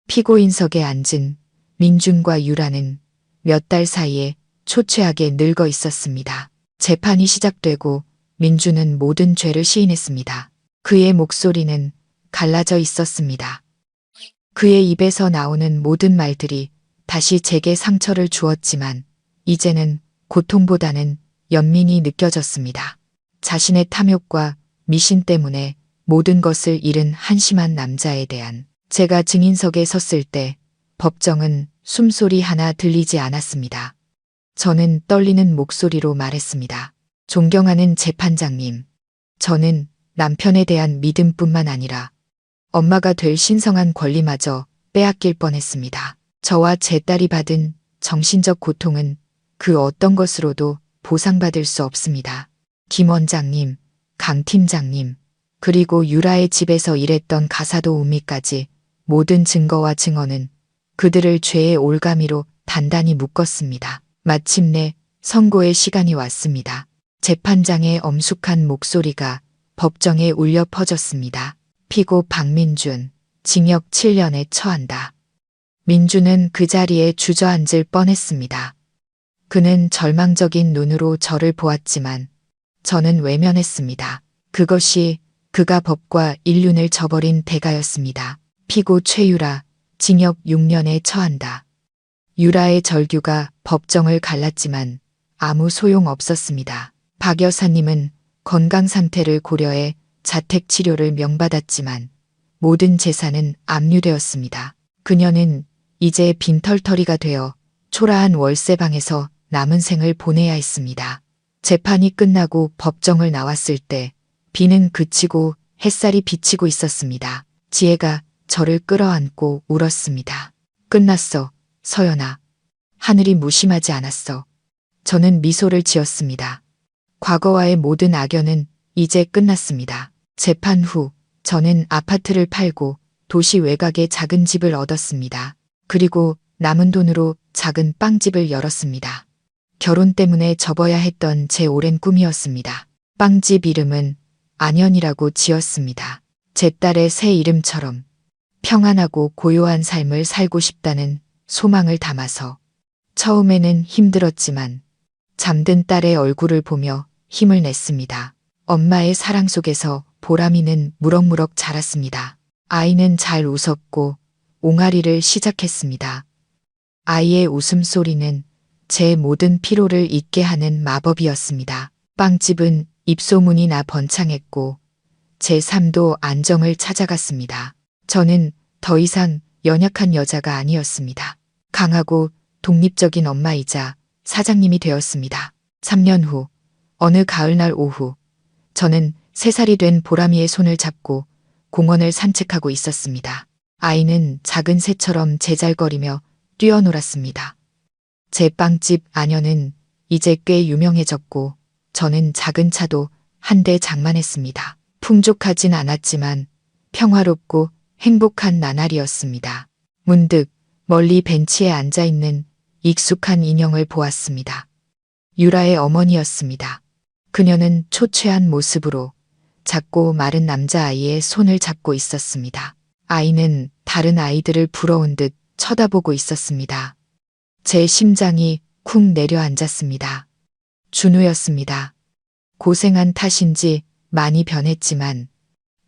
피고인석에 앉은 민준과 유라는 몇 달 사이에 초췌하게 늙어 있었습니다. 재판이 시작되고 민준은 모든 죄를 시인했습니다. 그의 목소리는 갈라져 있었습니다. 그의 입에서 나오는 모든 말들이 다시 제게 상처를 주었지만 이제는 고통보다는 연민이 느껴졌습니다. 자신의 탐욕과 미신 때문에 모든 것을 잃은 한심한 남자에 대한 제가 증인석에 섰을 때 법정은 숨소리 하나 들리지 않았습니다. 저는 떨리는 목소리로 말했습니다. 존경하는 재판장님, 저는 남편에 대한 믿음뿐만 아니라 엄마가 될 신성한 권리마저 빼앗길 뻔했습니다. 저와 제 딸이 받은 정신적 고통은 그 어떤 것으로도 보상받을 수 없습니다. 김 원장님, 강 팀장님, 그리고 유라의 집에서 일했던 가사도 우미까지 모든 증거와 증언은 그들을 죄의 올가미로 단단히 묶었습니다. 마침내 선고의 시간이 왔습니다. 재판장의 엄숙한 목소리가 법정에 울려 퍼졌습니다. 피고 박민준, 징역 7년에 처한다. 민준은 그 자리에 주저앉을 뻔했습니다. 그는 절망적인 눈으로 저를 보았지만 저는 외면했습니다. 그것이 그가 법과 인륜을 저버린 대가였습니다. 피고 최유라, 징역 6년에 처한다. 유라의 절규가 법정을 갈랐지만 아무 소용 없었습니다. 박 여사님은 건강 상태를 고려해 자택 치료를 명받았지만 모든 재산은 압류되었습니다. 그녀는 이제 빈털터리가 되어 초라한 월세방에서 남은 생을 보내야 했습니다. 재판이 끝나고 법정을 나왔을 때 비는 그치고 햇살이 비치고 있었습니다. 지혜가 저를 끌어안고 울었습니다. 끝났어, 서연아. 하늘이 무심하지 않았어. 저는 미소를 지었습니다. 과거와의 모든 악연은 이제 끝났습니다. 재판 후 저는 아파트를 팔고 도시 외곽에 작은 집을 얻었습니다. 그리고 남은 돈으로 작은 빵집을 열었습니다. 결혼 때문에 접어야 했던 제 오랜 꿈이었습니다. 빵집 이름은 안현이라고 지었습니다. 제 딸의 새 이름처럼 평안하고 고요한 삶을 살고 싶다는 소망을 담아서 처음에는 힘들었지만 잠든 딸의 얼굴을 보며 힘을 냈습니다. 엄마의 사랑 속에서 보람이는 무럭무럭 자랐습니다. 아이는 잘 웃었고 옹알이를 시작했습니다. 아이의 웃음소리는 제 모든 피로를 잊게 하는 마법이었습니다. 빵집은 입소문이 나 번창했고 제 삶도 안정을 찾아갔습니다. 저는 더 이상 연약한 여자가 아니었습니다. 강하고 독립적인 엄마이자 사장님이 되었습니다. 3년 후 어느 가을날 오후 저는 3살이 된 보람이의 손을 잡고 공원을 산책하고 있었습니다. 아이는 작은 새처럼 제잘거리며 뛰어놀았습니다. 제 빵집 안현은 이제 꽤 유명해졌고 저는 작은 차도 한 대 장만했습니다. 풍족하진 않았지만 평화롭고 행복한 나날이었습니다. 문득 멀리 벤치에 앉아있는 익숙한 인형을 보았습니다. 유라의 어머니였습니다. 그녀는 초췌한 모습으로 작고 마른 남자아이의 손을 잡고 있었습니다. 아이는 다른 아이들을 부러운 듯 쳐다보고 있었습니다. 제 심장이 쿵 내려앉았습니다. 준우였습니다. 고생한 탓인지 많이 변했지만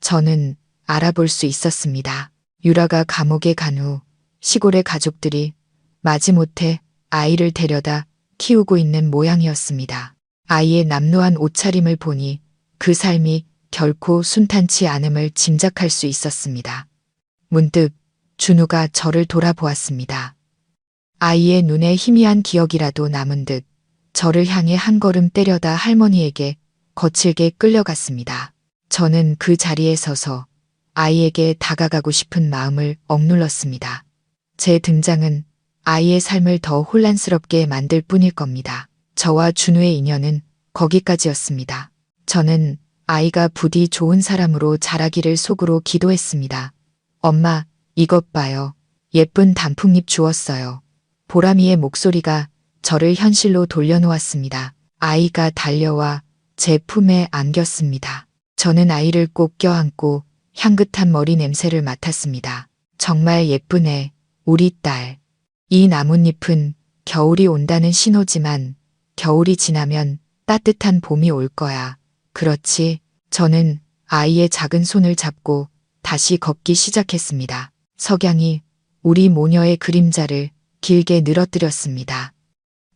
저는 알아볼 수 있었습니다. 유라가 감옥에 간 후 시골의 가족들이 마지못해 아이를 데려다 키우고 있는 모양이었습니다. 아이의 남루한 옷차림을 보니 그 삶이 결코 순탄치 않음을 짐작할 수 있었습니다. 문득 준우가 저를 돌아보았습니다. 아이의 눈에 희미한 기억이라도 남은 듯 저를 향해 한 걸음 때려다 할머니에게 거칠게 끌려갔습니다. 저는 그 자리에 서서 아이에게 다가가고 싶은 마음을 억눌렀습니다. 제 등장은 아이의 삶을 더 혼란스럽게 만들 뿐일 겁니다. 저와 준우의 인연은 거기까지였습니다. 저는 아이가 부디 좋은 사람으로 자라기를 속으로 기도했습니다. 엄마, 이것 봐요. 예쁜 단풍잎 주웠어요. 보람이의 목소리가 저를 현실로 돌려놓았습니다. 아이가 달려와 제 품에 안겼습니다. 저는 아이를 꼭 껴안고 향긋한 머리 냄새를 맡았습니다. 정말 예쁘네, 우리 딸. 이 나뭇잎은 겨울이 온다는 신호지만 겨울이 지나면 따뜻한 봄이 올 거야. 그렇지? 저는 아이의 작은 손을 잡고 다시 걷기 시작했습니다. 석양이 우리 모녀의 그림자를 길게 늘어뜨렸습니다.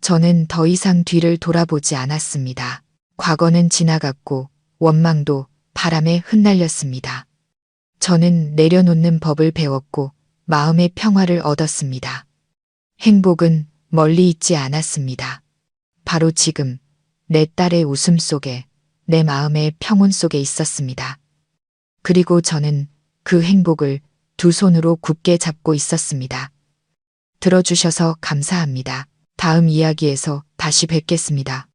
저는 더 이상 뒤를 돌아보지 않았습니다. 과거는 지나갔고 원망도 바람에 흩날렸습니다. 저는 내려놓는 법을 배웠고 마음의 평화를 얻었습니다. 행복은 멀리 있지 않았습니다. 바로 지금 내 딸의 웃음 속에 내 마음의 평온 속에 있었습니다. 그리고 저는 그 행복을 두 손으로 굳게 잡고 있었습니다. 들어주셔서 감사합니다. 다음 이야기에서 다시 뵙겠습니다.